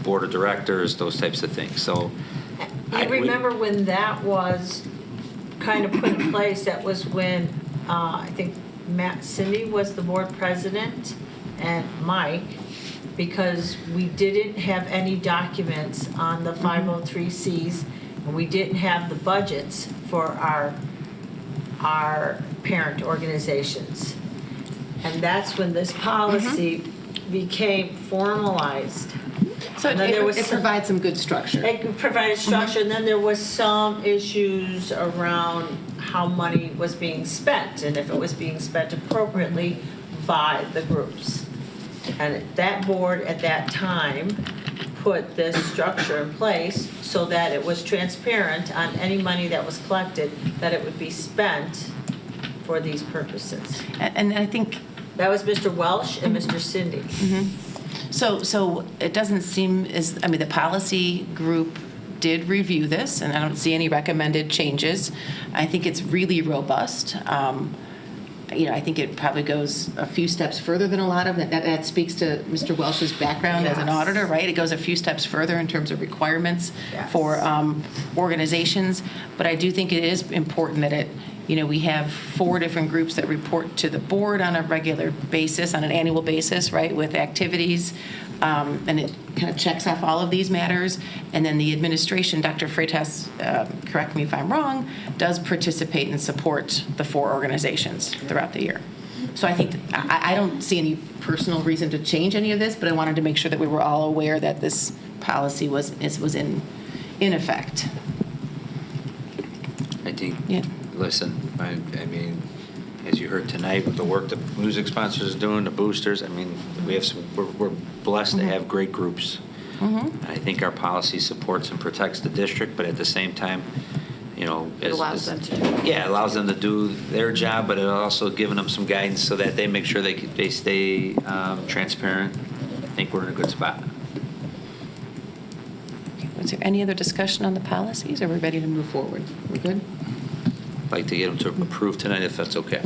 board of directors, those types of things. So I remember when that was kind of put in place, that was when I think Cindy was the board president and Mike, because we didn't have any documents on the 503Cs, and we didn't have the budgets for our parent organizations. And that's when this policy became formalized. So it provides some good structure. It provided structure, and then there was some issues around how money was being spent and if it was being spent appropriately by the groups. And that board at that time put this structure in place so that it was transparent on any money that was collected, that it would be spent for these purposes. And I think that was Mr. Welsh and Mr. Cindy. So it doesn't seem the policy group did review this, and I don't see any recommended changes. I think it's really robust. I think it probably goes a few steps further than a lot of that. That speaks to Mr. Welsh's background as an Yes. auditor, right? It goes a few steps further in terms of requirements for organizations. But I do think it is important that we have 4 different groups that report to the board on a regular basis, on an annual basis, right, with activities. And it kind of checks off all of these matters. And then the administration, Dr. Freitas, correct me if I'm wrong, does participate and support the 4 organizations throughout the year. So I think, I don't see any personal reason to change any of this, but I wanted to make sure that we were all aware that this policy was in effect. I think, Yeah. listen, I mean, as you heard tonight, with the work the music sponsors are doing, the boosters, I mean, we're blessed to have great groups. I think our policy supports and protects the district, but at the same time, It allows them to do it. Yeah, it allows them to do their job, but it also giving them some guidance so that they make sure they stay transparent. I think we're in a good spot. Was there any other discussion on the policies? Are we ready to move forward? We're good? I'd like to get them to approve tonight if that's okay.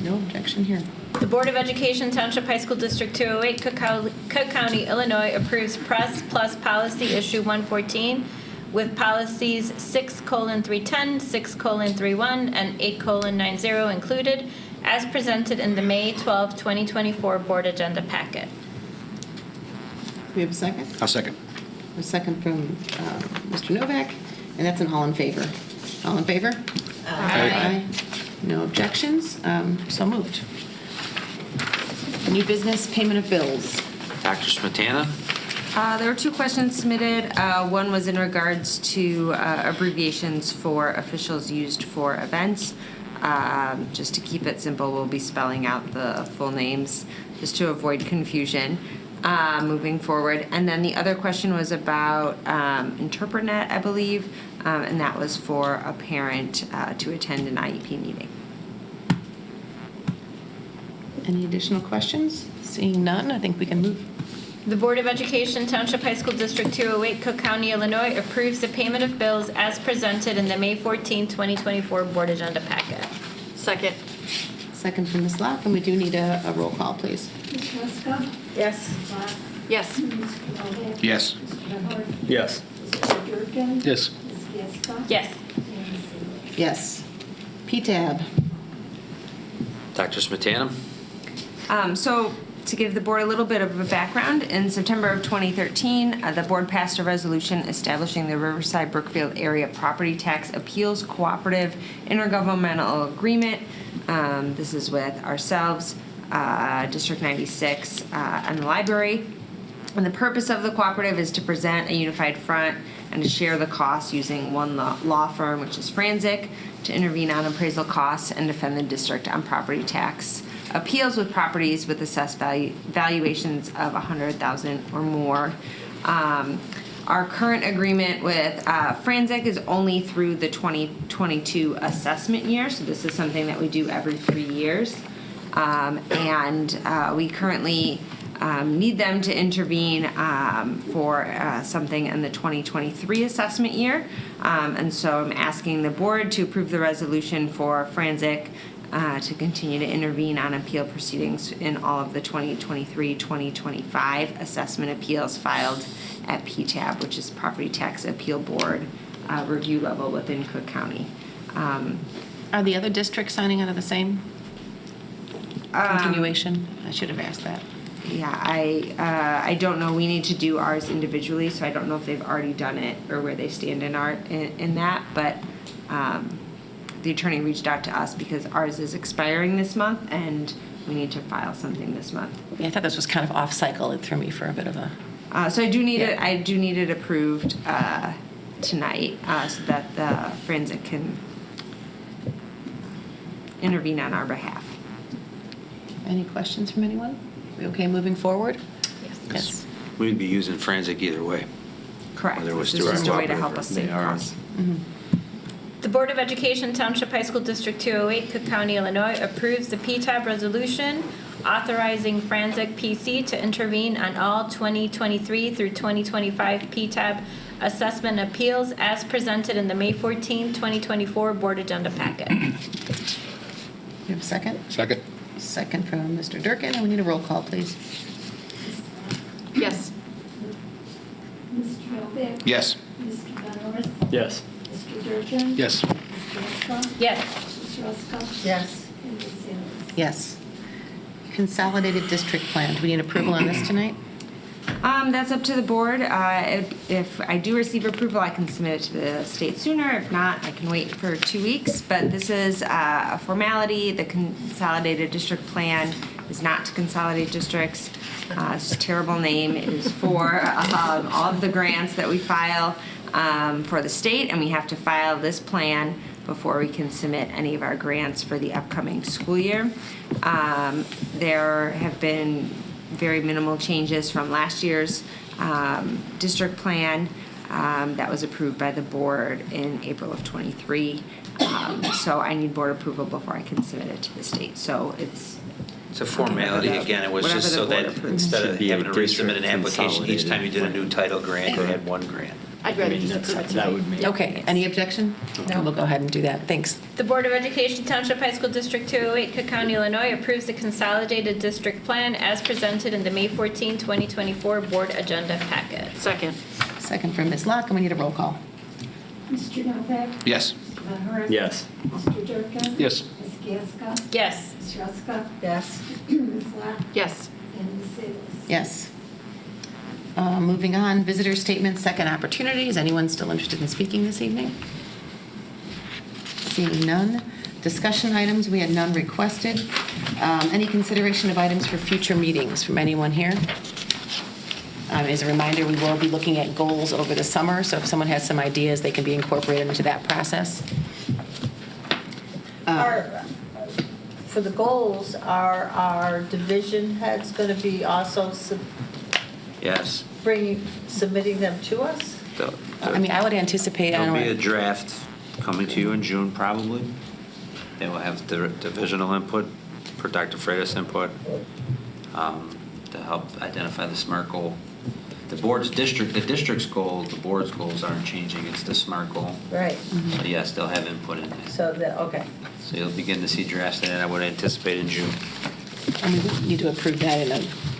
No objection here. The Board of Education Township High School District 208, Cook County, Illinois approves Press Plus Policy Issue 114 with policies 6:310, 6:31, and 8:90 included as presented in the May 12, 2024 Board Agenda Packet. We have a second? I'll second. A second from Mr. Novak, and that's an all in favor. All in favor? Aye. No objections? So moved. New business, payment of bills. Dr. Smetana? There were 2 questions submitted. One was in regards to abbreviations for officials used for events. Just to keep it simple, we'll be spelling out the full names just to avoid confusion moving forward. And then the other question was about InterpretNet, I believe, and that was for a parent to attend an IEP meeting. Any additional questions? Seeing none, I think we can move. The Board of Education Township High School District 208, Cook County, Illinois approves the payment of bills as presented in the May 14, 2024 Board Agenda Packet. Second. Second from Ms. Locke, and we do need a roll call, please. Ms. Ruska? Yes. Ms. Locke? Yes. Mr. Novak? Yes. Mr. Hubbard? Yes. Mr. Durkin? Yes. Ms. Gasko? Yes. And Ms. Seaver? Yes. PTAB. Dr. Smetana? So to give the board a little bit of a background, in September of 2013, the board passed a resolution establishing the Riverside Brookfield Area Property Tax Appeals Cooperative Intergovernmental Agreement. This is with ourselves, District 96, and the library. And the purpose of the cooperative is to present a unified front and to share the costs using one law firm, which is Franzik, to intervene on appraisal costs and defend the district on property tax appeals with properties with assessed valuations of $100,000 or more. Our current agreement with Franzik is only through the 2022 assessment year, so this is something that we do every 3 years. And we currently need them to intervene for something in the 2023 assessment year. And so I'm asking the board to approve the resolution for Franzik to continue to intervene on appeal proceedings in all of the 2023-2025 assessment appeals filed at PTAB, which is Property Tax Appeal Board review level within Cook County. Are the other districts signing out of the same continuation? I should have asked that. Yeah, I don't know. We need to do ours individually, so I don't know if they've already done it or where they stand in that. But the attorney reached out to us because ours is expiring this month, and we need to file something this month. Yeah, I thought this was kind of off cycle. It threw me for a bit of a. So I do need it. I do need it approved tonight, so that the Franzik can intervene on our behalf. Any questions from anyone? We okay moving forward? Yes. We'd be using Franzik either way. Correct. Whether it was This through is our just a way to cooperative help us or- save Yeah, all right. costs. The Board of Education Township High School District 208, Cook County, Illinois approves the PTAB resolution authorizing Franzik PC to intervene on all 2023 through 2025 PTAB assessment appeals as presented in the May 14, 2024 Board Agenda Packet. You have a second? Second. Second from Mr. Durkin, and we need a roll call, please. Yes. Mr. Novak? Yes. Mr. Van Orst? Yes. Mr. Durkin? Yes. Ms. Gasko? Yes. Ms. Ruska? Yes. And Ms. Salas? Yes. Consolidated district plan. Do we need approval on this tonight? That's up to the board. If I do receive approval, I can submit it to the state sooner. If not, I can wait for 2 weeks. But this is a formality. The consolidated district plan is not to consolidate districts. It's a terrible name. It is for all of the grants that we file for the state, and we have to file this plan before we can submit any of our grants for the upcoming school year. There have been very minimal changes from last year's district plan that was approved by the board in April of '23. So I need board approval before I can submit it to the state. So it's a formality, again, it was whatever just the so board that approves. instead of Should be a having to resubmit an district application each time you did a new title grant, you had one grant. I'd rather just approve it That tonight. would make. Okay, any objection? No. We'll go ahead and do that. Thanks. The Board of Education Township High School District 208, Cook County, Illinois approves the consolidated district plan as presented in the May 14, 2024 board agenda packet. Second. Second from Ms. Locke, and we need a roll call. Mr. Novak? Yes. Mr. Van Orst? Yes. Mr. Durkin? Yes. Ms. Gasko? Yes. Ms. Ruska? Yes. Ms. Locke? Yes. And Ms. Salas? Yes. Moving on, visitor statements, second opportunity. Is anyone still interested in speaking this evening? Seeing none. Discussion items, we had none requested. Any consideration of items for future meetings from anyone here? As a reminder, we will be looking at goals over the summer, so if someone has some ideas, they can be incorporated into that process. For the goals, are our division heads going to be also Yes. submitting them to us? I mean, I would anticipate, I There'll don't be a know. draft coming to you in June, probably. They will have the divisional input, for Dr. Freitas input, to help identify the SMART goal. The district's goal, the board's goals aren't changing, it's the SMART goal. Right. So yes, they'll have input in there. So that, okay. So you'll begin to see drafts in it, I would anticipate in June, And we would need to approve that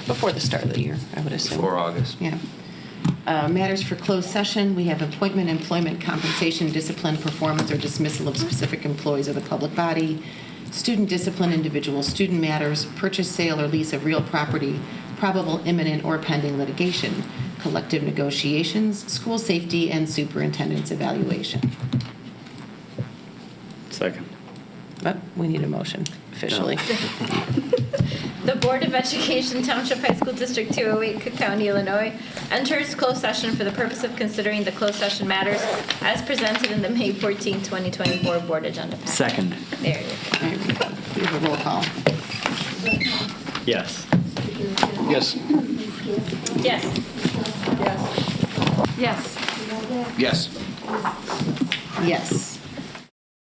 before the start of the year, I would assume. before August. Yeah. Matters for closed session, we have appointment, employment, compensation, discipline, performance, or dismissal of specific employees of the public body, student discipline, individual student matters, purchase, sale, or lease of real property, probable imminent or pending litigation, collective negotiations, school safety, and superintendent's evaluation. Second. But we need a motion officially. The Board of Education Township High School District 208, Cook County, Illinois enters closed session for the purpose of considering the closed session matters as presented in the May 14, 2024 board agenda packet. Second. There you go. There we go. We have a roll call. Yes. Yes. Yes. Yes. Yes. Yes.